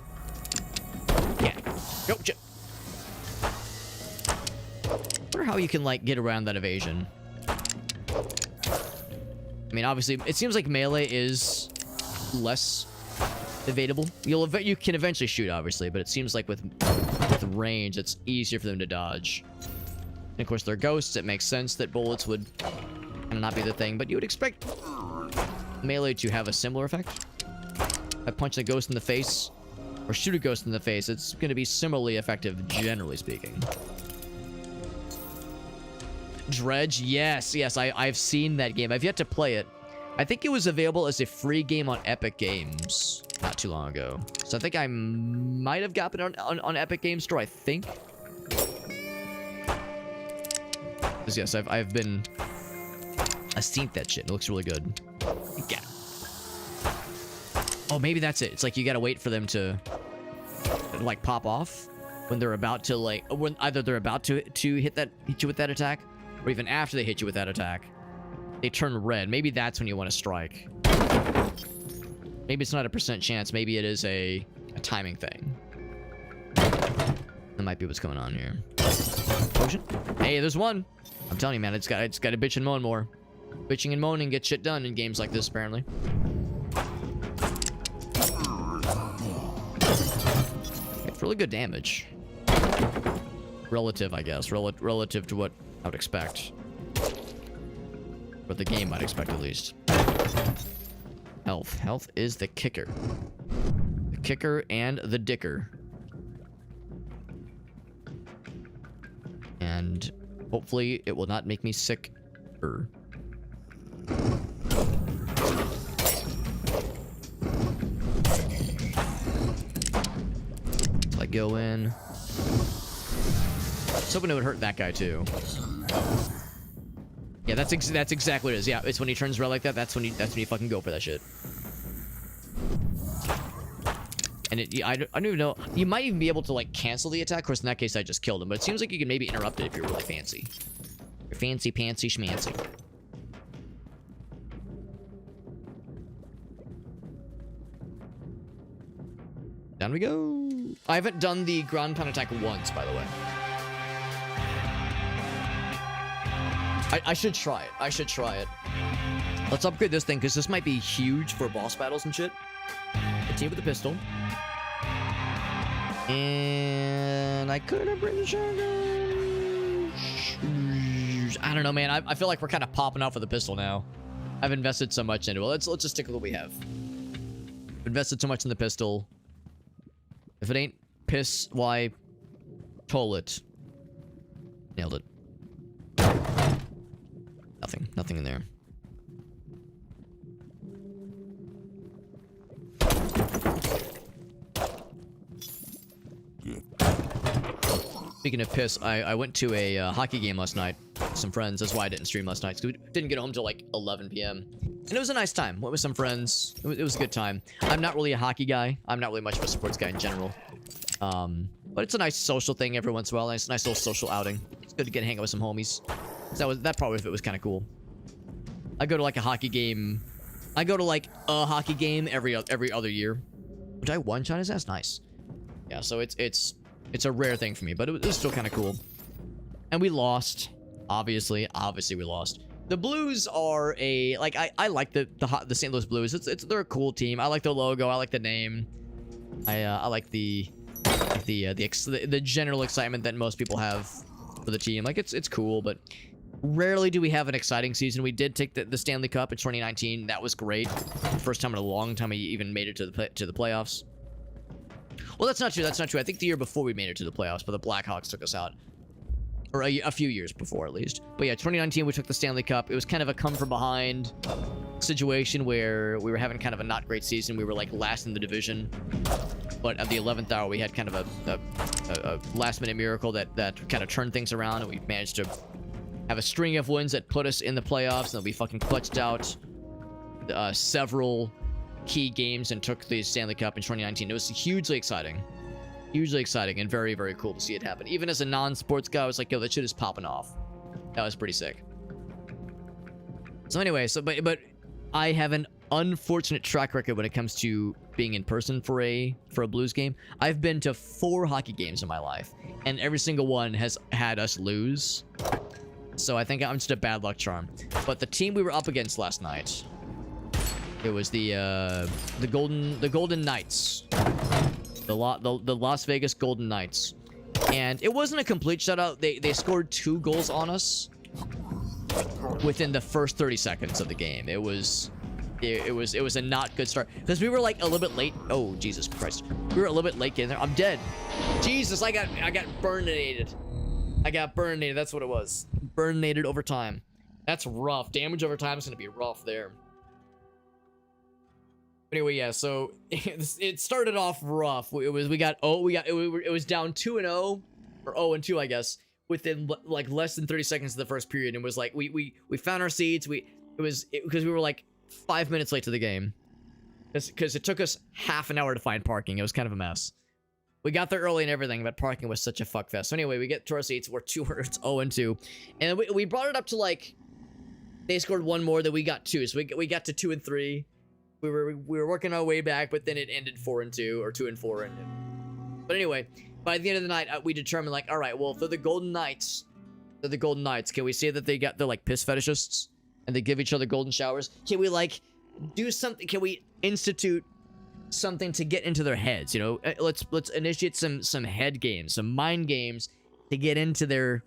Yeah. Go, chip. I wonder how you can, like, get around that evasion. I mean, obviously, it seems like melee is less evadable. You can eventually shoot, obviously, but it seems like with range, it's easier for them to dodge. And of course, they're ghosts. It makes sense that bullets would kind of not be the thing, but you would expect melee to have a similar effect. By punching a ghost in the face, or shoot a ghost in the face, it's going to be similarly effective, generally speaking. Dredge, yes, I've seen that game. I've yet to play it. I think it was available as a free game on Epic Games not too long ago. So I think I might have gotten it on Epic Games Store, I think. Because yes, I've seen that shit. It looks really good. Yeah. Oh, maybe that's it. It's like you gotta wait for them to, like, pop off when they're about to, like, when either they're about to hit you with that attack, or even after they hit you with that attack, they turn red. Maybe that's when you want to strike. Maybe it's not a % chance. Maybe it is a timing thing. That might be what's going on here. Potion? Hey, there's one. I'm telling you, man, it's got to bitch and moan more. Bitching and moaning gets shit done in games like this, apparently. It's really good damage. Relative, I guess. Relative to what I would expect. What the game might expect, at least. Health. Health is the kicker. The kicker and the dicker. And hopefully it will not make me sick. So I go in. I was hoping it would hurt that guy too. Yeah, that's exactly what it is. Yeah, it's when he turns red like that. That's when you fucking go for that shit. And I don't even know. You might even be able to, like, cancel the attack. Of course, in that case, I just killed him. But it seems like you can maybe interrupt it if you're really fancy. You're fancy, pantsy, schmancy. Down we go. I haven't done the ground pound attack once, by the way. I should try it. I should try it. Let's upgrade this thing, because this might be huge for boss battles and shit. Continue with the pistol. And I could have brought the shotgun. I don't know, man. I feel like we're kind of popping off with the pistol now. I've invested so much into it. Let's just stick with what we have. Invested so much in the pistol. If it ain't piss, why toll it? Nailed it. Nothing in there. Speaking of piss, I went to a hockey game last night with some friends. That's why I didn't stream last night, because we didn't get home till like 11 p.m. And it was a nice time. Went with some friends. It was a good time. I'm not really a hockey guy. I'm not really much of a sports guy in general. But it's a nice social thing every once in a while. Nice little social outing. It's good to get hang out with some homies. That probably if it was kind of cool. I go to like a hockey game. I go to like a hockey game every other year. Which I one-shot his ass. Nice. Yeah, so it's a rare thing for me, but it was still kind of cool. And we lost. Obviously we lost. The Blues are I like the St. Louis Blues. They're a cool team. I like their logo. I like the name. I like the general excitement that most people have for the team. Like it's cool, but rarely do we have an exciting season. We did take the Stanley Cup in 2019. That was great. First time in a long time we even made it to the playoffs. Well, that's not true. That's not true. I think the year before we made it to the playoffs, but the Blackhawks took us out. Or a few years before, at least. But yeah, 2019, we took the Stanley Cup. It was kind of a come-from-behind situation where we were having kind of a not great season. We were, like, last in the division. But at the 11th hour, we had kind of a last-minute miracle that kind of turned things around, and we managed to have a string of wins that put us in the playoffs, and then we fucking clutched out several key games and took the Stanley Cup in 2019. It was hugely exciting. Hugely exciting and very, very cool to see it happen. Even as a non-sports guy, I was like, yo, that shit is popping off. That was pretty sick. So anyway, but I have an unfortunate track record when it comes to being in person for a Blues game. I've been to 4 hockey games in my life, and every single one has had us lose. So I think I'm just a bad luck charm. But the team we were up against last night, it was the Golden Knights. The Las Vegas Golden Knights. And it wasn't a complete shutout. They scored 2 goals on us within the first 30 seconds of the game. It was a not good start because we were like a little bit late. Oh, Jesus Christ. We were a little bit late getting there. I'm dead. Jesus, I got burninated. I got burninated. That's what it was. Burninated over time. That's rough. Damage over time is going to be rough there. Anyway, yeah, so it started off rough. It was down 2-0 or 0-2, I guess, within like less than 30 seconds of the first period, and was like we found our seats. Because we were like 5 minutes late to the game, because it took us half an hour to find parking. It was kind of a mess. We got there early and everything, but parking was such a fuckfest. So anyway, we get to our seats. We're 0-2, and we brought it up to like they scored 1 more, then we got 2, so we got to 2 and 3. We were working our way back, but then it ended 4-2 or 2-4. But anyway, by the end of the night, we determined like, all right, well, if they're the Golden Knights, can we say that they're like piss fetishists and they give each other golden showers? Can we like do something? Can we institute something to get into their heads? You know, let's initiate some head games, some mind games to get into their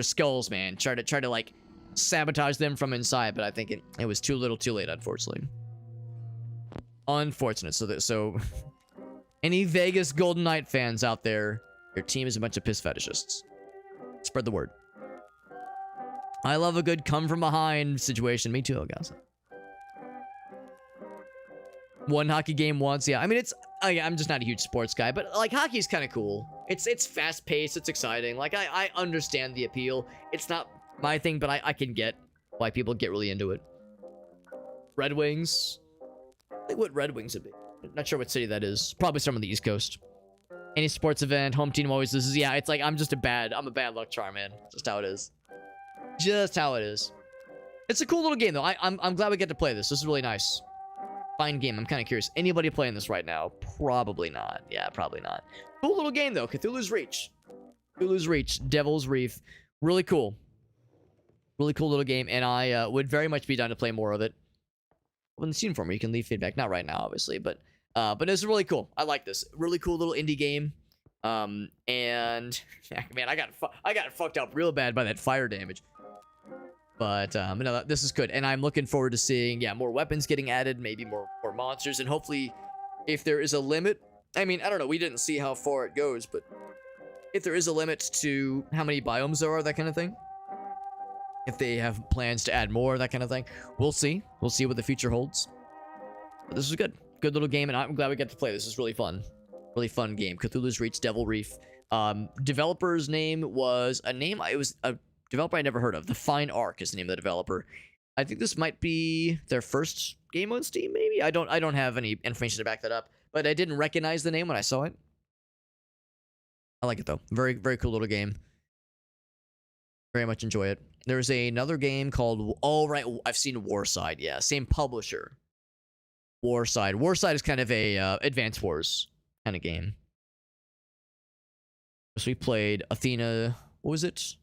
skulls, man. Try to like sabotage them from inside, but I think it was too little too late, unfortunately. Unfortunate. So any Vegas Golden Knight fans out there, your team is a bunch of piss fetishists. Spread the word. I love a good come from behind situation. Me too, I guess. One hockey game once, yeah. I mean, I'm just not a huge sports guy, but like hockey's kind of cool. It's fast paced, it's exciting. Like I understand the appeal. It's not my thing, but I can get why people get really into it. Red Wings. I think what Red Wings would be. Not sure what city that is. Probably somewhere on the East Coast. Any sports event, home team always loses. Yeah, it's like I'm a bad luck charm, man. Just how it is. Just how it is. It's a cool little game though. I'm glad we get to play this. This is really nice. Fine game. I'm kind of curious. Anybody playing this right now? Probably not. Yeah, probably not. Cool little game though. Cthulhu's Reach. Cthulhu's Reach. Devil's Reef. Really cool. Really cool little game, and I would very much be down to play more of it. When the scene for me, you can leave feedback. Not right now, obviously, but it's really cool. I like this. Really cool little indie game. And man, I got fucked up real bad by that fire damage. But no, this is good, and I'm looking forward to seeing more weapons getting added, maybe more monsters, and hopefully, if there is a limit. I mean, I don't know. We didn't see how far it goes, but if there is a limit to how many biomes there are, that kind of thing. If they have plans to add more, that kind of thing. We'll see. We'll see what the future holds. But this is good. Good little game, and I'm glad we got to play. This is really fun. Really fun game. Cthulhu's Reach, Devil Reef. Developer's name was it was a developer I never heard of. The Fine Arc is the name of the developer. I think this might be their first game on Steam, maybe? I don't have any information to back that up, but I didn't recognize the name when I saw it. I like it, though. Very, very cool little game. Very much enjoy it. There's another game called... Oh, right. I've seen Warside. Yeah, same publisher. Warside. Warside is kind of a Advance Wars kind of game. So we played Athena... What was it?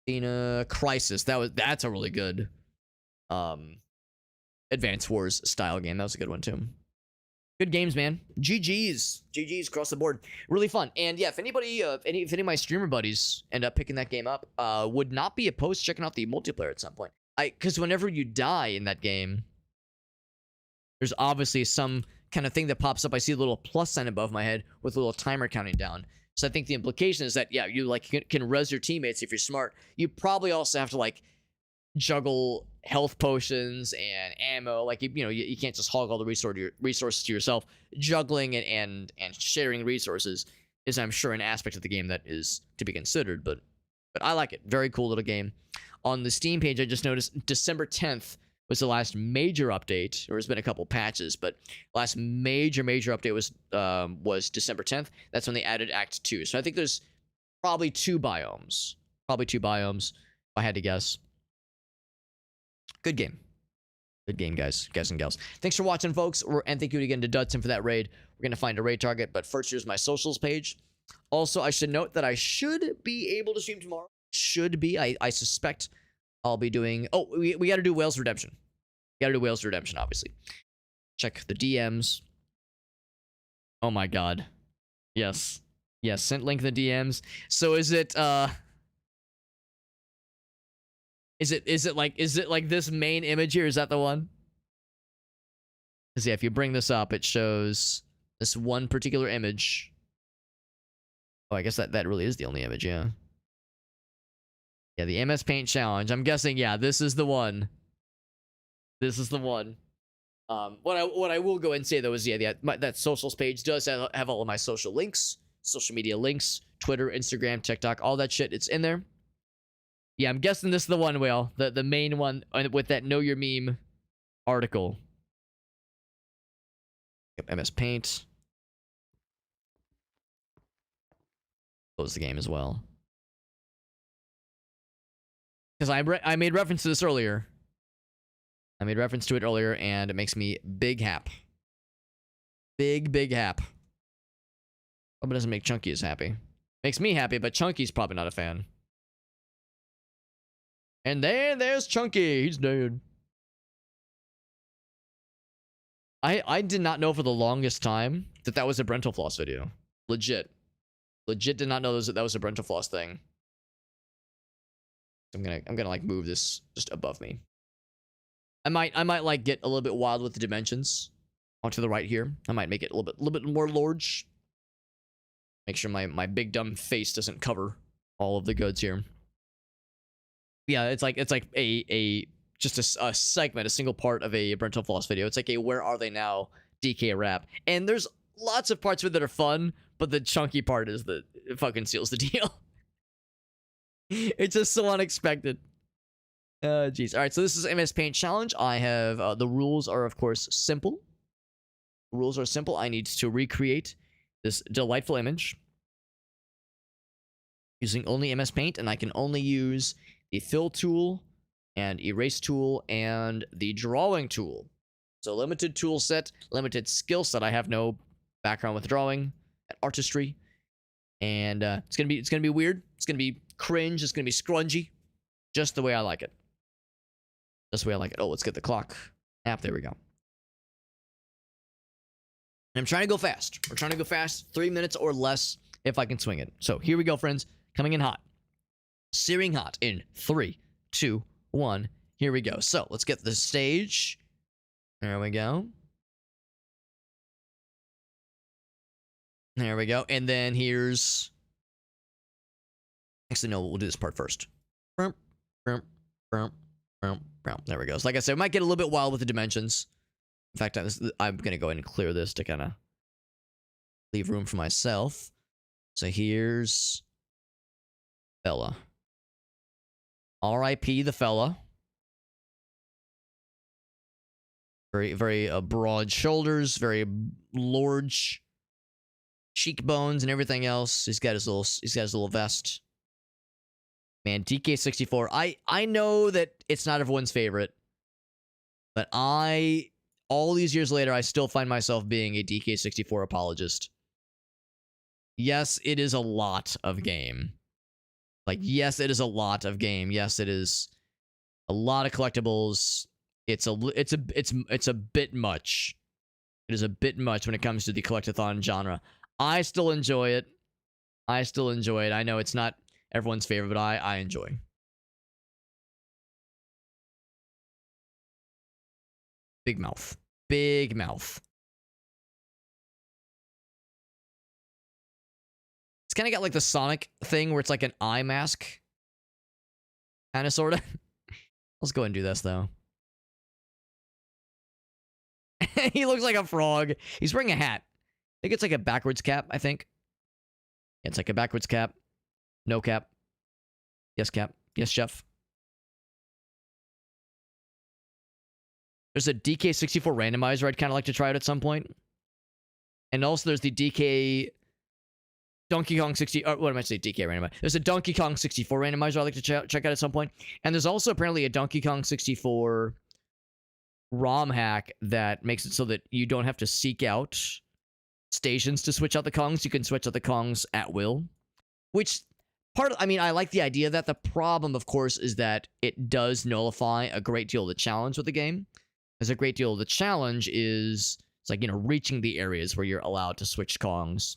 Athena Crisis. That's a really good Advance Wars style game. That was a good one, too. Good games, man. GG's across the board. Really fun. And yeah, if anybody, if any of my streamer buddies end up picking that game up, would not be opposed to checking out the multiplayer at some point. Because whenever you die in that game, there's obviously some kind of thing that pops up. I see a little plus sign above my head with a little timer counting down. So I think the implication is that, yeah, you like can res your teammates if you're smart. You probably also have to like juggle health potions and ammo. Like you can't just hog all the resources to yourself. Juggling and sharing resources is, I'm sure, an aspect of the game that is to be considered. But I like it. Very cool little game. On the Steam page, I just noticed December 10th was the last major update. There's been a couple patches, but last major update was December 10th. That's when they added Act 2. So I think there's probably two biomes. If I had to guess. Good game. Good game, guys and gals. Thanks for watching, folks. And thank you again to Dudson for that raid. We're going to find a raid target, but first, here's my socials page. Also, I should note that I should be able to stream tomorrow. Should be. I suspect I'll be doing... Oh, we got to do Whales Redemption. We got to do Whales Redemption, obviously. Check the DMs. Oh my god. Yes. Yes, sent link in the DMs. So is it like this main image here? Is that the one? Because yeah, if you bring this up, it shows this one particular image. Oh, I guess that really is the only image, yeah. Yeah, the MS Paint challenge. I'm guessing, yeah, this is the one. This is the one. What I will go and say though is that socials page does have all of my social links, social media links, Twitter, Instagram, TikTok, all that shit. It's in there. Yeah, I'm guessing this is the one, Whale. The main one with that Know Your Meme article. Yep, MS Paint. Close the game as well. Because I made reference to this earlier. I made reference to it earlier, and it makes me big hap. Big hap. Hope it doesn't make Chunky as happy. Makes me happy, but Chunky's probably not a fan. And there's Chunky. He's dead. I did not know for the longest time that was a Brental Floss video. Legit did not know that was a Brental Floss thing. I'm gonna like move this just above me. I might like get a little bit wild with the dimensions onto the right here. I might make it a little bit more large. Make sure my big dumb face doesn't cover all of the goods here. Yeah, it's like just a segment, a single part of a Brental Floss video. It's like a Where Are They Now DK rap. And there's lots of parts of it that are fun, but the chunky part is that it fucking seals the deal. It's just so unexpected. Jeez. All right, so this is MS Paint Challenge. I have, the rules are, of course, simple. The rules are simple. I need to recreate this delightful image using only MS Paint, and I can only use the fill tool and erase tool and the drawing tool. So limited tool set, limited skill set. I have no background with drawing, artistry, and it's gonna be weird. It's gonna be cringe. It's gonna be scrungy, just the way I like it. Just the way I like it. Oh, let's get the clock app. There we go. And I'm trying to go fast. We're trying to go fast. 3 minutes or less if I can swing it. So here we go, friends. Coming in hot. Searing hot in 3, 2, 1. Here we go. So let's get the stage. There we go. There we go. And then here's... Actually, no, we'll do this part first. There we go. So like I said, we might get a little bit wild with the dimensions. In fact, I'm going to go ahead and clear this to kind of leave room for myself. So here's... fella. R.I.P. the fella. Very broad shoulders, very large cheekbones and everything else. He's got his little vest. Man, DK64. I know that it's not everyone's favorite, but all these years later, I still find myself being a DK64 apologist. Yes, it is a lot of game. Like, yes, it is a lot of game. Yes, it is a lot of collectibles. It's a bit much. It is a bit much when it comes to the collectathon genre. I still enjoy it. I know it's not everyone's favorite, but I enjoy. Big mouth. Big mouth. It's kind of got like the Sonic thing where it's like an eye mask. Kind of, sort of. Let's go ahead and do this, though. He looks like a frog. He's wearing a hat. I think it's like a backwards cap, I think. It's like a backwards cap. No cap. Yes, cap. Yes, chef. There's a DK64 randomizer I'd kind of like to try out at some point. And also there's the Donkey Kong 60, or what am I saying, DK randomizer. There's a Donkey Kong 64 randomizer I'd like to check out at some point. And there's also apparently a Donkey Kong 64 ROM hack that makes it so that you don't have to seek out stations to switch out the Kongs. You can switch out the Kongs at will. Which, I mean, I like the idea of that. The problem, of course, is that it does nullify a great deal of the challenge with the game. As a great deal of the challenge is, it's like, you know, reaching the areas where you're allowed to switch Kongs.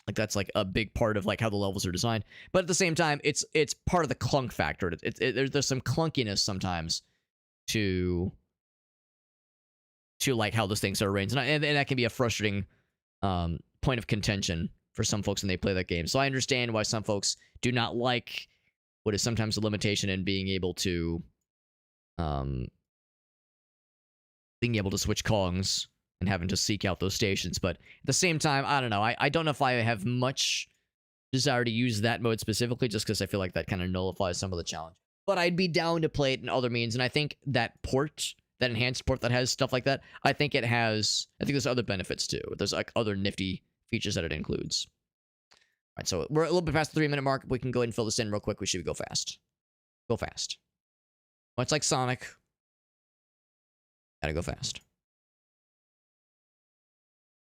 Like, that's like a big part of like how the levels are designed. But at the same time, it's part of the clunk factor. There's some clunkiness sometimes to like how those things are arranged. And that can be a frustrating point of contention for some folks when they play that game. So I understand why some folks do not like what is sometimes a limitation in being able to switch Kongs and having to seek out those stations. But at the same time, I don't know. I don't know if I have much desire to use that mode specifically, just because I feel like that kind of nullifies some of the challenge. But I'd be down to play it in other means, and I think that port, that enhanced port that has stuff like that, I think there's other benefits too. There's like other nifty features that it includes. All right, so we're a little bit past the 3-minute mark. We can go ahead and fill this in real quick. We should go fast. Go fast. Much like Sonic. Gotta go fast.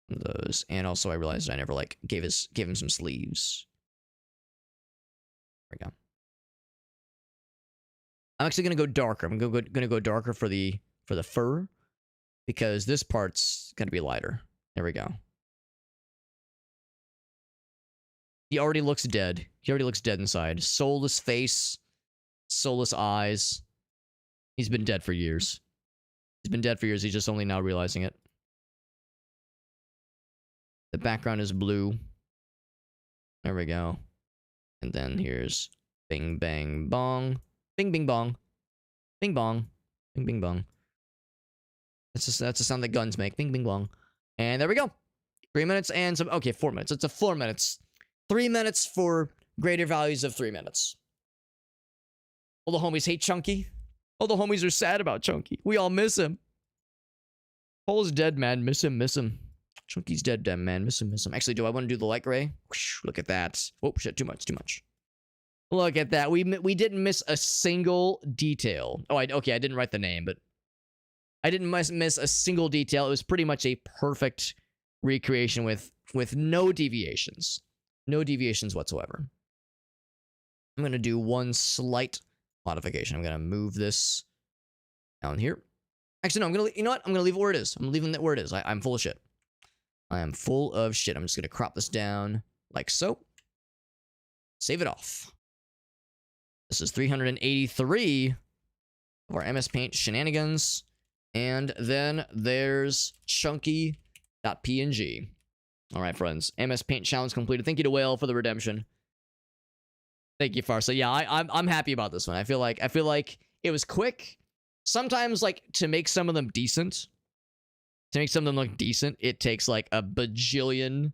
One of those. And also I realized I never like gave him some sleeves. There we go. I'm actually gonna go darker. I'm gonna go darker for the fur, because this part's gonna be lighter. There we go. He already looks dead. He already looks dead inside. Soulless face, soulless eyes. He's been dead for years. He's been dead for years. He's just only now realizing it. The background is blue. There we go. And then here's bing, bang, bong. Bing, bing, bong. Bing, bong. Bing, bing, bong. That's a sound that guns make. Bing, bing, bong. And there we go. 3 minutes and some... Okay, 4 minutes. It's a 4 minutes. 3 minutes for greater values of 3 minutes. All the homies hate Chunky. All the homies are sad about Chunky. We all miss him. Paul's dead, man. Miss him, miss him. Chunky's dead, man. Miss him, miss him. Actually, do I want to do the light gray? Whoosh, look at that. Oh, shit. Too much, too much. Look at that. We didn't miss a single detail. Oh, I didn't write the name, but I didn't miss a single detail. It was pretty much a perfect recreation with no deviations. No deviations whatsoever. I'm going to do one slight modification. I'm going to move this down here. Actually, no, I'm going to, you know what? I'm going to leave it where it is. I'm leaving it where it is. I'm full of shit. I am full of shit. I'm just going to crop this down like so. Save it off. This is 383 of our MS Paint shenanigans. And then there's chunky.png. All right, friends. MS Paint challenge completed. Thank you to Whale for the redemption. Thank you, Farsa. Yeah, I'm happy about this one. I feel like it was quick. Sometimes, like, to make some of them decent, to make some of them look decent, it takes like a bajillion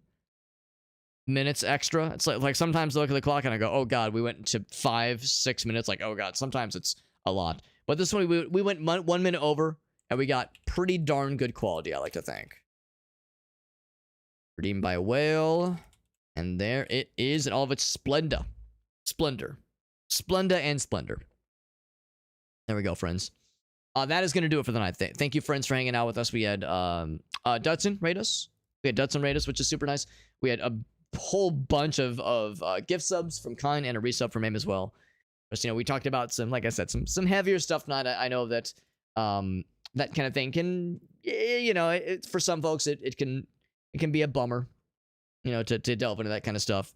minutes extra. It's like sometimes I look at the clock and I go, oh god, we went to 5-6 minutes. Like, oh god, sometimes it's a lot. But this one we went 1 minute over, and we got pretty darn good quality, I like to think. Redeemed by Whale, and there it is in all of its splendor. Splendor. Splenda and splendor. There we go, friends. That is going to do it for the night. Thank you, friends, for hanging out with us. We had Dudson rate us. Which is super nice. We had a whole bunch of gift subs from Kine and a resub from him as well. Just, you know, we talked about some, like I said, some heavier stuff. I know that that kind of thing can, you know, for some folks it can be a bummer, you know, to delve into that kind of stuff.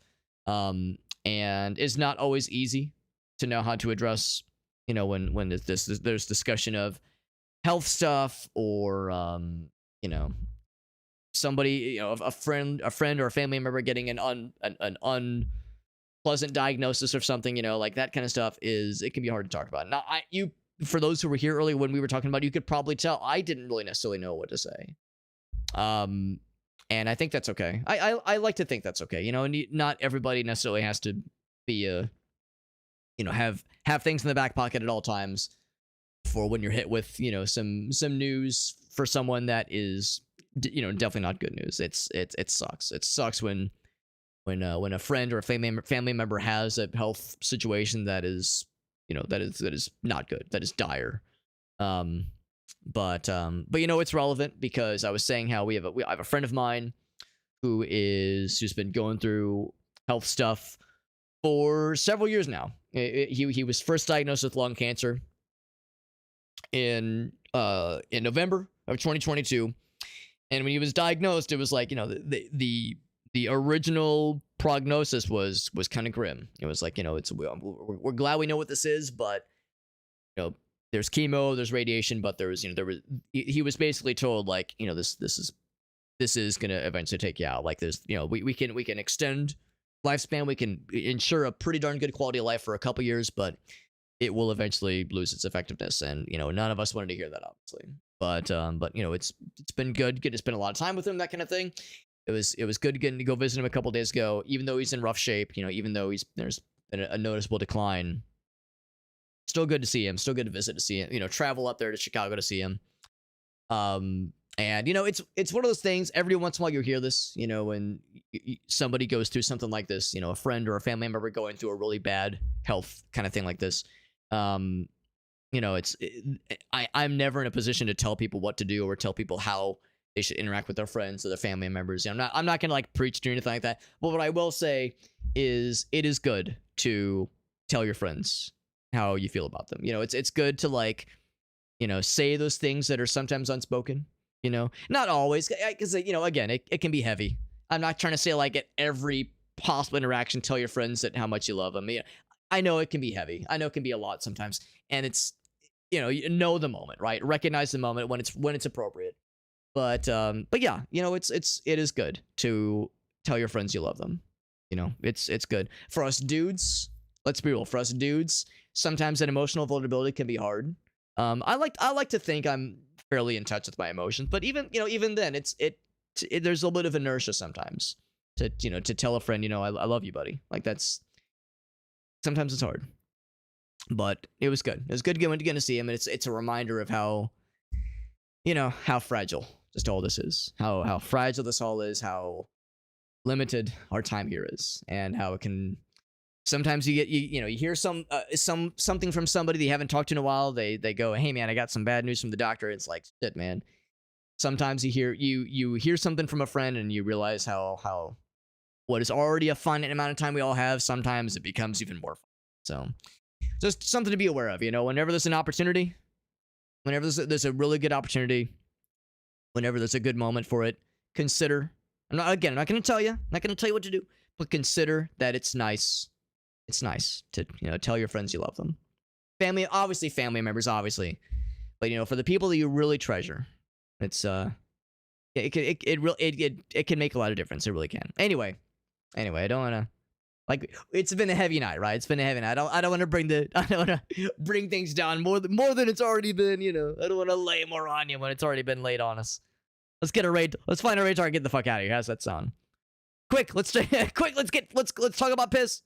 And it's not always easy to know how to address, you know, when there's discussion of health stuff or you know, somebody, you know, a friend or a family member getting an unpleasant diagnosis or something, you know, like that kind of stuff it can be hard to talk about. Now, for those who were here earlier when we were talking about it, you could probably tell I didn't really necessarily know what to say. And I think that's okay. I like to think that's okay. You know, not everybody necessarily has to be you know, have things in the back pocket at all times for when you're hit with, you know, some news for someone that is, you know, definitely not good news. It sucks. It sucks when a friend or a family member has a health situation that is, you know, that is not good, that is dire. But you know, it's relevant because I was saying how I have a friend of mine who's been going through health stuff for several years now. He was first diagnosed with lung cancer in November of 2022, and when he was diagnosed, it was like, you know, the original prognosis was kind of grim. It was like, you know, we're glad we know what this is, but, you know, there's chemo, there's radiation, but he was basically told, like, you know, this is gonna eventually take you out. Like, there's, you know, we can extend lifespan, we can ensure a pretty darn good quality of life for a couple years, but it will eventually lose its effectiveness. And, you know, none of us wanted to hear that, obviously. But you know, it's been good to spend a lot of time with him, that kind of thing. It was good getting to go visit him a couple days ago, even though he's in rough shape, you know, even though there's been a noticeable decline. Still good to see him, still good to visit, to see him, you know, travel up there to Chicago to see him. And, you know, it's one of those things, every once in a while you hear this, you know, when somebody goes through something like this, you know, a friend or a family member going through a really bad health kind of thing like this. You know, I'm never in a position to tell people what to do or tell people how they should interact with their friends or their family members. You know, I'm not gonna like preach to anything like that. But what I will say is, it is good to tell your friends how you feel about them. You know, it's good to, like, you know, say those things that are sometimes unspoken. You know, not always, because, you know, again, it can be heavy. I'm not trying to say, like, at every possible interaction, tell your friends that how much you love them. You know, I know it can be heavy. I know it can be a lot sometimes, and it's, you know the moment, right? Recognize the moment when it's appropriate. But yeah, you know, it is good to tell your friends you love them. You know, it's good. For us dudes, let's be real. For us dudes, sometimes that emotional vulnerability can be hard. I like to think I'm fairly in touch with my emotions, but even then, there's a little bit of inertia sometimes to tell a friend, you know, I love you, buddy. Like, that's sometimes it's hard. But it was good. It was good getting to see him, and it's a reminder of how, you know, how fragile just all this is, how fragile this all is, how limited our time here is, and how it can sometimes you hear something from somebody that you haven't talked to in a while. They go, hey man, I got some bad news from the doctor. It's like, shit, man. Sometimes you hear something from a friend and you realize how what is already a finite amount of time we all have, sometimes it becomes even more fun. So just something to be aware of, you know, whenever there's an opportunity, whenever there's a really good opportunity, whenever there's a good moment for it, consider. I'm not going to tell you, what to do, but consider that it's nice. It's nice to, you know, tell your friends you love them. Family members, obviously, but, you know, for the people that you really treasure, it's it can make a lot of difference. It really can. Anyway, I don't want to, like, it's been a heavy night, right? It's been a heavy night. I don't want to bring things down more than it's already been, you know. I don't want to lay more on you when it's already been laid on us. Let's find a raid target and get the fuck out of here. How's that sound? Quick, let's talk about piss.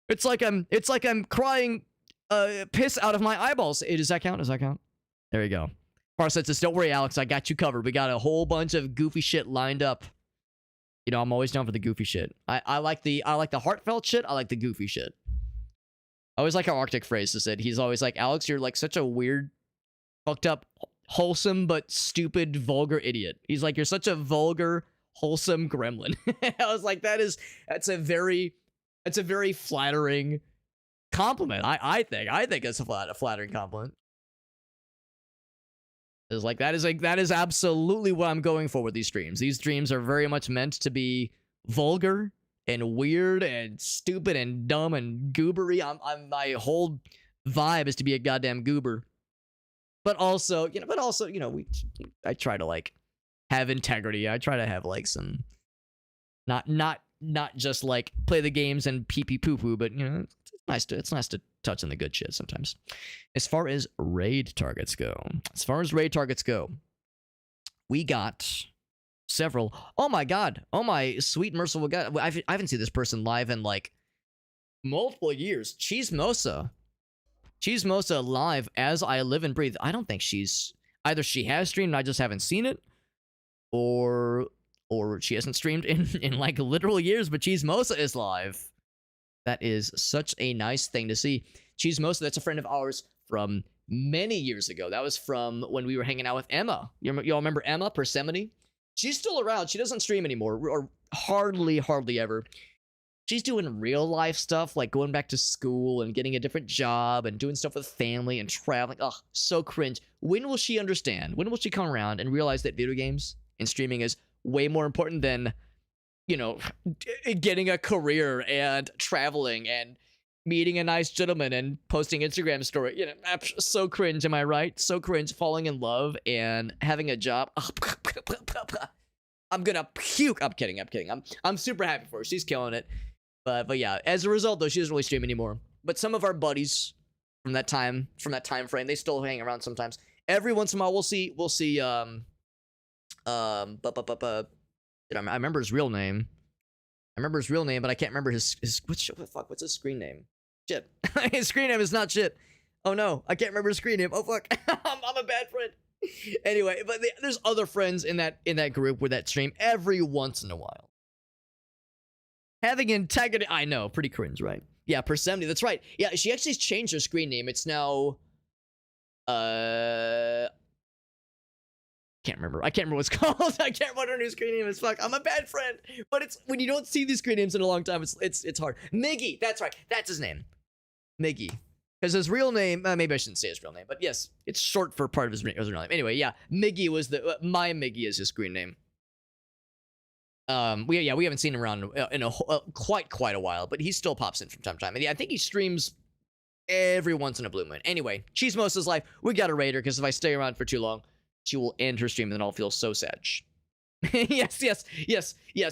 It's like I'm crying piss out of my eyeballs. Does that count? There you go. Parsa says, don't worry, Alex, I got you covered. We got a whole bunch of goofy shit lined up. You know, I'm always down for the goofy shit. I like the heartfelt shit. I like the goofy shit. I always like how Arctic Phrase said. He's always like, Alex, you're like such a weird, fucked up, wholesome but stupid, vulgar idiot. He's like, you're such a vulgar, wholesome gremlin. I was like, that's a very flattering compliment. I think it's a flattering compliment. It's like that is absolutely what I'm going for with these streams. These streams are very much meant to be vulgar and weird and stupid and dumb and goobery. My whole vibe is to be a goddamn goober. But also, I try to, like, have integrity. I try to have, like, some not just, like, play the games and pee pee poo poo, but, you know, it's nice to touch on the good shit sometimes. As far as raid targets go, we got several. Oh my god. Oh my sweet merciful god. I haven't seen this person live in, like, multiple years. Cheese Mosa. Chismosa live as I live and breathe. I don't think either she has streamed and I just haven't seen it, or she hasn't streamed in like literal years, but Chismosa is live. That is such a nice thing to see. Chismosa, that's a friend of ours from many years ago. That was from when we were hanging out with Emma. Y'all remember Emma Persephone? She's still around. She doesn't stream anymore, or hardly ever. She's doing real life stuff, like going back to school and getting a different job and doing stuff with family and traveling. Ugh, so cringe. When will she understand? When will she come around and realize that video games and streaming is way more important than, you know, getting a career and traveling and meeting a nice gentleman and posting Instagram story? You know, so cringe, am I right? So cringe, falling in love and having a job. I'm gonna puke. I'm kidding. I'm super happy for her. She's killing it. But yeah, as a result though, she doesn't really stream anymore. But some of our buddies from that time frame, they still hang around sometimes. Every once in a while, we'll see. I remember his real name. But I can't remember his what's his screen name? Shit. His screen name is not shit. Oh no, I can't remember his screen name. Oh fuck. I'm a bad friend. Anyway, but there's other friends in that group with that stream every once in a while. Having integrity, I know, pretty cringe, right? Yeah, Persephone, that's right. Yeah, she actually changed her screen name. It's now can't remember. I can't remember what it's called. I can't remember what her new screen name is. Fuck, I'm a bad friend. But it's when you don't see these screen names in a long time, it's hard. Miggy, that's right. That's his name. Miggy. Because his real name, maybe I shouldn't say his real name, but yes, it's short for part of his real name. Anyway, yeah, Miggy was my Miggy is his screen name. We haven't seen him around in quite a while, but he still pops in from time to time. And yeah, I think he streams every once in a blue moon. Anyway, Chismosa's life. We gotta raid her because if I stay around for too long, she will end her stream and then I'll feel so sad. yes.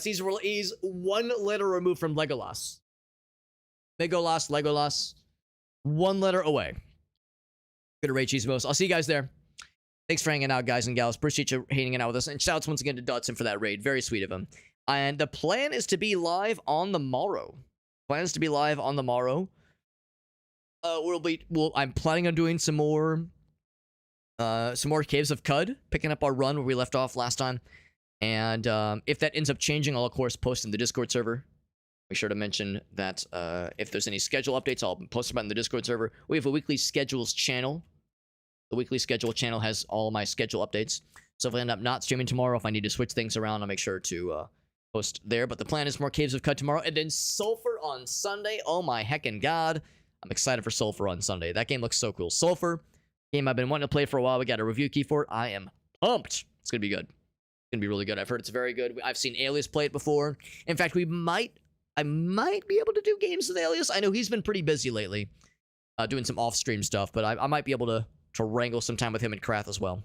He's one letter removed from Legolas. Legolas. One letter away. Gonna raid Chismosa. I'll see you guys there. Thanks for hanging out, guys and gals. Appreciate you hanging out with us. And shouts once again to Dotson for that raid. Very sweet of him. And the plan is to be live on the morrow. I'm planning on doing some more Caves of Cud, picking up our run where we left off last time. And if that ends up changing, I'll of course post in the Discord server. Make sure to mention that if there's any schedule updates, I'll post about in the Discord server. We have a weekly schedules channel. The weekly schedule channel has all my schedule updates. So if I end up not streaming tomorrow, if I need to switch things around, I'll make sure to post there. But the plan is more Caves of Cud tomorrow. And then Sulphur on Sunday. Oh my heckin' god. I'm excited for Sulphur on Sunday. That game looks so cool. Sulphur, game I've been wanting to play for a while. We got a review key for it. I am pumped. It's going to be good. It's going to be really good. I've heard it's very good. I've seen Alias play it before. In fact, I might be able to do games with Alias. I know he's been pretty busy lately doing some off-stream stuff, but I might be able to wrangle some time with him and Krath as well.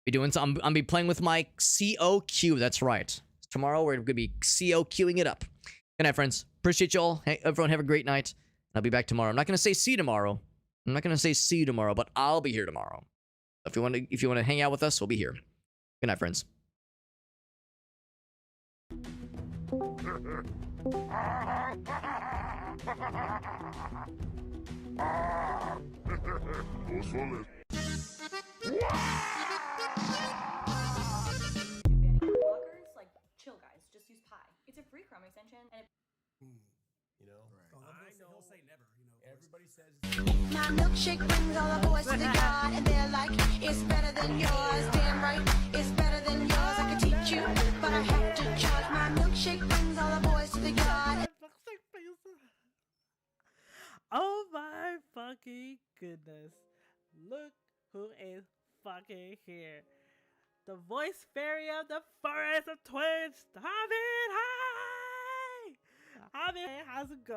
Be doing some. I'm be playing with my COQ. That's right. Tomorrow we're gonna be COQing it up. Good night, friends. Appreciate y'all. Hey, everyone, have a great night. I'll be back tomorrow. I'm not gonna say see you tomorrow. But I'll be here tomorrow. If you want to hang out with us, we'll be here. Good night, friends. Blockers, like, chill, guys. Just use Pi. It's a free Chrome extension, and You know? I know. He'll say never, you know. Everybody says My milkshake brings all the boys to the yard, and they're like, it's better than yours. Damn right, it's better than yours. I can teach you, but I have to charge. My milkshake brings all the boys to the yard. Oh my fucking goodness. Look who is fucking here. The voice fairy of the forest of Twitch, Javid. Hi! Javid, how's it going?